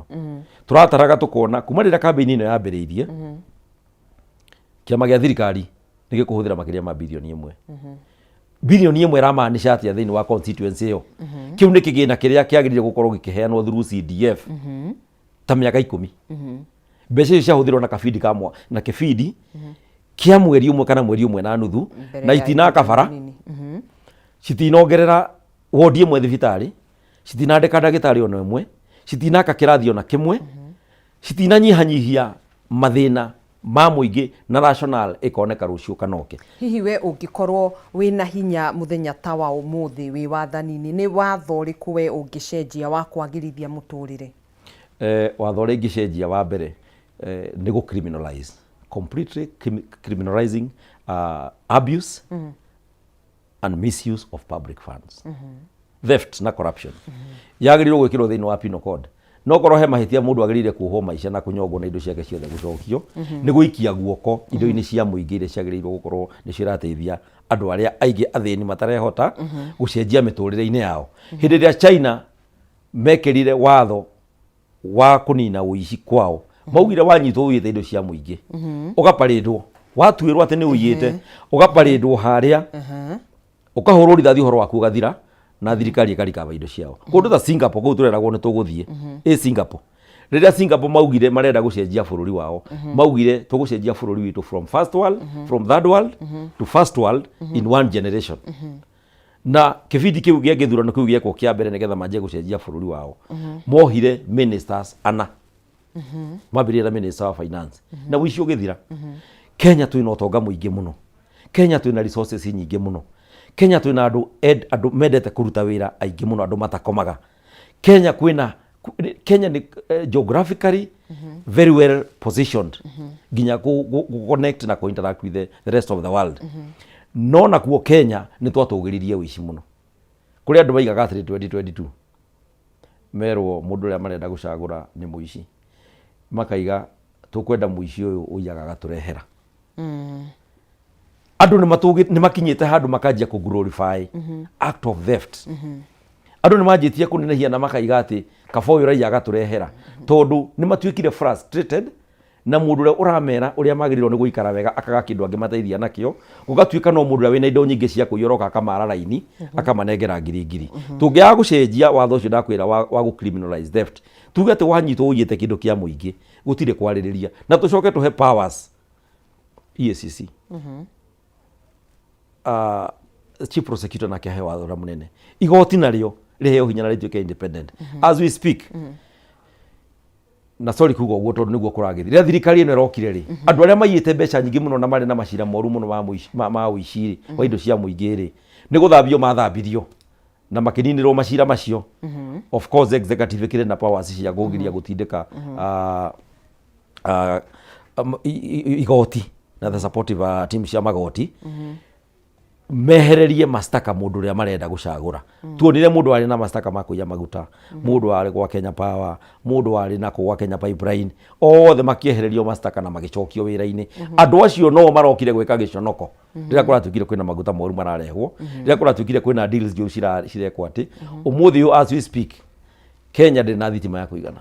Turataraga tukona kuma rira kampeni ino yambiriirie kiama gia thirikari ni gikuhuthira makiria ma bilioni 1. Bilioni 1 ramaanisha atia thini wa constituency iyo. Kiu ni kigina kiria kiagirire gukorwo gikiheanwo through CDF ta miaka 10. Mbeca icio ciahuthirwo na kabidi kamwa na kibidi kia mweri umwe kana mweri umwe na nuthu na itinaka bara citinongerera wodi imwe thibitari, citinandika ndagitari ono imwe, citinaka kirathio na kimwe, citinanyihanyihia mathina ma muingi na national ikoneka rucio kanoke. Hihi we ungikorwo wina hinya muthenya ta wa umuthi wi wathanini ni watho uriku we ungicenjia wa kwagirithia muturire? Watho uri ngicenjia wa mbere ni go criminalize, completely criminalizing abuse and misuse of public funds, theft na corruption. Yagirirwo gwikirwo thiini wa penal code. No korwo he mahitia mundu agirire kuhwo maisha na kunyongwo na indo ciake ciothe gucokio ni guikia guoko indo-ini cia muingi iria ciagirirwo gukorwo ni cirateithia andu aria aingi athini matarehota gucenjia miturire-ini yao. Hindi ria China mekirire watho wa kunina uici kwao, maugire wanyitwo uyite indo cia muingi ugaparidwo, watuirwo ati ni uyite ugaparidwo haria ukahurwo rithathi horo waku ugathira na thirikari ikarikaba indo ciao. Kundu ta Singapore kuu tureragwo ni tuguthie Singapore. Riria Singapore maugire marenda gucenjia bururi wao, maugire tugucenjia bururi witu from first world, from third world to first world in one generation. Na kibidi kiu gia githurano kiu giekwo kia mbere nigetha manje gucenjia bururi wao, mohire ministers ana mabirira minister wa finance na wici ugithira. Kenya twina utonga muingi muno, Kenya twina resources nyingi muno, Kenya twina andu mendete kuruta wira aingi muno, andu matakomaga. Kenya ni geographically very well positioned ginya ku connect na ku interact with the rest of the world. No na kuo Kenya ni twatugiririe wici muno. Kuri andu baigaga 2022 merwo mundu ria marenda gucagura ni muici, makaiga tukwenda muici uyu uyaga gaturehera. Andu ni makinyite handu makanjia ku glorify act of theft. Andu ni manjitie kunenehia na makaiga ati kaboyo rai agaturehera tondu ni matuikire frustrated na mundu uria uramera uria magirirwo ni guikara wega akaga kindu angimateithia nakio gugatuika no mundu uria wina indo nyingi cia kuiyoroka akamara raini akamanengera ngiri tungiaga gucenjia watho ucio ndakwira wa gu criminalize theft tuge ati wanyitwo uyite kindu kia muingi gutire kwaririria na tucoke tuhe powers EACC chief prosecutor na kihe watho ra munene igoti nario riheo hinya na rituike independent as we speak na sorry kugo guo tondu niguo kuragithire thirikari ino irokire ri andu aria mayite mbeca nyingi muno na mari na macira moru muno ma uiciri wa indo cia muingi ri ni guthambio mathambirio na makininirwo macira macio of course executive kire na powers cia gugiria gutindika igoti na the supportive team cia magoti mehererie mastaka mundu ria marenda gucagura tuonire mundu ari na mastaka makuya maguta mundu ari gwa Kenya Power mundu ari na gwa Kenya Pipeline othe makiehererio mastaka na magicokio wira-ini andu acio no marokire gwika giconoko rira kuratukire kwina maguta moru mararehwo rira kuratukire kwina deals jo cirekwo ati umuthi yo as we speak Kenya ndina thitima ya kuigana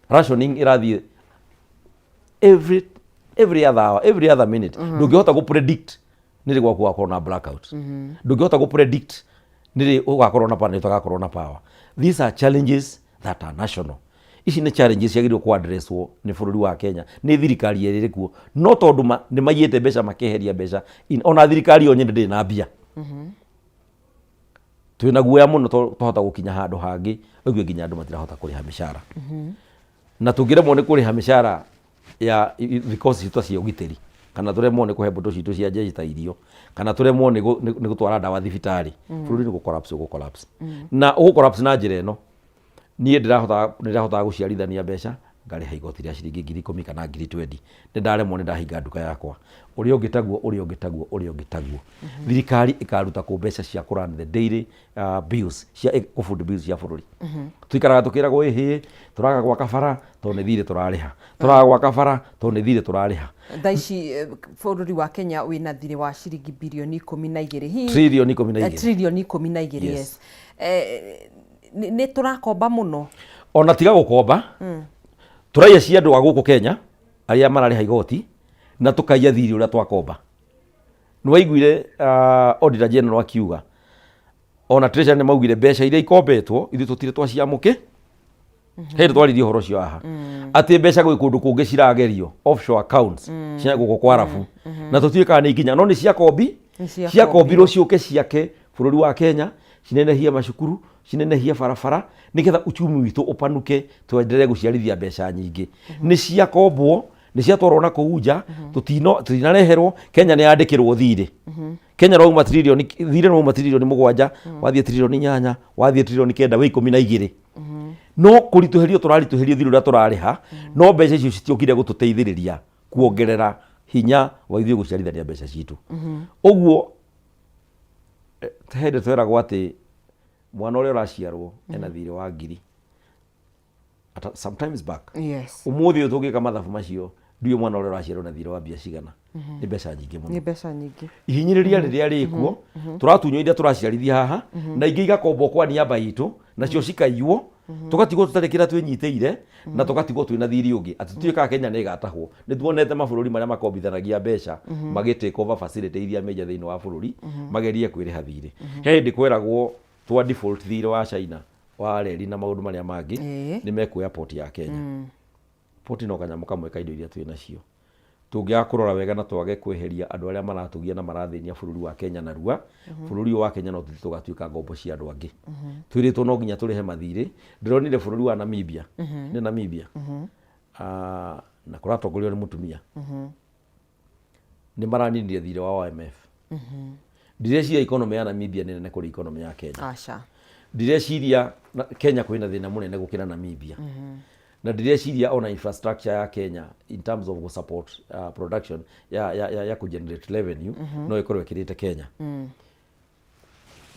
rationing irathie every other hour every other minute ndungihota gu predict niri gwakorwo na blackout ndungihota gu predict niri ugakorwo na panel utagakorwo na power. These are challenges that are national. Ici ni challenges ciagirwo ku addresswo ni bururi wa Kenya ni thirikari iri kuo no tondu ni mayite mbeca makeheria mbeca ona thirikari onye ndi na mbia twina guoya muno tuhota gukinya handu hangi ogwe ginya andu matirahota kuriha mishara na tungiremwo ni kuriha mishara ya because citu cia ugiteri kana turemwo ni kuhe mbondo citu cia jeshi ta irio kana turemwo ni gutwara ndawa thibitari bururi ni collapse na collapse na njira ino nie ndirahota guciarithania mbeca ngariha igoti ria ciringi 10,000 kana 20,000 ndaremwo ni ndahinga nduka yakwa uri ungitaguo thirikari ikaruta ku mbeca cia kuran the daily bills cia food bills cia bururi tuikaraga tukiragwo ihi turaga gwa kabara to ni thire turariha turaga gwa kabara to ni thire turariha thaici bururi wa Kenya wina thire wa ciringi bilioni 12 hi trilioni 12 yes ni turakomba muno ona tiga gukomba turaiya cia andu a guku Kenya aria marariha igoti na tukaiya thiri uria twakomba ni waiguire auditor general akiuga ona treasury ni maugire mbeca iria ikombetwo ithu tutire twaciamuke hindi twaririe horo cio aha ati mbeca gwi kundu kungi ciragerio offshore accounts cia guku kwa arafu na tutire ni ikinya no ni cia kombirwo ciuke ciake bururi wa Kenya cinenehia macukuru cinenehia barabara nigetha uchumi witu upanuke twenderee guciarithia mbeca nyingi ni cia kombwo ni cia twarwo na kuunja tutinareherwo Kenya ni yandikirwo thire Kenya no trilioni thire no trilioni 7 wathie trilioni 8 wathie trilioni 9 we 12 no kurituherio turarituherio thire uria turariha no mbeca icio citiokire gututeithiriria kuongerera hinya wa ithuĩ guciarithania mbeca citu uguo hende tweragwo ati mwana uria uraciarwo ena thire wa ngiri sometimes back umuthi uyu tungika mathabu macio ndiyo mwana uria uraciarwo na thire wa mbia cigana ni mbeca nyingi muno ni mbeca nyingi ihinyiriria riria rikuo turatunyo iria turaciarithia haha na ingi igakombo kwa niaba itu nacio cikaiywo tugatigwo tutarikira twinyiteire na tugatigwo twina thiri ungi atituika Kenya ni gatahwo ni tuonete mabururi maria makombithanagia mbeca magite cover facility iria meja thiini wa bururi magerie kwiriha thiri hindi kweragwo twa default thiri wa China wa reri na maundu maria mangi ni mekuya port ya Kenya port no kanyamu kamwe ka indo iria twina cio tungia kurora wega na twage kweheria andu aria maratugia na marathinia bururi wa Kenya na rua bururi wa Kenya no tugatuika ngombo cia andu angi twiritwo no nginya turihe mathiri ndironire bururi wa Namibia ni Namibia na kuratongorio ni mutumia ni maranirie thire wa IMF direciria economy ya Namibia ni nene kuri economy ya Kenya direciria Kenya kwina thina munene gukira Namibia na direciria ona infrastructure ya Kenya in terms of support production ya ku generate revenue no ikorwe kirite Kenya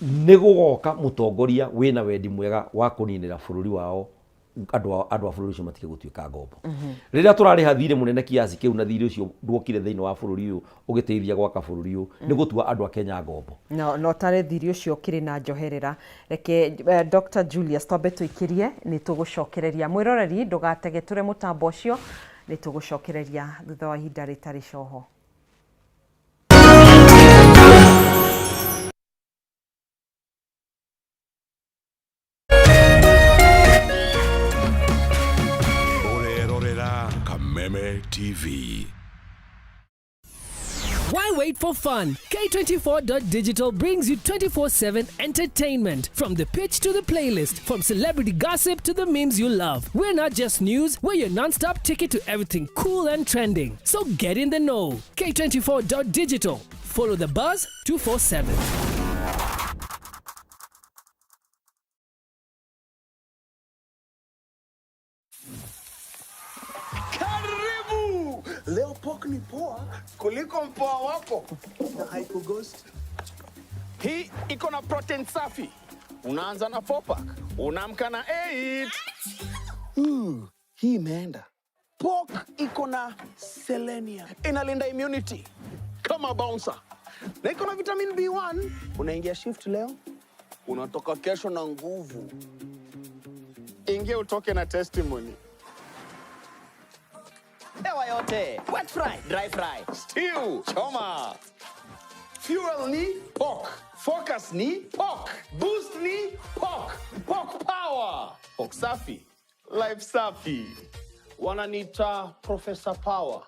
ni gugoka mutongoria wina wendi mwega wa kuninira bururi wao andu a bururi ucio matike gutuika ngombo riria turariha thire munene kiasi kiu na thire ucio ndwokire thiini wa bururi uyu ugiteithia gwaka bururi uyu ni gutua andu a Kenya ngombo no tare thire ucio kiri na njoherera reke Dr. Julius twambe tuikirie ni tugucokereria mwiroreri ndugatege ture mutambo ucio nĩ tũgũcokereria thutha wa ihinda rĩtarĩ coho. Kameme TV. Why wait for fun? K24.digital brings you 24/7 entertainment. From the pitch to the playlist, from celebrity gossip to the memes you love. We're not just news, we're your non-stop ticket to everything cool and trending. So get in the know. K24.digital. Follow the buzz 247. Leo pork ni poa kuliko mpoa wako na haiko ghost. Hii iko na protein safi. Unaanza na 4-pack, unaamka na 8. Hii imeenda. Pork iko na selenium. Inalinda immunity kama bouncer. Na iko na vitamin B1. Unaingia shift leo, unatoka kesho na nguvu. Ingia utoke na testimony. Ewa yote, wet fry, dry fry. Stew, choma. Fuel ni pork. Focus ni pork. Boost ni pork. Pork power. Pork safi. Life safi. Wananiita Professor Power.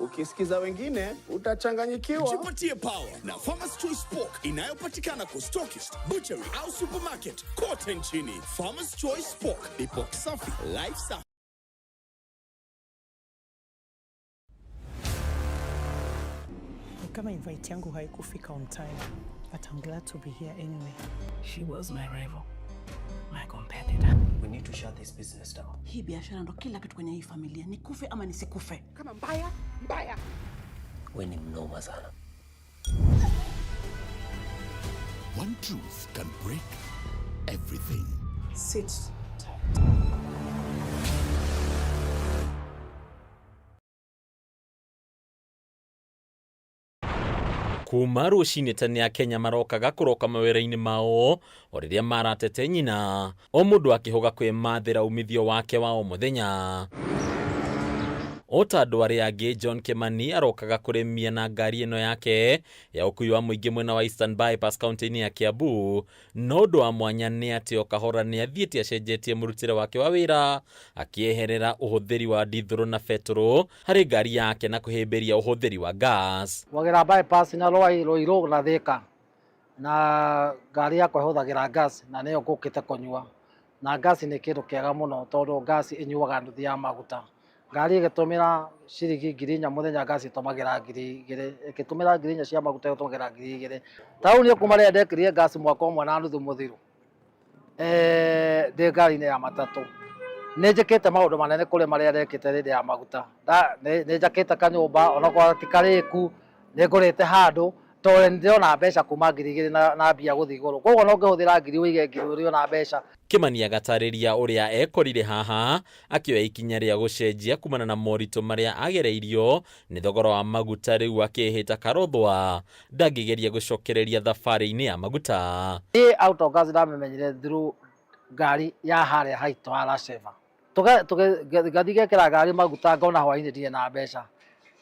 Ukisikiza wengine, utachanganyikiwa. Jipatie power na Farmer's Choice Pork inayopatikana kwa stockist, butchery au supermarket kote nchini. Farmer's Choice Pork ni pork safi, life safi. Kama invite yangu haikufika on time, but I'm glad to be here anyway. She was my rival, my competitor. We need to shut this business down. Hii biashara ndo kila kitu kwenye hii familia. Nikufe ama nisikufe. Kama mbaya, mbaya. We ni mnoma sana. One truth can break everything. Sit tight. kuma rũcinĩ tene Akenya marokaga kũroka mawĩra-inĩ mao o rĩrĩa maratete nyina, o mũndũ akĩhoga kwĩmathĩra umithio wake wa o mũthenya. O ta andũ arĩa angĩ, John Kimani arokaga kũrĩmia na ngari ĩno yake ya ũkui wa mũingĩ mwena wa Eastern Bypass kaunti-inĩ ya Kiambu. No ũndũ wa mwanya nĩ atĩ o kahora nĩ athiĩte acenjetie mũrutĩre wake wa wĩra, akĩeherera ũhũthĩri wa dithũrũ na betũrũ harĩ ngari yake na kũhĩmbĩria ũhũthĩri wa gas. Wagĩra bypass na Ruiru na Thika, na ngari yakwa ĩhũthagĩra gas na nĩyo ngũkĩte kũnyua, na gas nĩ kĩndũ kĩega mũno tondũ gas ĩnyuaga nduthi ya maguta. Ngari ĩgĩtũmĩra ciringi 4,000 mũthenya, gas ĩtũmagĩra 2,000, ĩgĩtũmĩra 4,000 cia maguta ĩtũmagĩra 2,000. Tauni nĩ kuma rĩrĩa ndekĩrire gas mwaka ũmwe na nuthu mũthiru ndĩ ngari-inĩ ya matatũ, nĩ njĩkĩte maũndũ manene kũrĩ marĩa ndekĩte rĩrĩa ya maguta. Nĩ njakĩte kanyũmba onakorwo ti karĩku, nĩ ngũrĩte handũ tondũ nĩ ndĩrona mbeca kuma 2,000 na mbia gũthiĩ igũrũ, koguo no ngĩhũthĩra 1,000 ũige 1,000 ũrĩona mbeca. Kimani agatarĩria ũrĩa ekorire haha, akĩoya ikinya rĩa gũcenjia kumana na moritũ marĩa agereirio nĩ thogora wa maguta, rĩu akĩhĩta karothwa ndangĩgeria gũcokereria thabarĩ-inĩ ya maguta. Auto gas ndamĩmenyire through ngari ya harĩa haitũ ha Raceva, tũgathiĩ gekĩra ngari maguta, ngona hwainĩ ndirĩ na mbeca.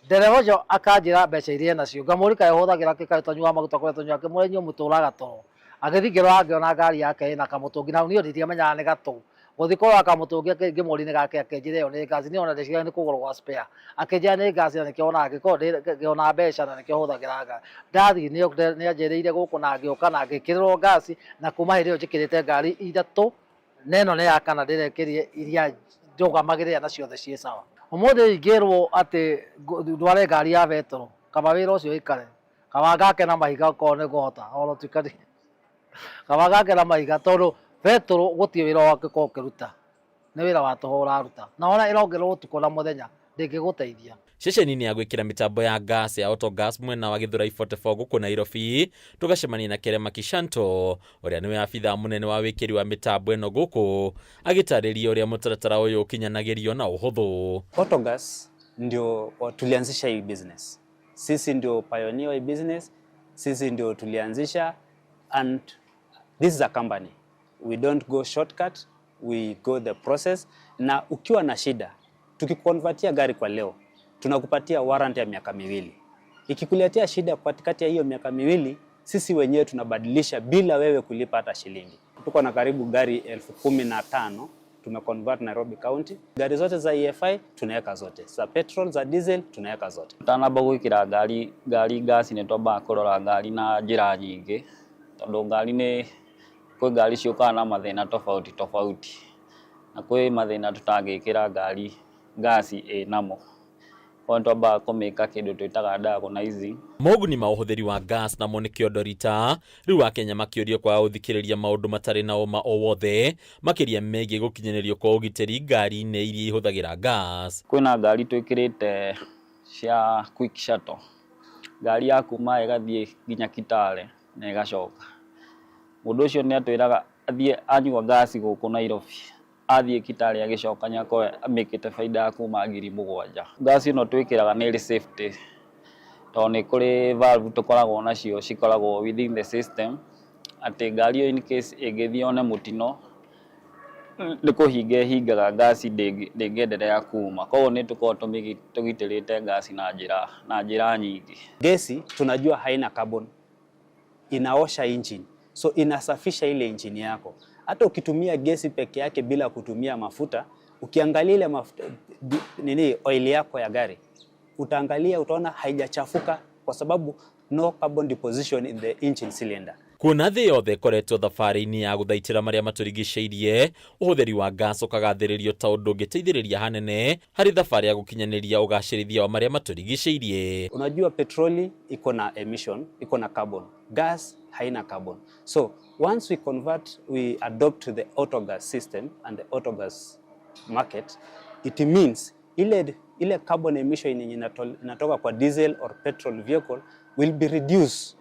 Ndereba ũcio akanjĩra mbeca iria nacio, ngamũria kaĩ ũhũthagĩra kĩ, kaĩ tũnyuaga maguta kũrĩa tũnyuaga, ngĩmũria inyuĩ mũtũũraga toro. Agĩthiĩ ngĩrora ngĩona ngari yake ĩna kamũtũngi, na niĩ ndiamenyaga nĩ gatũ. Gũthiĩ kũrora kamũtũngi ngĩmũria nĩ gake, akĩnjĩra ĩyo nĩ ngaci, niĩ ona ndeciria nĩ kũgũrwo gwa spare. Akĩnjĩra nĩ ngaci na nĩkĩo ona angĩkorwo ngĩona mbeca na nĩkĩo hũthagĩra ngaci. Ndathiĩ nĩ anjĩrĩire gũkũ na ngĩũka na ngĩkĩrĩrwo ngaci, na kuma hĩndĩ ĩyo njĩkĩrĩte ngari 3, na ĩno nĩ ya kana ndĩrekĩrire iria ndũgamagĩrĩra na ciothe ciĩ sawa. Ũmũthĩ ingĩrwo atĩ ndware ngari ya betũrũ, kaba wĩra ũcio ĩkare, kaba ngake na mahiga okorwo nĩ ngũhota, ona tuĩka kaba ngake na mahiga tondũ betũrũ gũtirĩ wĩra wangĩkorwo ũkĩruta, nĩ wĩra wa tũhũ ũraruta, na ona ĩrongererwo ũtukũ na mũthenya ndĩngĩgũteithia. Ceceni-inĩ ya gwĩkĩra mĩtambo ya gas ya Autogas mwena wa Githurai 44 gũkũ Nairobi, tũgacemania na Kerema Kishanto, ũrĩa nĩwe abithaa mũnene wa wĩkĩri wa mĩtambo ĩno gũkũ, agĩtarĩria ũrĩa mũtaratara ũyũ ũkinyanagĩrio na ũhũthũ. Autogas ndio tulianzisha hii business. Sisi ndio pioneer hii business, sisi ndio tulianzisha, and this is a company. We don't go shortcut, we go the process. Na ukiwa na shida, Tukikonvertia gari kwa leo, tunakupatia warranty ya miaka 2. Ikikuletea shida katikati ya hiyo miaka 2, sisi wenyewe tunabadilisha bila wewe kulipa hata shilingi. Tuko na karibu gari 15,000 tumeconvert Nairobi County. Gari zote za EFI tunaweka zote. Za petrol, za diesel tunaweka zote. Tanamba gwikira gari gas ni twamba kurora gari na njira nyingi. Tondu gari ni kwi gari ciukaga na mathina tofauti. Na kwi mathina tutangikira gari gas namo. Kwa twamba kumika kindu twitaga diagnosing. Moguni ma uhuthiri wa gas na moneke odorita riu Akenya makiorio kwa uthikiriria maundu matari na oma o wothe makiria megie gukinyanirio kwa ugiteri ngari-ini iria ihuthagira gas. Kwina ngari twikirite cia quick shuttle. Ngari ya kuma igathie nginya Kitale na igacoka. Mundu ucio ni atwiraga athie anyua gas guku Nairobi. Athie Kitale agicoka nyako amikite faida ya kuma 7,000. Gas ino twikiraga ni safety. Toni kuri valve tukoragwo nacio cikoragwo within the system. Ati ngari in case igithione mutino ni kuhingaga gas ndingenderea kuma. Kwa ni tukorwo tugitirite gas na njira nyingi. Gesi tunajua haina carbon. Inaosha engine. So inasafisha ile engine yako. Hata ukitumia gesi peke yake bila kutumia mafuta, ukiangalia ile mafuta oil yako ya gari, utaangalia utaona haijachafuka kwa sababu no carbon deposition in the engine cylinder. Kuna thi yothe koretwo thabari-ini ya guthaitira maria maturigiceirie, uhuthiri wa gas ukagathiririo ta undu ngiteithiriria hanene hari thabari ya gukinyaniria ugacirithia wa maria maturigiceirie. Unajua petroli iko na emission, iko na carbon. Gas haina carbon. So once we adopt the autogas system and the autogas market, it means ile carbon emission yenye inatoka kwa diesel or petrol vehicle will be reduced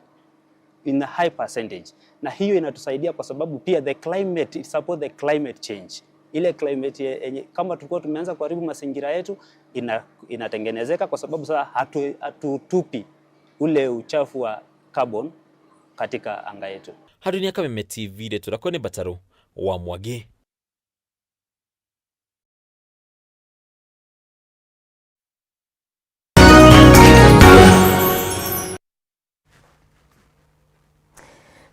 in a high percentage. Na hiyo inatusaidia kwa sababu pia the climate, it support the climate change. Ile climate kama tulikuwa tumeanza kuharibu mazingira yetu inatengenezeka kwa sababu sasa hatutupi ule uchafu wa carbon katika anga yetu. Hadunia Kameme TV de turakone Bataro wa Mwage.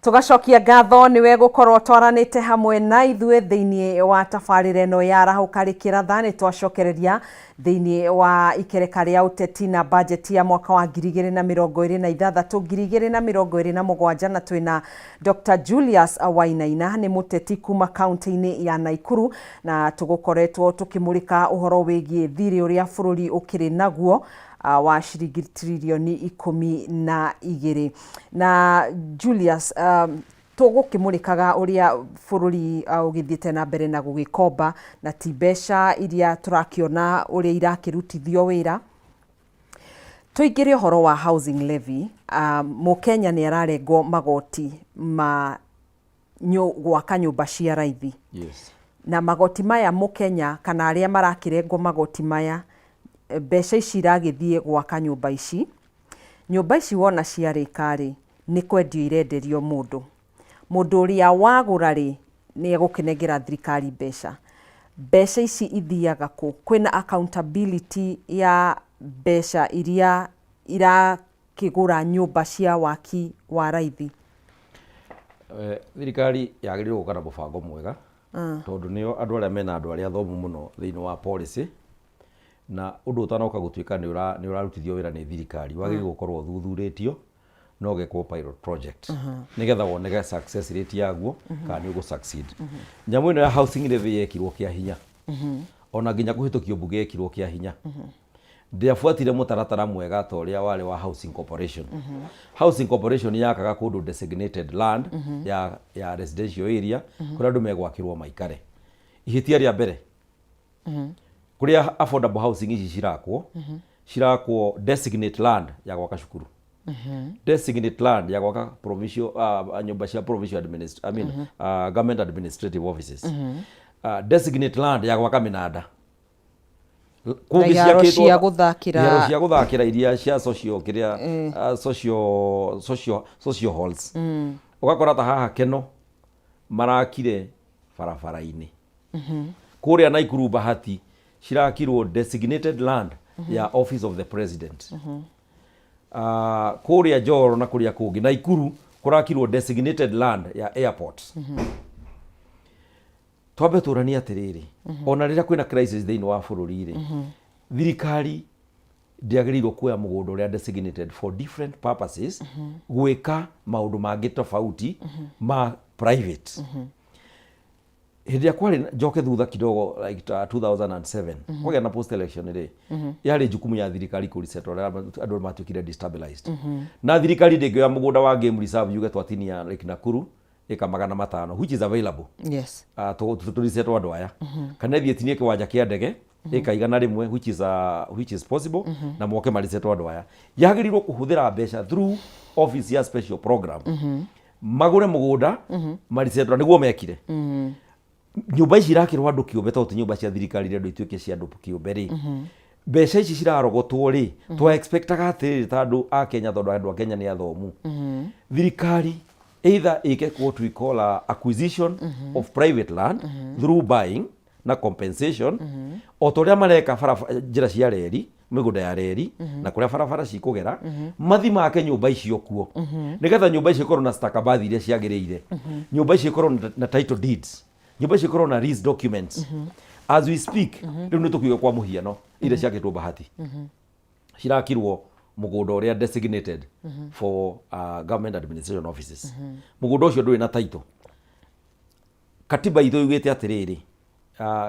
Tugacokia ngatho niwe gukorwo twaranite hamwe na ithue thiini wa tabarira eno ya rahukarikira thani twacokereria thiini wa ikereka ria uteti na budget ya mwaka wa 2026 2027 na twina Dr. Julius Wainaina ni muteti kuma kaunti-ini ya Naikuru na tugukoretwo tukimulika uhoro wigie thiri uria bururi ukiri naguo wa ciringi trilioni 12 na Julius tugukimurikaga uria bururi ugithiete na mbere na gugikomba na ti mbeca iria turakiona uria irakirutithio wira. Tuingire uhoro wa housing levy. Mukenya ni ararengwo magoti ma gwaka nyumba cia raithi. Yes. Na magoti maya Mukenya kana aria marakirengwo magoti maya mbeca ici iragithie gwaka nyumba ici wona ciarikari ni kwendio irenderio mundu uria wagura ri ni egukinegera thirikari mbeca ici ithiaga ku kwina accountability ya mbeca iria irakigura nyumba cia waki wa raithi. Thirikari yagiriirwo gukana mubango mwega tondu nio andu aria mena andu aria thomu muno thiini wa policy na undu utanoka gutuika ni urarutithio wira ni thirikari wagiriirwo gukorwo thuthurĩtio no gekwo pilot project nigetha wonege success rate yaguo kana ni ugu succeed. Nyamu ino ya housing levy yekirwo kia hinya ona nginya kuhitukio bunge yekirwo kia hinya. Ndiafuatire mutaratara mwega ta uria wale wa housing corporation. Housing corporation yakaga kundu designated land ya residential area kuria andu megwakirwo maikare. Ihitia ria mbere kuria affordable housing ici cirakwo designate land ya gwaka cukuru. Designate land ya gwaka provincial nyumba cia provincial government administrative offices. Designate land ya gwaka minada. Iharo cia guthakira iria cia social kiria social halls. Ugakora ta haha Keno marakire barabara-ini. Kuria Naikuru Bahati cirakirwo designated land ya office of the president. Kuria Njoro na kuria kungi Naikuru kurakirwo designated land ya airport. Twambe turania atiriri ona rira kwina crisis thiini wa bururi ri thirikari ndiagĩrĩirwo kuoya mũgũnda ũrĩa designated for different purposes gwĩka maũndũ mangĩ tofauti ma private. Hĩndĩ ĩrĩa kwarĩ njoke thutha kidogo like 2007 kwagĩa na post election ri yarĩ jukumu ya thirikari kũresettle andũ matuĩkire destabilized na thirikari ndĩngĩoya mũgũnda wa game reserve yuge twatinia Lake Nakuru eka 500 which is available. Yes. Tũresettle andũ aya kana thiĩ tinie kĩwanja kĩa ndege ĩkaigana rĩmwe which is possible na moke marisetwo andũ aya yagĩrĩirwo kũhũthĩra mbeca through office ya special program magũre mũgũnda marisetwo nĩguo mekire. Nyũmba ici irakĩrwo andũ kĩũmbe tondũ nyũmba cia thirikari rĩndũ ituĩke cia andũ kĩũmbe rĩ mbeca ici cirarogotwo rĩ twa expectaga atĩrĩrĩ ta andũ a Kenya tondũ andũ a Kenya nĩ athomu thirikari either ĩke what we call acquisition of private land through buying na compensation o toria mareka njĩra cia reri mĩgũnda ya reri na kũrĩa barabara cikũgera mathi make nyũmba icio kuo nĩgetha nyũmba icio ikorwo na stakabadhi iria ciagĩrĩire nyũmba icio ikorwo na title deeds nyũmba icio ikorwo na lease documents as we speak rĩu nĩ tũkiuga kwa mũhiano iria ciakĩtwo Bahati cirakirwo mũgũnda ũrĩa designated for government administration offices mũgũnda ũcio ndũrĩ na title katiba itũ yugĩte atĩrĩrĩ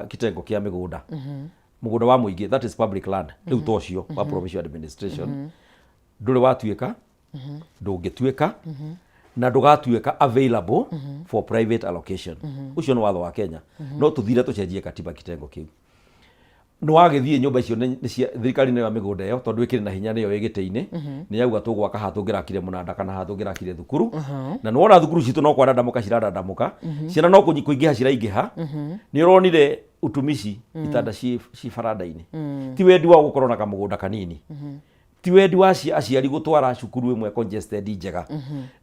kitengo kia migunda mugunda wa muingi that is public land riu tocio wa provincial administration ndure watuika ndungituika na ndugatuika available for private allocation ucio ni watho wa Kenya no tuthire tucenjie katiba kitengo kiu no wagithie nyumba icio ni thirikari ni ya migunda yo tondu ikiri na hinya niyo igite-ini ni yauga tugwaka hatungirakire munanda kana hatungirakire thukuru na no wona thukuru citu no kwara ndamuka ciradamuka ciana no kuingiha ciraingiha ni uronire utumishi itanda ci farada-ini ti wendi wa gukorwo na kamugunda kanini ti wendi wa aciari gutwara cukuru imwe congested njega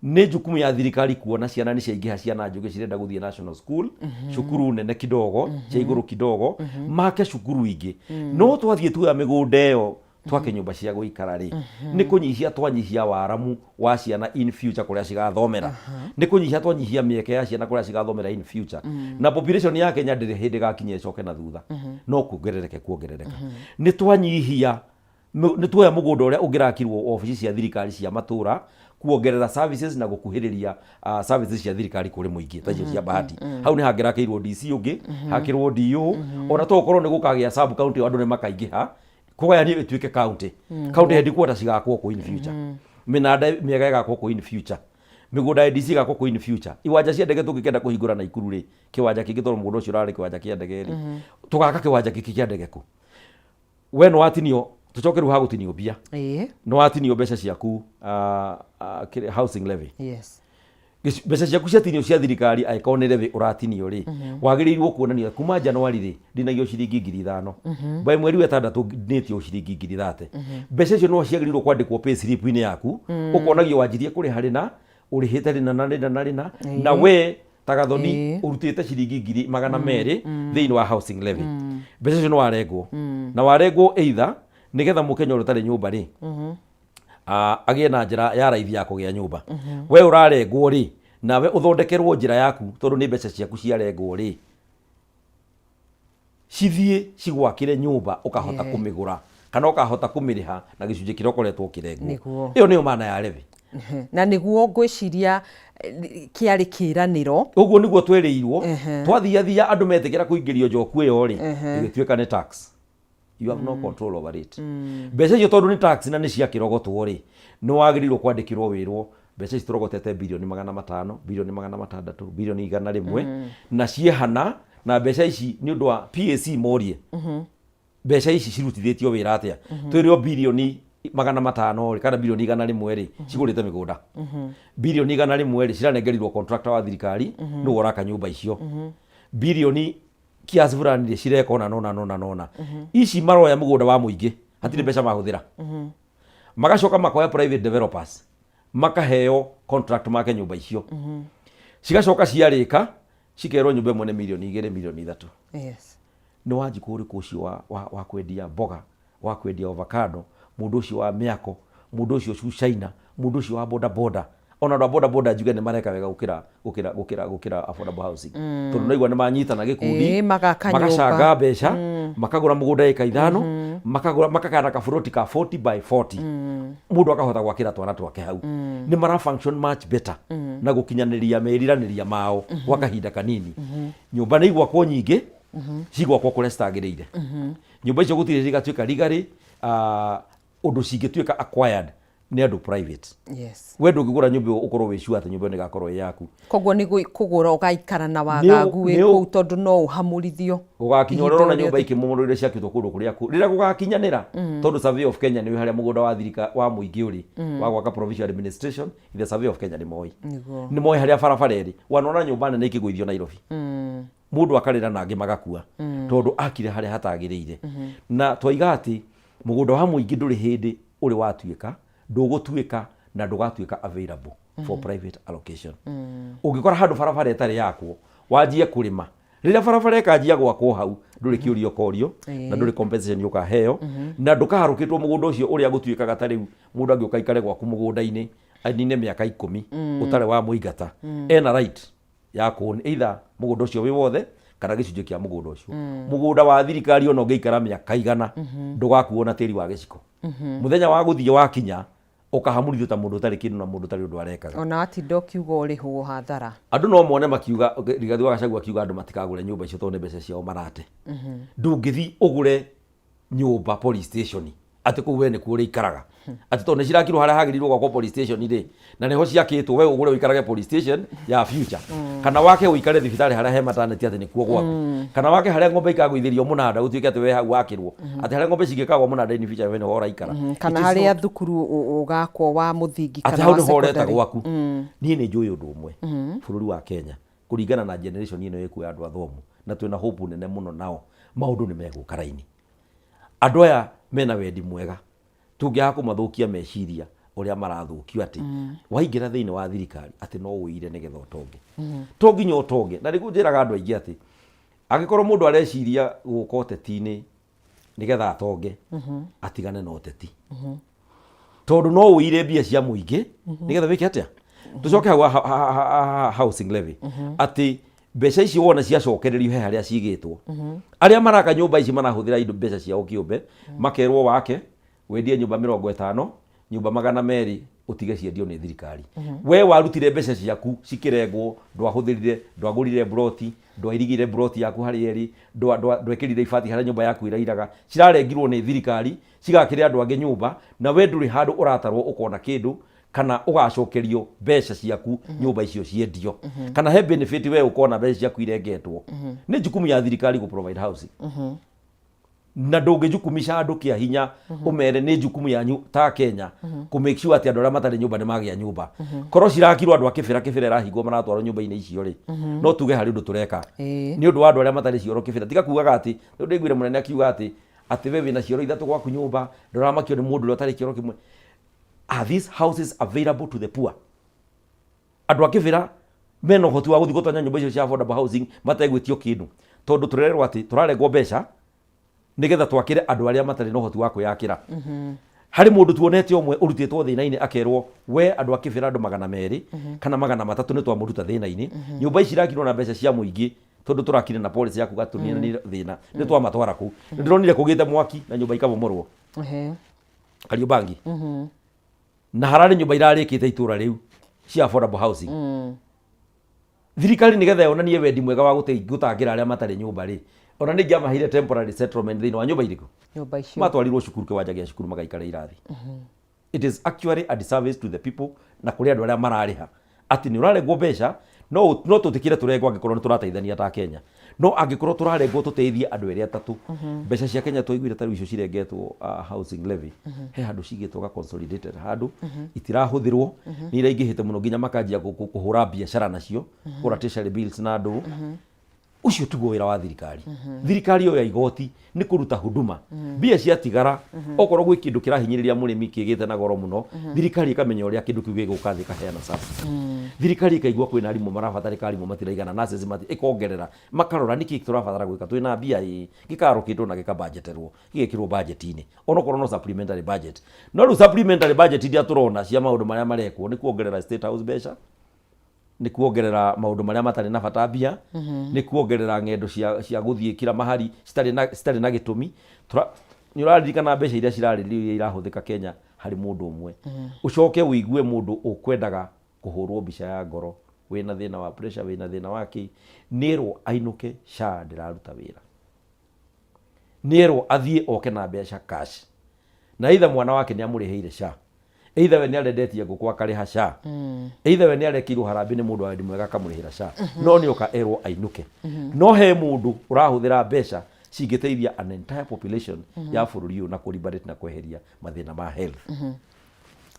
ni jukumu ya thirikari kuona ciana ni ciaingiha ciana njuge cirenda guthie national school cukuru nene kidogo cia iguru kidogo make cukuru ingi no twathie tuya migunda yo twake nyumba cia guikara ri ni kunyihia twanyihia waramu wa ciana in future kuria cigathomera ni kunyihia twanyihia mieke ya ciana kuria cigathomera in future na population ya Kenya ndiri hindi gakinye coke na thutha no kuongerereke ni twanyihia ni tuoya mugunda uria ungirakirwo ofisi cia thirikari cia matura kuongerera services na gukuhiriria services cia thirikari kuri muingi ta cia Bahati hau ni hangirakiirwo DC ungi hakirwo DO ona to ukorwo ni gukagia sub county andu ni makaingiha kugayania ituike county headquarters cigakwo ku in future minada miega igakwo ku in future migunda DC igakwo ku in future iwanja cia ndege tungikenda kuhingura na Ikuru ri kiwanja kingi toro mugunda ucio urari kiwanja kia ndege ri tugaka kiwanja kiki kia ndege ku we no watinio tucoke ru hagutinio bia no watinio mbeca ciaku housing levy yes mbeca ciaku ciatinio cia thirikari aikonere we uratinio ri wagiriirwo kuonania kuma January ri ndinagio ciringi 5,000 by mweri wa 6 ndinetio ciringi 30,000 mbeca icio no ciagiriirwo kwandikwo pay slip ini yaku ukonagio wanjirie kuri harina urihite rina na we Tagathoni urutite ciringi 200,000 thiini wa housing levy mbeca icio no warengwo na warengwo either nigetha mukenya urutare nyumba ri agie na njira ya raithi ya kugia nyumba we urarengwo ri nawe uthondekerwo njira yaku tondu ni mbeca ciaku ciarengwo ri cithie cigwakire nyumba ukahota kumigura kana ukahota kumiriha na gicunje kirokoretwo kirengwo iyo niyo maana ya levy na niguo ngwiciria kiari kiraniro uguo niguo twerirwo twathiathia andu metekera kuingirio njoku iyo ri igituika ni tax you have no control over it mbeca icio tondu ni tax na ni cia kirogotwo ri no wagirirwo kwandikirwo wirwo mbeca ici turogotete bilioni 500 bilioni 600 bilioni 100 na ciehana na mbeca ici ni undu wa PAC morie mbeca ici cirutithitio wira atia twirio bilioni 500 kana bilioni 100 ri cigurite migunda bilioni 100 ri ciranengerirwo contractor wa thirikari no uraka nyumba icio bilioni kiasi fulani ri cirekona nona ici maroya mugunda wa muingi hatire mbeca mahuthira magacoka makoya private developers makaheo contract make nyumba icio cigacoka ciarika cikerwo nyumba imwe ni milioni 2 milioni 3 yes nĩ wanjikũ ũrĩkũ ũcio wa kwendia mboga, wa kwendia avocado, mũndũ ũcio wa mĩako, mũndũ ũcio cucaina, mũndũ ũcio wa boda boda. Ona andũ a boda boda njuge nĩ mareka wega gũkĩra affordable housing. Tondũ naigua nĩ manyitana gĩkundi, magacanga mbeca, makagũra mũgũnda eka 5, makagana kaburoti ka 40 by 40. Mũndũ akahota gwakĩra twana twake hau. Nĩ mara function much better na gũkinyanĩria meriranĩria mao gwa kahinda kanini. Nyũmba nĩ igwakwo nyingĩ, cigwakwo kũrĩa citagĩrĩire. Nyũmba icio gũtirĩ cigatuĩka legally, ũndũ cingĩtuĩka acquired nĩ andũ private. Yes. We ndũngĩgũra nyũmba ũkorwo wĩ sure atĩ nyũmba nĩ ĩgakorwo ĩ yaku. Koguo nĩ kũgũra ũgaikara na wagagu wĩ kũu tondũ no ũhamũrithio. Ũgakinya ũrona nyũmba ikĩmomorĩire ciakĩtwo kũndũ kũrĩa rĩrĩa gũgakinyanĩra, tondũ Survey of Kenya nĩ harĩa mũgũnda wa thirika wa mũingĩ ũrĩ wa gwaka provincial administration, the Survey of Kenya nĩ moĩ harĩa barabara ĩrĩ. Wanona nyũmba nene ikĩgũithio Nairobi. Mũndũ akarĩra na angĩ magakua tondũ akire harĩa hatagĩrĩire. Na twoiga atĩ mũgũnda wa mũingĩ ndũrĩ hĩndĩ ũrĩ watuĩka, ndũgũtuĩka na ndũgatuĩka available for private allocation. Ũngĩkora handũ barabara ĩtarĩ yakwo, wanjie kũrĩma, rĩrĩa barabara ĩkanjia gwakwo hau, ndũrĩ kĩũrio korio na ndũrĩ compensation ũkaheo, na ndũkaharũkĩtwo mũgũnda ũcio ũrĩa gũtuĩkaga ta rĩu mũndũ angĩũka ikare gwaku mũgũnda-inĩ anine mĩaka 10 ũtarĩ wa mũingata, ena right ya kuona either mũgũnda ũcio wĩ wothe kana gĩcunjĩ kĩa mũgũnda ũcio. Mũgũnda wa thirikari ona ũngĩikara mĩaka 100 ndũgakuo na tĩri wa gĩciko. Mũthenya wa gũthiĩ wakinya ũkahamũrithio ta mũndũ ũtarĩ kĩndũ na mũndũ ũtarĩ ũndũ arekaga. Ona watinda ũkiuga ũrĩhwo hathara. Andũ no mone makiuga, Rigathi wa Gachagua akiuga andũ matikagũre nyũmba icio tondũ nĩ mbeca ciao marate. Ndũngĩthi ũgũre nyũmba police station atĩ kũu we nĩ kuo ũrĩikaraga. Atĩ tondũ nĩ cirakirwo harĩa hagĩrĩirwo gwakwo police station rĩ, na nĩho ciakĩtwo we ũgũre ũikarage police station ya future. Kana wake ũikare thibitarĩ harĩa he maternity atĩ nĩ kuo gwaku. Kana wake harĩa ng'ombe ikagũithĩrio mũnanda ũtuĩke atĩ we hau wakĩrwo. Atĩ harĩa ng'ombe cingĩkagwo mũnanda in future we nĩho ũraikara. Kana harĩa thukuru ũgakwo wa mũthingi kana wa secondary. Atĩ hau nĩho gwaku. Niĩ nĩ njũĩ ũndũ ũmwe bũrũri wa Kenya kũringana na generation ĩno ĩkuo ya andũ athomu na twĩna hope nene mũno nao, maũndũ nĩ megũka raini. Andũ aya mena wendi mwega, tũngĩaga kũmathũkia meciria ũrĩa marathũkio atĩ waingĩra thĩinĩ wa thirikari atĩ no ũire nĩgetha ũtonge. To nginya ũtonge, na nĩguo njĩraga andũ aingĩ atĩ angĩkorwo mũndũ areciria gũka ũteti-inĩ nĩgetha atonge, atigane na ũteti. Tondũ no ũire mbia cia mũingĩ nĩgetha wĩke atĩa. Tũcoke hau housing levy atĩ mbeca icio wona ciacokererio he harĩa cigĩtwo, arĩa maraka nyũmba ici marahũthĩra indo mbeca ciao kĩũmbe, makerwo wake wendie nyũmba 50, nyũmba 200 ũtige ciendio nĩ thirikari. We warutire mbeca ciaku cikĩrengwo, ndwahũthĩrire, ndwagũrire broti, ndwairigire broti yaku harĩa ĩrĩ, ndwekĩrire ibati harĩa nyũmba yaku ĩrairaga, cirarengirwo nĩ thirikari, cigakĩrĩa andũ angĩ nyũmba, na we ndũrĩ handũ ũratarwo ũkona kĩndũ kana ũgacokerio mbeca ciaku nyũmba icio ciendio. Kana he benefit we ũkona mbeca ciaku irengetwo. Nĩ jukumu ya thirikari gũ provide housing. Na ndũngĩjukumisha andũ kĩa hinya ũmere nĩ jukumu yanyu ta Kenya kũ make sure atĩ andũ arĩa matarĩ nyũmba nĩ magĩa nyũmba. Korwo cirakirwo andũ a kĩbĩra ĩrahingwo maratwarwo nyũmba-inĩ icio rĩ, no tuge harĩ ũndũ tũreka nĩ ũndũ wa andũ arĩa matarĩ cioro kĩbĩra. Tiga kugaga atĩ nĩ ndĩiguire mũnene akiuga atĩ we wĩna cioro 3 gwaku nyũmba ndũramakio nĩ mũndũ ũrĩa ũtarĩ kĩoro kĩmwe. Are these houses available to the poor? Andũ a kĩbĩra mena ũhoti wa gũthiĩ gũtonya nyũmba icio cia affordable housing mategwĩtio kĩndũ, tondũ tũrererwo atĩ tũrarengwo mbeca nĩgetha twakĩre andũ arĩa matarĩ na ũhoti wa kwĩyakĩra. Harĩ mũndũ tuonete ũmwe ũrutĩtwo thĩna-inĩ akerwo we andũ a kĩbĩra andũ 200 kana 300 nĩ twamũruta thĩna-inĩ, nyũmba ici irakirwo na mbeca cia mũingĩ tondũ tũrakire na policy ya kuga tũnianĩre thĩna nĩ twamatwara kũu. Ndĩronire kũgĩte mwaki na nyũmba ikabomorwo Kariobangi, na hararĩ nyũmba irarĩkĩte itũra rĩu cia affordable housing. Thirikari nĩgetha yonanie wendi mwega wa gũtangĩra arĩa matarĩ nyũmba rĩ, ona nĩ ngĩamahire temporary settlement thĩinĩ wa nyũmba irĩkũ, nyũmba icio matwarirwo cukuru, kĩwanja gĩa cukuru magaikara irathi. It is actually a disservice to the people na kũrĩ andũ arĩa mararĩha atĩ nĩ ũrarengwo mbeca, no tũtikire tũrengwo angĩkorwo nĩ tũrateithania ta Kenya, no angĩkorwo tũrarengwo tũteithie andũ erĩ atatũ. Mbeca cia Kenya tũiguire ta rĩu icio cirengetwo housing levy, he handũ cigĩtwo ga consolidated handũ itirahũthĩrwo, nĩ iraingĩhĩte mũno nginya makanjia kũhũra biacara nacio, kũgũra treasury bills na ndũ. ucio tiguo wira wa thirikari. Thirikari yo ya igoti ni kuruta huduma. Mbia cia tigara okorwo gwi kindu kirahinyiriria murimi kigite na goro muno, thirikari ikamenya uria kindu kiu giguka thika heana sasa. Thirikari ikaigua kwina arimu marabatara arimu matiraigana nurses ikongerera makarora niki turabatara gwika twina mbia gikarukitwo na gikabudgeterwo gigikirwo budget-ini onokorwo no supplementary budget. No ru supplementary budget iria turona cia maundu maria marekwo ni kuongerera state house beca, ni kuongerera maundu maria matari na bata mbia, ni kuongerera ngendo cia guthie kira mahari citari na gitumi. Ni uraririkana mbeca iria cirarĩrĩrio irahuthika Kenya hari mundu umwe. Ucoke uigue mundu ukwendaga kuhurwo mbica ya ngoro, wina thina wa pressure, wina thina wa ki, nero ainuke SHA ndiraruta wira, nero athie oke na mbeca cash, na either mwana wake ni amuriheire SHA, either we ni arendetie nguku akariha SHA, either we ni arekirwo harambe ni mundu wendi mwega akamurihira SHA, no ni oka erwo ainuke. No he mundu urahuthira mbeca cingiteithia an entire population ya bururi uyu na kuliberate na kweheria mathina ma health.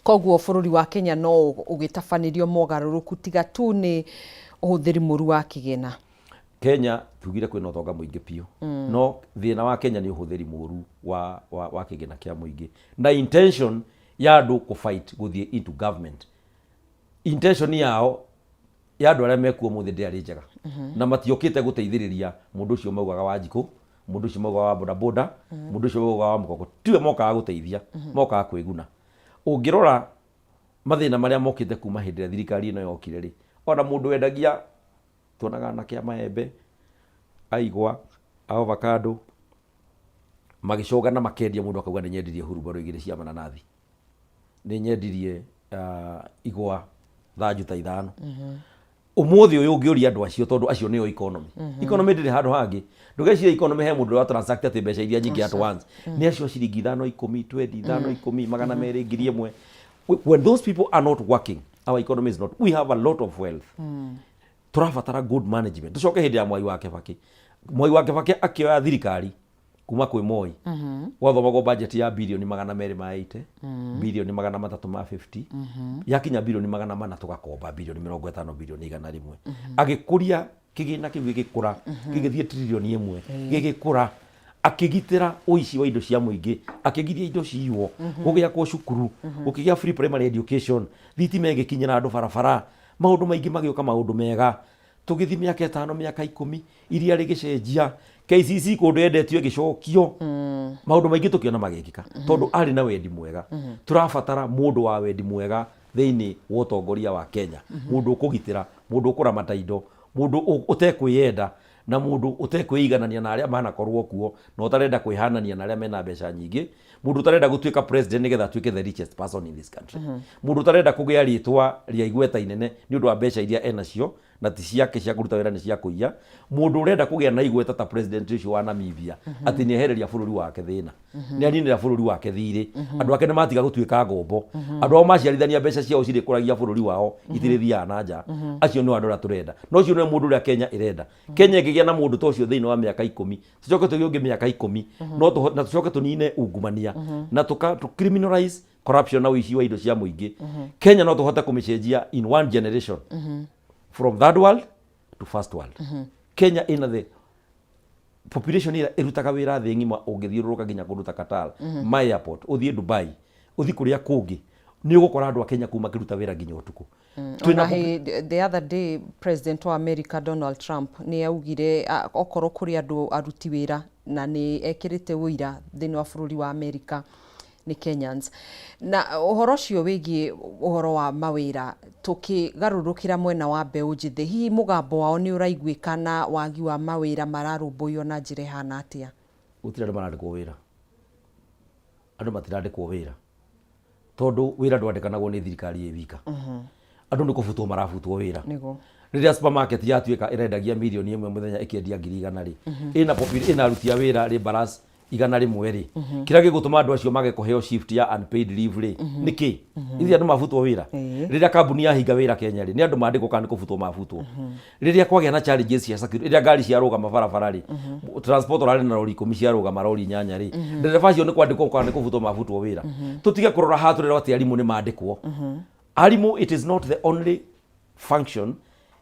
Koguo bururi wa Kenya no ugitabanirio mogaruruku tiga tu ni uhuthiri muru wa kigena. Kenya tugire kwina utonga muingi piu, no thina wa Kenya ni uhuthiri muru wa kigena kia muingi na intention ya andu ku fight guthie into government. Intention yao ya andu aria mekuo muthi ndiari njega, na matiokite guteithiriria mundu ucio maugaga wa Njiku, mundu ucio maugaga wa bodaboda, mundu ucio maugaga wa Mukoko, tiwe mokaga guteithia, mokaga kwiguna. Ungirora mathina maria mokite kuma hindi ya thirikari ino yokire ri, ona mundu wendagia tuonaga na kia maembe, aigwa, avocado magicoga na makendia, mundu akauga ni nyendirie hurubaro igire cia mananathi, ni nyendirie igwa thanju ta ithano. Umuthi uyu ungiuria andu acio tondu acio niyo economy. Economy ndiri handu hangi, ndugeciria economy he mundu wa transact ati mbeca iria nyingi at once. Ni acio ciringi 5 10 20 10 magana meri ngiri imwe. When those people are not working, our economy is not. We have a lot of wealth. Turabatara good management. Tucoke hindi ya Mwai wa Kibaki. Mwai wa Kibaki akioya thirikari kuma kwi Moi, wathomagwo budget ya bilioni 280, bilioni 350, yakinya bilioni 400 tugakomba bilioni 50, bilioni 100. Agikuria kigina kiu gigikura, gigithie trilioni 1, gigikura, akigitira uici wa indo cia muingi, akigithia indo ciiwo, gugia kwa cukuru, ukigia free primary education, thitima igikinyira andu barabara, maundu maingi magioka maundu mega. Tugithi miaka 5 miaka 10 iria rigicenjia, KCC kundu endetio gicokio, maundu maingi tukiona magikika tondu ari na wendi mwega. Turabatara mundu wa wendi mwega thiini wa utongoria wa Kenya, mundu ukugitira, mundu ukuramata indo, mundu utekwiyenda, na mundu utekwiganania na aria manakorwo kuo, no utarenda kwihanania na aria mena mbeca nyingi, mundu utarenda gutuika president nigetha atuike the richest person in this country, mundu utarenda kugia ritwa ria igweta inene ni undu wa mbeca iria enacio na ti ciake cia kuruta wira ni cia kuiya, mundu urenda kugia na igweta ta president ucio wa Namibia ati ni ehereria bururi wake thina, ni aninira bururi wake thiri, andu ake ni matiga gutuika ngombo, andu ao maciarithania mbeca ciao ciri kuragia bururi wao itirithia na nja, acio ni andu turenda. No ucio ni mundu uria Kenya irenda. Kenya igigia na mundu tocio thiini wa miaka 10, tucoke tugiungi miaka 10, no na tucoke tunine ungumania na tu criminalize corruption na uici wa indo cia muingi. Kenya no tuhote kumicenjia in one generation, from third world to first world. Kenya ina the population ira irutaga wira thi ngima ungithiururuka nginya kundu ta Qatar, my airport, uthie Dubai, uthi kuria kungi, ni ugukora andu a Kenya kuma kiruta wira nginya utuku. The other day President wa America Donald Trump ni augire okoro kuri andu aruti wira na ni ekirite wira thini wa bururi wa America ni Kenyans. Na uhoro cio wigi uhoro wa mawira tukigarurukira mwena wa mbeu njithi, hihi mugambo wao ni uraiguika na wagi wa mawira mararumbuyo na njire hana atia? Gutira andu marandikwo wira, andu matirandikwo wira tondu wira ndwandikanagwo ni thirikari ewika. Andu ni kubutwo marabutwo wira. Riria supermarket yatuika irendagia milioni 1 muthenya ikiendia 100 ri, ina arutia wira ri balance 100 ri, kira gigutuma andu acio mage kuheo shift ya unpaid leave ri niki ithi andu mabutwo wira. Riria kambuni yahinga wira Kenya ri ni andu mandikwo kana kubutwo mabutwo. Riria kwagia na challenges cia security, riria ngari cia ruga mabarabara ri, transport rari na lori 10 cia ruga marori 8 ri, ndereba acio ni kwandikwo kana kubutwo mabutwo wira. Tutige kurora hatu riria ati arimu ni mandikwo. Arimu, it is not the only function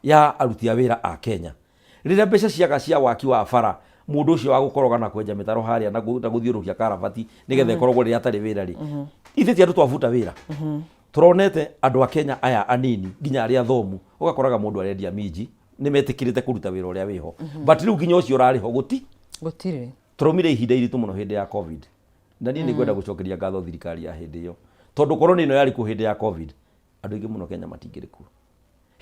ya aruti a wira a Kenya. rĩrĩa mbeca ciaga cia waki wa bara mũndũ ũcio wa gũkoroga na kwenja mĩtaro harĩa na gũthiũrũkia karabati nĩgetha ĩkoragwo rĩrĩa atarĩ wĩra rĩ ithe ti andũ twabuta wĩra tũronete andũ a Kenya aya anini nginya arĩa athomu ũgakoraga mũndũ arendia minji nĩmetĩkĩrĩte kũruta wĩra ũrĩa wĩho but rĩu nginya ũcio ũrarĩho gũtirĩ tũraumire ihinda iritũ mũno hĩndĩ ya covid na niĩ nĩngwenda gũcokeria ngatho thirikari ya hĩndĩ ĩyo tondũ korona ĩno yarĩ kuo hĩndĩ ya covid andũ aingĩ mũno Kenya matingĩrĩ kuo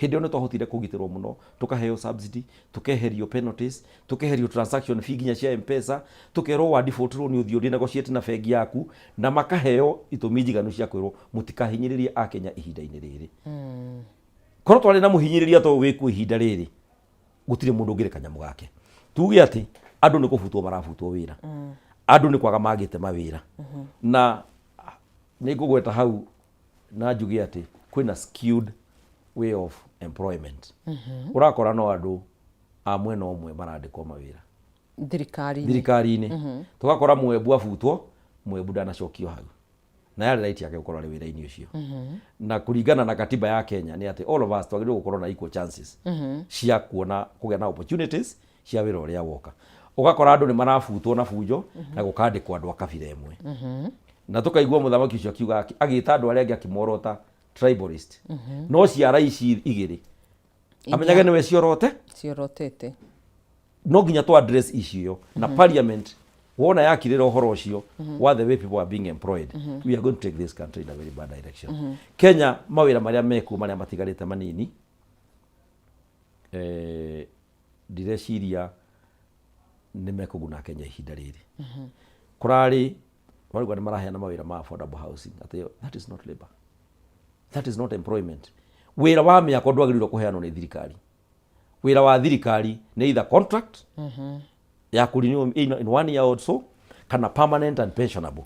hĩndĩ ĩyo nĩ twahotire kũgitĩrwo mũno tũkaheo subsidy tũkeherio penalties tũkeherio transaction fee nginya cia M-Pesa tũkerwo wa default loan ũthiĩ negotiate na bengi yaku na makaheo itũmi njiganu cia kwĩrwo mũtikahinyĩrĩrie a Kenya ihinda-inĩ rĩrĩ korwo twarĩ na mũhinyĩrĩria to wĩkuo ihinda rĩrĩ gũtirĩ mũndũ ũngĩrĩ kanyamũ gake tuge atĩ andũ nĩ kũbutwo marabutwo wĩra andũ nĩ kwaga magĩte mawĩra na nĩ ngũgweta hau na njuge atĩ kwĩna skewed way of employment urakora no andũ a mwena ũmwe marandĩkwo mawĩra thirikari-inĩ tũgakora mwembu abutwo mwembu ndanacokio hau na yarĩ right yake gũkorwo arĩ wĩra-inĩ ũcio na kũringana na katiba ya Kenya nĩ atĩ all of us twagĩrĩirwo gũkorwo na equal chances cia kuona kũgĩa na opportunities cia wĩra ũrĩa woka ũgakora andũ nĩ marabutwo na bunjo na gũkandĩkwo andũ a kabira ĩmwe na tũkaigua mũthamaki ũcio akiuga agĩta andũ arĩa angĩ akĩmorota tribalist no ciara ici igĩrĩ amenyage nĩwe ciorotete no nginya tu address icio na parliament wona yakirĩra ũhoro ũcio wa the way people are being employed we are going to take this country in a very bad direction Kenya mawĩra marĩa mekuo marĩa matigarĩte manini ndireciria nĩ mekũguna Kenya ihinda rĩrĩ kũrarĩ warigwa nĩ maraheana mawĩra ma affordable housing that is not labor that is not employment wĩra wa mĩako ndwagĩrĩirwo kũheanwo nĩ thirikari wĩra wa thirikari nĩ either contract ya kũrenew in 1 year or so kana permanent and pensionable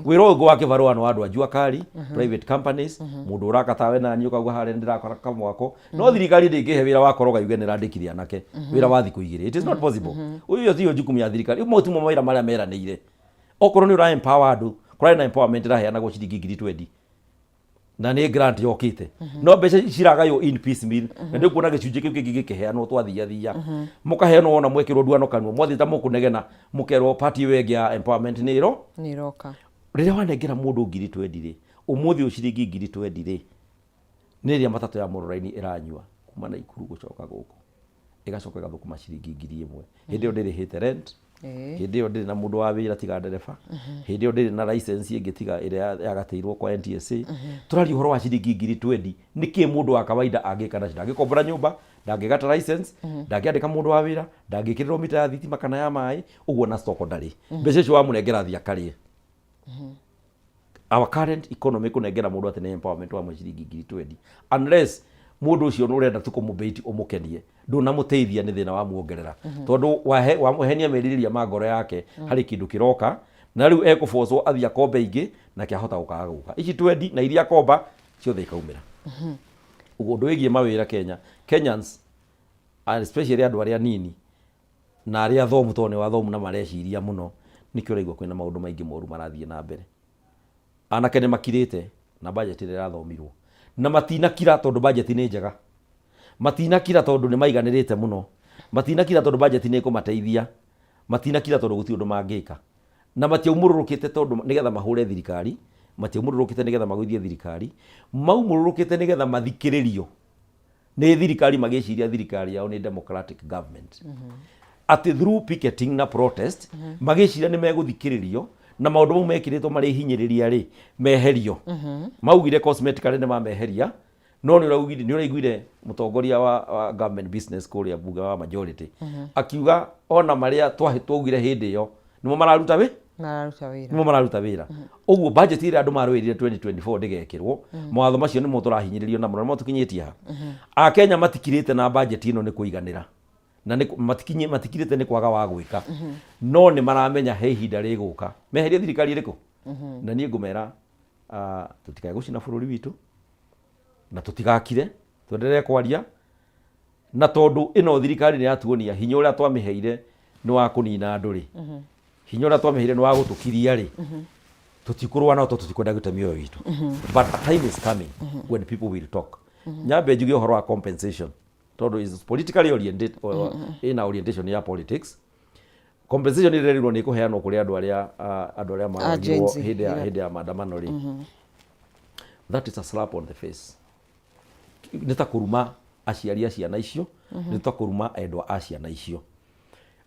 wĩra ũngĩ wa kĩbarũa nĩ andũ a jua kari private companies mũndũ ũrakatawe na niĩ ũkauga harĩa ndĩrakora kamwako no thirikari ndĩngĩhe wĩra wakoroga yuge nĩ randĩkithia anake wĩra wa thikũ igĩrĩ it is not possible ũyũ ti jukumu ya thirikari ũmwe mawĩra marĩa meranĩire okorwo nĩ ũra empower andũ kũrĩ na empowerment ĩraheanagwo ciringi 20,000 na nĩ grant yokĩte no mbeca ciragaywo in piecemeal na ndio kuona gĩcunjĩ kĩu kĩngĩ gĩkĩheanwo twathia mũkaheanwo ona mwekĩrwo ndwano kanua mwathĩta mũkũnegena mũkerwo party wenge ya empowerment nĩ iroka rĩrĩa wanengera mũndũ 20,000 rĩ ũmũthĩ ũciringi 20,000 rĩ nĩ rĩrĩa matatũ ya Mororaini ĩranyua kuma na Ikuru gũcoka gũkũ ĩgacoka ĩgathũkũma ciringi 1,000 hĩndĩ ĩyo ndĩrĩhĩte rent hĩndĩ ĩyo ndĩrĩ na mũndũ wa wĩra tiga ndereba hĩndĩ ĩyo ndĩrĩ na license ĩngĩ tiga ĩrĩa yagatĩirwo kwa NTSA tũraria ũhoro wa ciringi 20,000 nĩkĩ mũndũ wa kawaida angĩka nacio ndangĩkombora nyũmba ndangĩgata license ndangĩandĩka mũndũ wa wĩra ndangĩkĩrĩrwo mita ya thitima kana ya maĩ ũguo na stoko ndarĩ mbeca icio wamũnengera thia karĩe our current economy kũnengera mũndũ atĩ nĩ empowerment wa ciringi 20,000 unless mũndũ ũcio nĩ ũrenda tũkũmũbĩti ũmũkenie ndũnamũteithia nĩ thĩna wa muongerera tondũ wamũhenia merirĩria ma ngoro yake harĩ kĩndũ kĩroka na rĩu ekũbocwo athia kombe ingĩ na kĩahota gũkaga gũka ici 20 na iria komba ciothe ikaumĩra ũguo ũndũ wĩgiĩ mawĩra Kenya Kenyans especially andũ arĩa nini na arĩa athomu tondũ nĩ wathomu na mareciria mũno nĩkĩo ũraigua kwĩna maũndũ maingĩ moru marathiĩ na mbere anake nĩ makirĩte na budget ĩrĩa ĩrathomirwo na matinakira tondũ budget nĩ njega matinakira tondũ nĩ maiganĩrĩte mũno matinakira tondũ budget nĩ ĩkũmateithia matinakira tondũ gũtirĩ ũndũ mangĩka na matiaumũrũrũkĩte tondũ nĩgetha mahũre thirikari matiaumũrũrũkĩte nĩgetha magũithie thirikari maumũrũrũkĩte nĩgetha mathikĩrĩrio nĩ thirikari magĩciria thirikari yao nĩ democratic government atĩ through picketing na protest magĩciria nĩ megũthikĩrĩrio na maũndũ mau mekĩrĩtwo marĩ hinyĩrĩria rĩ meherio maugire cosmetically nĩ mameheria no nĩ ũraiguire mũtongoria wa government business kũrĩa bunge wa majority akiuga ona marĩa twaugire hĩndĩ ĩyo nĩmo mararuta wĩra ũguo budget ĩrĩa andũ marũĩrĩire 2024 ndĩgekĩrwo mawatho macio nĩmo tũrahinyĩrĩrio namo na tũkinyĩtie ha Akenya matikirĩte na budget ĩno nĩ kũiganĩra na matikirĩte nĩ kwaga wa gwĩka no nĩ maramenya he ihinda rĩgũka meherie thirikari ĩrĩkũ na niĩ ngũmera tũtikae gũcina bũrũri witũ na tũtigakire twenderee kwaria na tondũ ĩno thirikari nĩ yatuonia hinya ũrĩa twamĩheire nĩ wa kũnina andũ rĩ hinya ũrĩa twamĩheire nĩ wa gũtũkiria rĩ tũtikũrũa nao tũtikwenda gũte mĩoyo itũ but a time is coming when people will talk nyambe njuge ũhoro wa compensation tondu is politically oriented ina orientation ya politics. Compensation irerirwo ni kuheanwo kuri andu aria maragirwo hindi ya maandamano ri. That is a slap on the face. Nita kuruma aciari a ciana icio, nita kuruma endwa a ciana icio.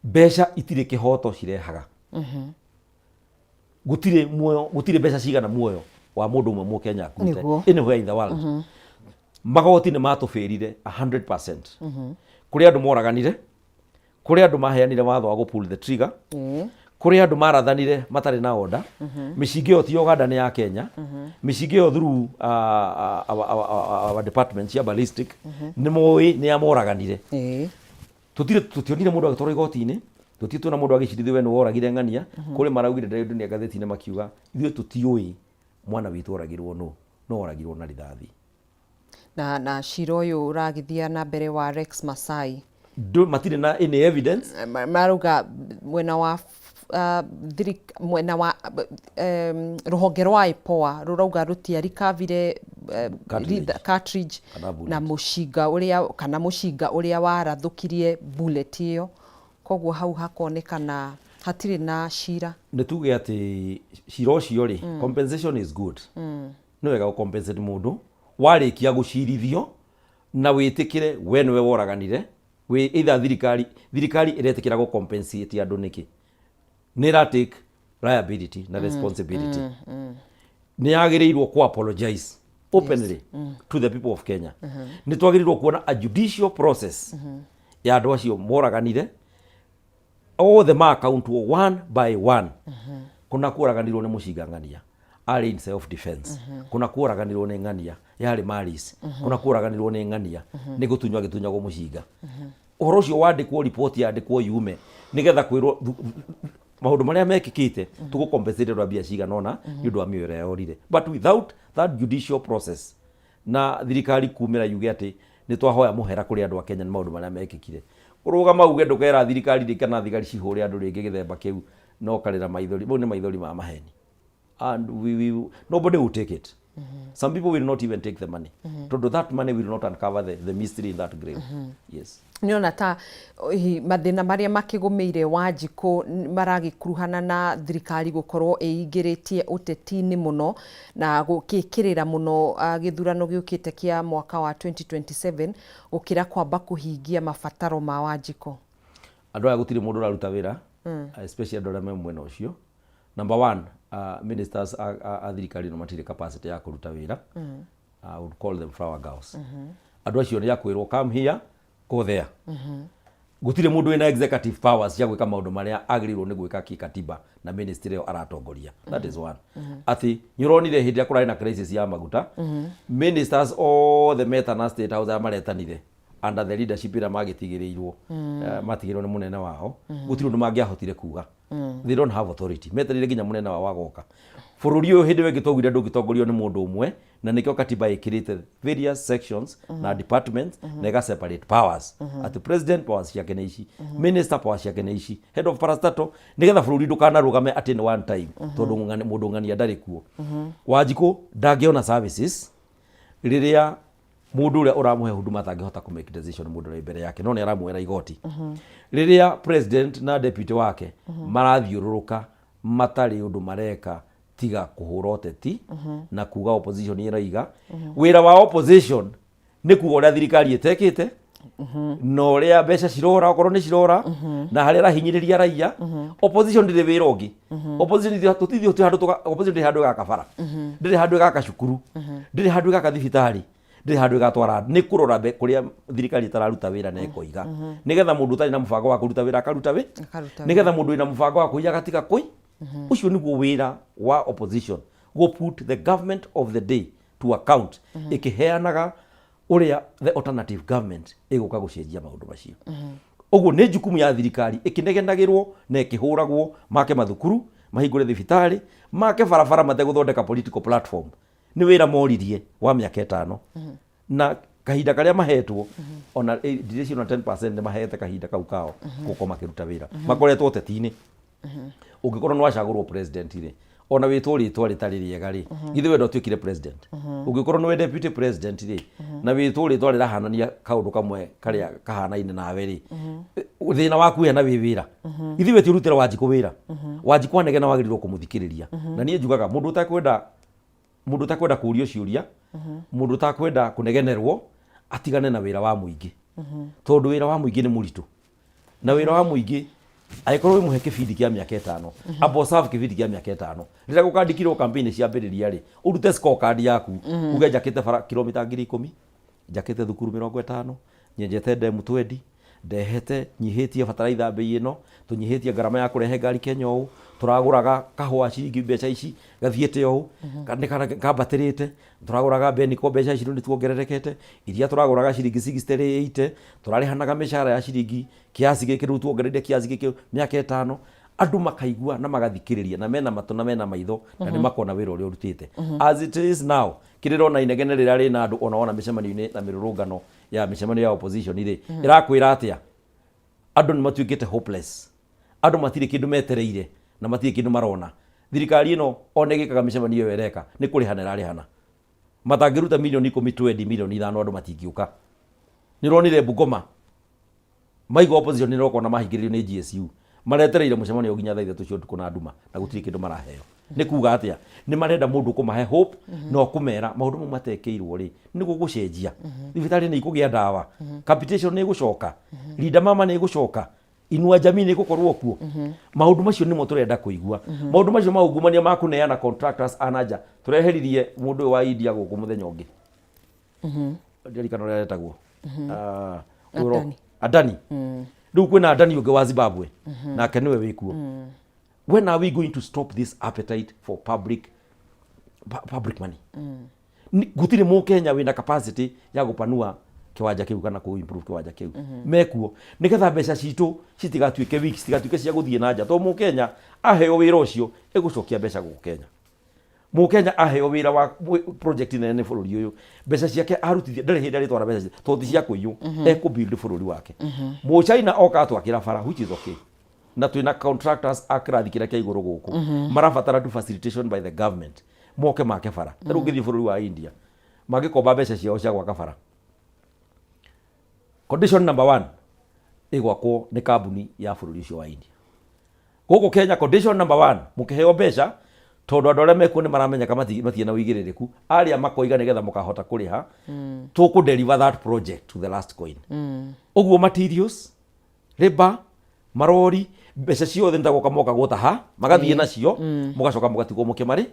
Mbeca itire kihoto cirehaga. Gutire mbeca cigana muoyo wa mundu umwe mu Kenya akute anywhere in the world. Magoti ni matufirire 100%. Kuri andu moraganire, kuri andu maheanire watho wa pull the trigger, kuri andu marathanire matari na order. Micingi yo ti Uganda ni ya Kenya. Micingi yo through our department ya ballistic ni moi ni amoraganire. Tutionire mundu agitwara igoti-ini, tutituna mundu agicirithio we no woragire ng'ania, kuri maraugire ndio ni agatheti-ini makiuga ithuĩ tutioi mwana witu oragirwo no oragirwo na rithathi. Na cira uyu uragithia na mbere wa Rex Masai matire na any evidence maruga mwena wa ruhonge rwa IPOA rurauga rutiari kavire cartridge na mushinga uria warathukirie bullet iyo, koguo hau hakonekana hatire na cira. Nituge ati cira ucio ri compensation is good. No wega compensate mundu warikia gucirithio na witikire we nwe woraganire we either thirikari iretikira go compensate andu niki ni ra take liability na responsibility. Ni yagirirwo ku apologize openly to the people of Kenya. Ni twagirirwo kuona a judicial process ya andu acio moraganire, all the mark count one by one. Kuna kuraganirwo ni mucingang'ania ari in self defense, kuna kuraganirwo ni ng'ania yari malice, kuna kuraganirwo ni ng'ania ni gutunywa gitunyagwo mucinga. Uhoro ucio wandikwo report yandikwo yume nigetha kwirwo maundu maria mekikite tugu compensate rabia cigana ona ni undu wa mioyo yorire, but without that judicial process na thirikari kumira yuge ati ni twahoya muhera kuri andu a Kenya ni maundu maria mekikire. Urugama uge ndukera thirikari rikana thigari cihure andu ringi githemba kiu no karira maithori bo ni maithori ma maheni, and nobody will take it. Some people will not even take the money. Todo that money will not uncover the mystery in that grave. Yes. Niona ta mathina maria makigumeire Wanjiku maragikuruhana na thirikari gukorwo eigiritie uteti-ini muno na gukikirira muno githurano giukite kia mwaka wa 2027 gukira kwamba kuhingia mabataro ma Wanjiku. Andu aya gutiri mundu raruta wira, especially andu aria me mwena ucio. Number one, ministers a thirikari no matire capacity ya kuruta wira. I would call them flower girls. Andu acio ni yakwirwo come here, go there. Gutire mundu ina executive powers ya gwika maundu maria agirirwo ni gwika kikatiba na ministry yo aratongoria. That is one. Ati nyironire hindi ya kurari na crisis ya maguta. Ministers all the meta na state house amaretanire under the leadership ira magitigirirwo matigirwo ni munene wao. Gutire undu mangiahotire kuga. They don't have authority. Meterire ginya munene wa wagoka. Bururi uyu hindi we gitogwire ndugitongorio ni mundu umwe na nikyo katiba ikirite various sections na departments na ega separate powers. At president powers yake ni ici, minister powers yake ni ici, head of parastatal nigetha bururi ndukana rugame at one time tondu mundu ng'ania ndari kuo. Wanjiku ndangiona services riria mundu uria uramuhe huduma tangihota ku make decision mundu uri mbere yake no ni aramuera igoti. Riria president na deputy wake marathiururuka matari undu mareka tiga kuhura uteti na kuga opposition iraiga wira wa opposition ni kuga uria thirikari itekite no ria mbeca cirora okorwo ni cirora na harira hinyiriria raia. Opposition ndire wira ungi, opposition tutithio tu handu opposition ndire handu ga kabara, ndire handu ga kacukuru, ndire handu ga kathibitari, ndire handu ga twara ni kurora be kuria thirikari tararuta wira na ikoiga nigetha mundu tari na mubango wa kuruta wira akaruta we, nigetha mundu ina mubango wa kuiya gatika koi. Ucio niguo wira wa opposition, go put the government of the day to account ikiheanaga uria the alternative government iguka gucenjia maundu macio. Uguo ni jukumu ya thirikari ikinegenagirwo na ikihuragwo make mathukuru mahingure thibitari make barabara mateguthondeka political platform. Ni wira moririe wa miaka 5 na kahinda karia mahetwo ona division 10% ni mahete kahinda kau kao guko makiruta wira makoretwo teti-ini. Ungikorwo no wacagurwo president ri ona witwo ritwa ritari riega ri ithe wenda tuikire president ungikorwo no deputy president ri na witwo ritwa rirahanania kaundu kamwe karia kahanaine nawe ri thina waku hena wira ithe we tirutira Wanjiku wira Wanjiku anege na wagirirwo kumuthikiriria na nie njugaga mundu utakwenda kurio ciuria mundu utakwenda kunegenerwo atigane na wira wa muingi tondu wira wa muingi ni muritu na wira wa muingi aikorwo muhe kibindi kia miaka 5 abo serve kibindi kia miaka 5 rira gukandikirwo campaign cia mbiriria ri urute scorecard yaku uge njakite kilomita 10,000 njakite thukuru 50 nyenjete ndemu 20 ndehete nyihitie bataraitha bei ino tunyihitie garama ya kurehe ngari Kenya u turaguraga kahua ciringi mbeca ici gathiete u kana kambatirite turaguraga beniko mbeca ici ni tuongererekete iria turaguraga ciringi 68 turarihanaga mishara ya ciringi kiasi giki ru tuongereire kiasi giki miaka 5 andu makaigua na magathikiriria na mena matu na mena maitho na ni makona wira uria urutite as it is now kirirona inegene rira ri na andu ona micemanio-ini na mirurungano ya micemanio ya opposition ri irakwira atia andu ni matuikite hopeless andu matire kindu metereire na matire kindu marona thirikari ino one gikaga micemanio wereka ni kurihanira rihana matangiruta milioni 10 20 milioni 5 andu matingiuka nironire Bungoma maigo opposition ni rokona mahingiririo ni GSU maretereire mucemanio nginya thaa 3 cia utuku na nduma na gutiri kindu maraheo ni kuga atia ni marenda mundu kumahe hope no kumera maundu mu matekeirwo ri ni gugucenjia thibitari ni ikugia ndawa capitation ni igucoka leader mama ni igucoka inua jamii ni gukorwo kuo maundu macio nimo turenda kuigua maundu macio maungumania makuneana contractors anaja tureheririe mundu wa India guku muthenya ungi ndirikano ria retagwo Adani riu kwina Adani ungi wa Zimbabwe nake niwe wikuo when are we going to stop this appetite for public money gutire mu Kenya wina capacity ya gupanua kiwanja kiu kana ku improve kiwanja kiu mekuo niketha mbeca citu citigatuike weeks citigatuike cia guthie na nja to mu Kenya aheo wira ucio egucokia mbeca guku Kenya mu Kenya aheo wira wa project nene bururi uyu mbeca ciake arutithia ndari hindi ari twara mbeca to thi cia kuiyu ekubuild bururi wake mu China oka twakira bara which is okay na twina contractors akirathikira kia iguru guku marabatara tu facilitation by the government moke make bara taru ngithi bururi wa India magikomba mbeca ciao cia gwaka bara condition number 1 igwakwo ni kambuni ya bururi ucio wa India guku Kenya condition number 1 mukiheo mbeca tondu andu aria mekuo ni maramenya kama matie na wigiririku aria makoiga nigetha mukahota kuriha tuku deliver that project to the last coin uguo materials labor marori mbeca ciothe ndagoka moka gutaha magathie nacio mugacoka mugatigwo mukimari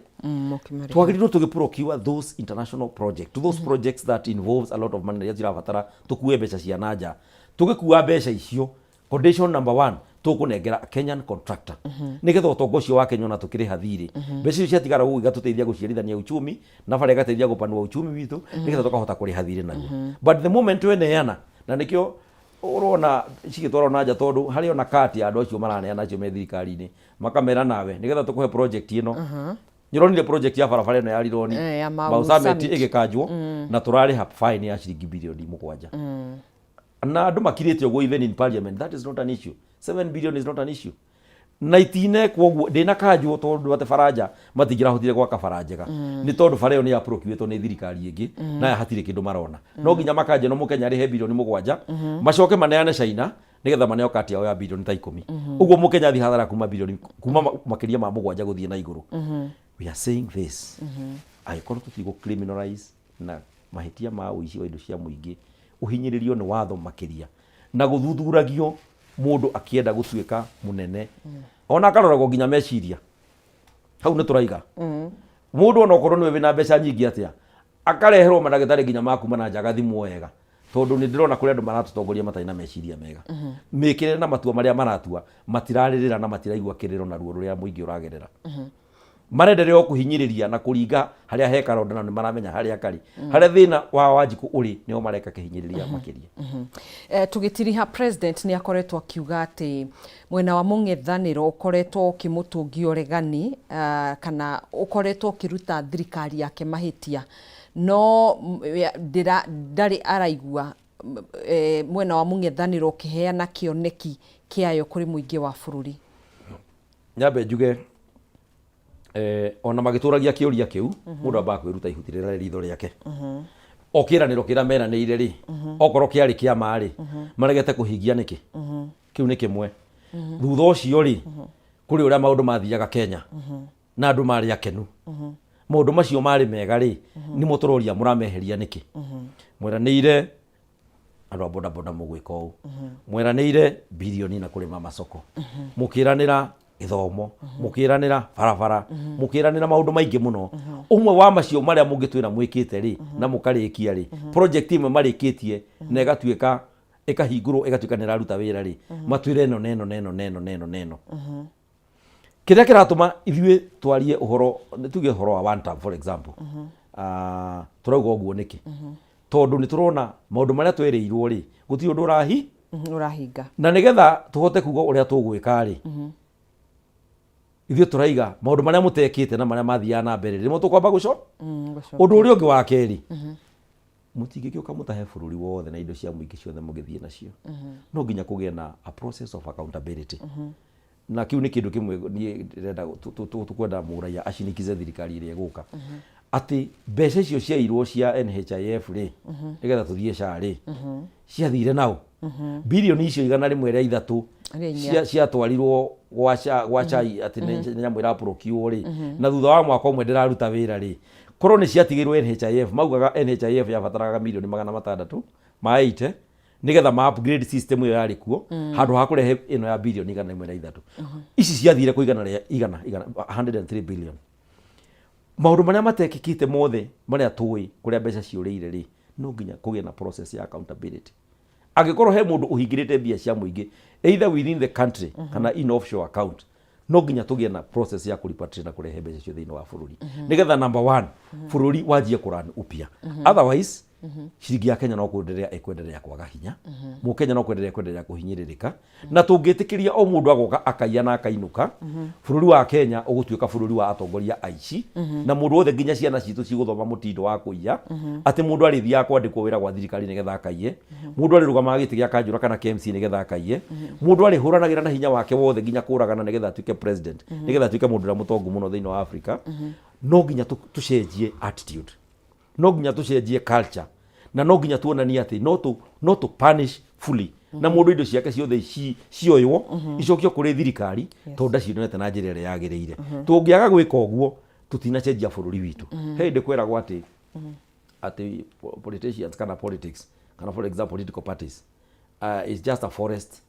twagirirwo tugiprocure those international projects those projects that involves a lot of money ya zirabatara tukue mbeca cia nanja tugikuwa mbeca icio condition number 1 tukunengera Kenyan contractor nigetha utongo ucio wa Kenya na tukiriha thiri mbeca icio ciatigara gugiga tuteithia guciarithania uchumi na bare gateithia gupanua uchumi witu nigetha tukahota kuriha thiri naguo but the moment weneana na nikio urona cigitwara na nja tondu hari ona kati andu acio maraneana acio me thirikari-ini makamera nawe nigetha tukuhe project ino nyironire project ya barabara ino ya Rironi Bausameti igikanjwo na turariha fine ya ciringi bilioni 7 na andu makirite uguo even in parliament that is not an issue 7 billion is not an issue na itine kwoguo ndina kanjwo tondu ate faraja matingira hotire gwaka farajega ni tondu fareo ni ya procurate ni thirikari ingi na hatire kindu marona no nginya makanje no mukenya rihe bilioni 7 macoke maneane China nigetha maneo kati yao ya bilioni 10 uguo mukenya thi hathara kuma bilioni kuma makiria ma 7 guthie na iguru we are saying this I call to criminalize na mahitia ma uici wa indo cia muingi uhinyiririo ni watho makiria na guthuthuragio mundu akienda gutuika munene ona akaroragwo nginya meciria hau ni turaiga mundu ona okorwo niwe wina mbeca nyingi atia akareherwo mandagitari nginya makuma na njaga thimu wega tondu ni ndirona kuri andu maratutongoria matai na meciria mega mikire na matua maria maratua matiraririra na matiraigua kiriro na ruo ruria muingi uragerera marenderea kuhinyiriria na kuringa haria hekaronda na ni maramenya haria kari haria thina wa Wanjiku uri nio mareka kihinyiriria makiria tugitiriha president ni akoretwo akiuga ati mwena wa mung'ethaniro ukoretwo ukimutungio regani kana ukoretwo ukiruta thirikari yake mahitia no ndari araigua mwena wa mung'ethaniro ukiheana kioneki kiayo kuri muingi wa bururi nyabe njuge ona magituragia kiuria kiu mundu amba kwiruta ihuti rira ritho riake okiraniro kira meranire ri okoro kiari kia mari maregete kuhingia niki kiu ni kimwe thutha ucio ri kuri uria maundu mathiaga Kenya na andu mari akenu maundu macio mari mega ri ni muturoria murameheria niki mweranire andu boda boda mugwika u mweranire bilioni na kurima masoko mukiranira ithomo mukiranira barabara mukiranira maundu maingi muno umwe wa macio maria mungitwira mwikite ri na mukarikia ri project imwe marikitie na igatuika ikahingurwo igatuika ni raruta wira ri matwire neno kiria kiratuma ithue twarie uhoro tuge uhoro wa one time for example turauga uguo niki tondu ni turona maundu maria twereirwo ri guti undu urahinga na nigetha tuhote kuga uria tugwika ri ithio turaiga maundu maria mutekite na maria mathia na mbere rimo tukwamba guco undu uri ungi wa keri mutingikioka mutahe bururi wothe na indo cia muingi ciothe mugithie nacio no nginya kugie na a process of accountability na kiu ni kindu kimwe ni renda tukwenda muraia acinikize thirikari iria guka ati mbeca icio cia irwo cia NHIF ri nigetha tuthie SHA ri ciathire nao bilioni icio 103 cia twarirwo gwa SHA ati ni nyamwira procure ri na thutha wa mwaka umwe ndiraruta wira ri korwo ni ciatigirwo NHIF maugaga NHIF yabataraga milioni 600 maite nigetha ma upgrade system iyo yari kuo handu ha kurehe ino ya bilioni 103 ici ciathire kuigana ria 103 billion maundu maria matekikite mothe maria tui kuria mbeca ciurire ri no nginya kugia na process ya accountability agikorwo he mundu uhingirite mbia cia muingi either within the country kana in offshore account no nginya tugie na process ya kurepatriate na kurehe mbeca cio thiini wa bururi nigetha number 1 bururi wajie kurani upya otherwise ciringi ya Kenya no kwenderea kwaga hinya Mukenya no kwenderea kuhinyiririka na tungitikiria o mundu agoka akaiya na akainuka bururi wa Kenya ugutuika bururi wa atongoria aici na mundu wothe nginya ciana citu ciguthoma mutindo wa kuiya ati mundu arithia kwandikwo wira gwa thirikari nigetha akaiye mundu arirugama giti gia kanjura kana KMC nigetha akaiye mundu arihuranagira na hinya wake wothe nginya kuragana nigetha atuike president nigetha atuike mundu ra mutongu muno thiini wa Africa no nginya tucenjie attitude no nginya tucenjie culture na no nginya tuonanie ati no to punish fully na mundu indo ciake ciothe cioywo icokio kuri thirikari tonda cionete na njira ria yagirire tungiaga gwika uguo tutinacenjia bururi witu hindi kwiragwo ati politicians kana politics kana for example political parties is just a forest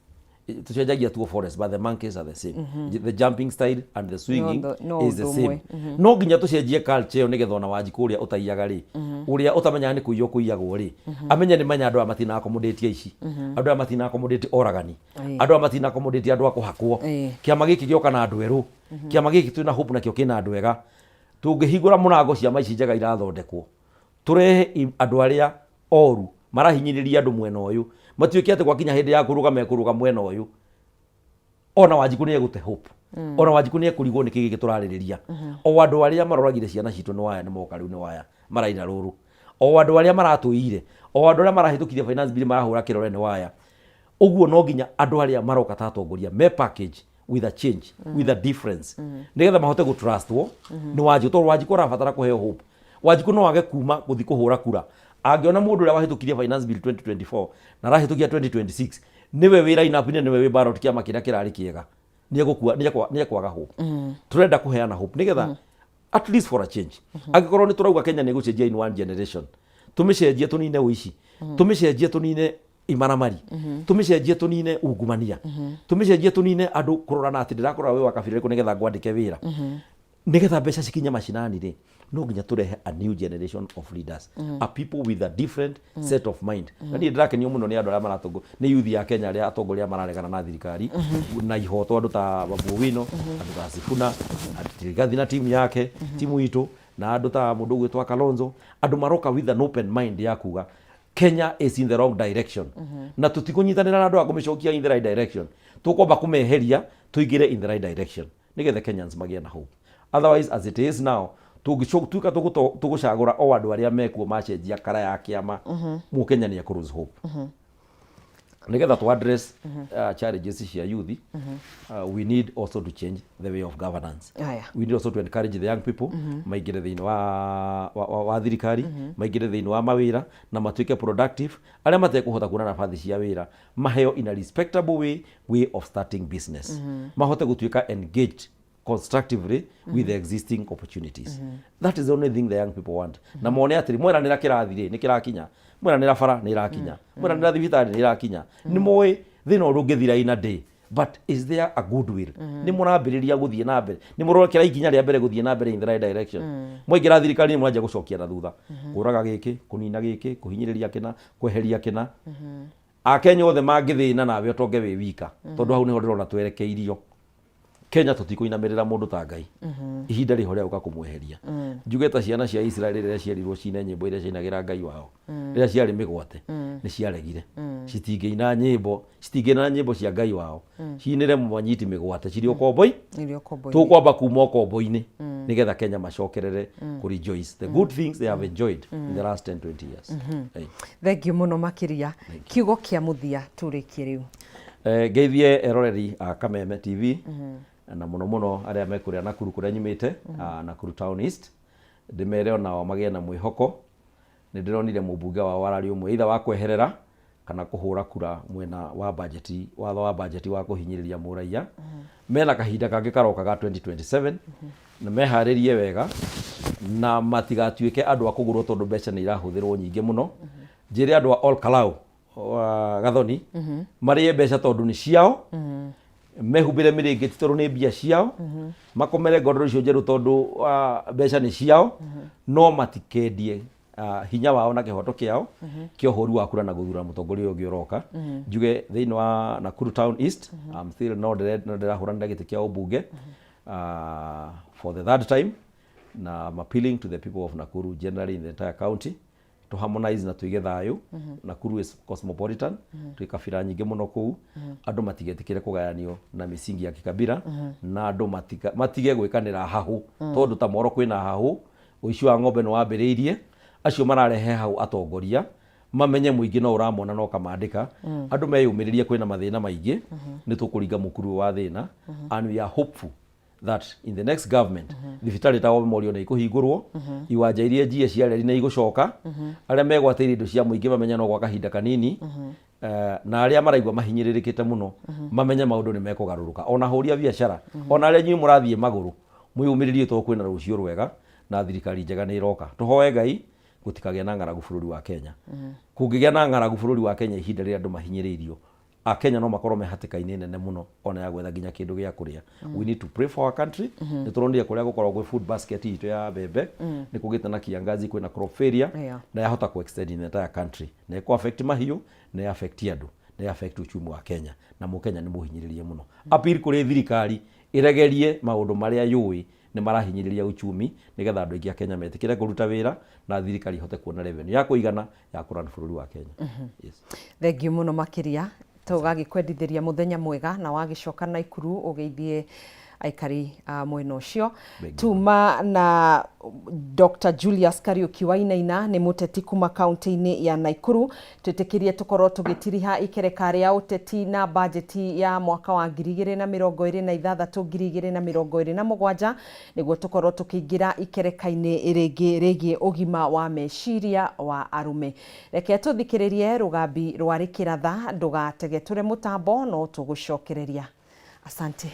tucenjagia tu forest but the monkeys are the same the jumping style and the swinging is the same no nginya tucenjie culture nigetha ona wanji kuria utaiyaga ri uria utamenya ni kuiyo kuiyagwo ri amenya ni manya andu amatina accommodate ici andu amatina accommodate oragani andu amatina accommodate andu akuhakwo kiama giki gioka na andu eru kiama giki twina hope nakio kina andu ega tungihingura murango cia maici njega irathondekwo turehe andu aria oru marahinyiriria andu mwena uyu matuike ati gwakinya hindi ya kuruga mwena uyu ona Wanjiku ni egute hope ona Wanjiku ni ekurigwo ni kigi turaririria o andu aria maroragire ciana citu ni waya ni moka riu ni waya maraina ruru o andu aria maratuire o andu aria marahitukirie finance bill marahura kirore ni waya uguo no nginya andu aria maroka tatongoria me package with a change with a difference nigetha mahote gu trustwo ni Wanjiku to Wanjiku arabatara kuheo hope Wanjiku no age kuma guthi kuhura kura angiona mundu uria wahitukirie finance bill 2024 na rahitukia 2026 niwe wira inapine niwe we ballot kiama kiria kirari kiega ni kwaga hope turenda kuheana hope nigetha at least for a change agikorwo ni turauga Kenya ni gucenjia in one generation tumicenjie tunine uici tumicenjie tunine imaramari tumicenjie tunine ungumania tumicenjie tunine andu kurorana ati ndirakora we wakabira ku nigetha ngwandike wira nigetha mbeca cikinya mashinani ri no nginya turehe a new generation of leaders a people with a different set of mind na ni ndirakenio muno ni andu aria maratongo ni youth ya Kenya aria atongoria mararegana na thirikari na ihoto andu ta Babu Wino andu ta Sifuna atigathi na timu yake timu itu na andu ta mundu gwitwa Kalonzo andu maroka with an open mind ya kuga Kenya is in the wrong direction na tutikunyitanira na andu agumicokia in the right direction tukomba kumeheria tuigire in the right direction nigetha Kenyans magia na hope otherwise as it is now tugicoka tugucagura o andu aria mekuo macenjia kara ya kiama Mukenya ni ekuruse hope nigetha to address challenges cia youth, we need also to change the way of governance. We need also to encourage the young people maigire thiini wa thirikari, maigire thiini wa mawira na matuike productive, aria matekuhota kuona nafathi cia wira maheo in a respectable way of starting business, mahote gutuika engaged constructively with the existing opportunities. That is the only thing the young people want. Na mone atiri mweranira kirathire ni kirakinya, mweranira bara ni irakinya, mweranira thibitari ni irakinya, ni moe thina urungithira in a day, but is there a goodwill? Ni murambiriria guthie na mbere, ni murokera ikinya ria mbere guthie na mbere in the right direction. Mwaingira thirikari ni mwanja gucokia na thutha, kuraga giki, kunina giki, kuhinyiriria kina, kweheria kina. Akenya othe mangithina nawe otonge wi wika, tondu hau niho ndirona twerekeirio. Kenya tutikuinamirira mundu ta Ngai ihinda riho ria uka kumweheria. Njuge ta ciana cia Israeli riria ciarirwo cine nyimbo iria ciinagira Ngai wao, riria ciari migwate ni ciaregire, citingeina nyimbo cia Ngai wao, cinire mwanyiti migwate ciri ukomboi, tukwamba kuma ukomboini nigetha Kenya macokerere ku rejoice the good things they have enjoyed in the last 10-20 years. Thank you muno makiria. Kiugo kia muthia turikie riu. Geithie eroreri a Kameme TV na muno aria mekuria Nakuru kuria nyumite, Nakuru Town East, ndimere onao magie na mwihoko. Nindironire mubunge wa warari umwe either wa kweherera kana kuhura kura mwena wa budget, watho wa budget wa kuhinyiriria muraia, mena kahinda kangi karoka ga 2027 na meharirie wega na matigatuike andu akugurwo tondu mbeca ni irahuthirwo nyingi muno. Njire andu all Kalau Gathoni marie mbeca tondu ni ciao, mehumbire miringiti tondu ni mbia ciao, makomere ngondoro icio njeru tondu mbeca ni ciao, no matikendie hinya wao na kihoto kiao kio huru wa kura na guthura mutongoria ungi uroka. Njuge thiini wa Nakuru Town East, I'm still no ndirahurana giti kia ubunge for the third time, na I'm appealing to the people of Nakuru generally in the entire county to harmonize na tuige thayu. Nakuru is cosmopolitan, tuikabira nyingi muno kuu, andu matigetikire kugayanio na misingi ya kikabira, na andu matige gwikanira hahu tondu ta moro kwina hahu, uici wa ng'ombe no wambiriirie, acio mararehe hau atongoria mamenye muingi no uramona no kamandika, andu meyumiririe kwina mathina maingi, ni tukuringa mukuru wa thina, and we are hopeful that in the next government thibitari ta Morio na ikuhingurwo, iwanja iria njie ciareri na igucoka, aria megwatĩire indo cia muingi mamenya no gwa kahinda kanini, na aria maraigwa mahinyiririkite muno mamenye maundu ni mekugaruruka. Ona huria biashara, ona aria nyi murathie maguru, mwiyumiririe to kwina rucio rwega na thirikari njega ni iroka. Tuhoe Ngai gutikagĩa na ng'aragu bũrũri wa Kenya. Kũngĩgĩa na ng'aragu bũrũri wa Kenya ihinda rĩrĩa andũ mahinyĩrĩirio, Akenya no makorwo me hatĩka-inĩ nene mũno ona ya gwetha nginya kĩndũ gĩa kũrĩa. We need to pray for our country. Nĩ tũronire kũrĩa gũkoragwo gwĩ food basket itũ ya mbembe, nĩ kũgĩte na kiangazi, kwĩna crop failure, na yahota ku extend in the entire country, na ĩkũ affect mahiũ, na affect andũ, na affect uchumi wa Kenya, na Mũkenya nĩ mũhinyĩrĩrie mũno. Appeal kũrĩ thirikari ĩregerie maũndũ marĩa yũĩ ni marahinyiriria uchumi nigetha andu aingi a Kenya metikire kuruta wira na thirikari ihote kuona revenue ya kuigana ya kurana bũrũri wa Kenya. Yes. Thengiũ mũno makiria, tugagikwendithĩria muthenya mwega na wagicoka Naikuru ugeithie aikari mwena ucio. Tuma na Dr. Julius Kariuki Wainaina ni muteti kuma kaunti-ini ya Naikuru. Twitikirie tukorwo tugitiriha ikereka ya uteti na bajeti ya mwaka wa 2026-2027 niguo tukorwo tukiingira ikereka-ini rigi ugima wa meciria wa arume. Reke tuthikiririe rugambi rwa rikiratha, ndugatege ture mutambo no tugucokereria. Asante.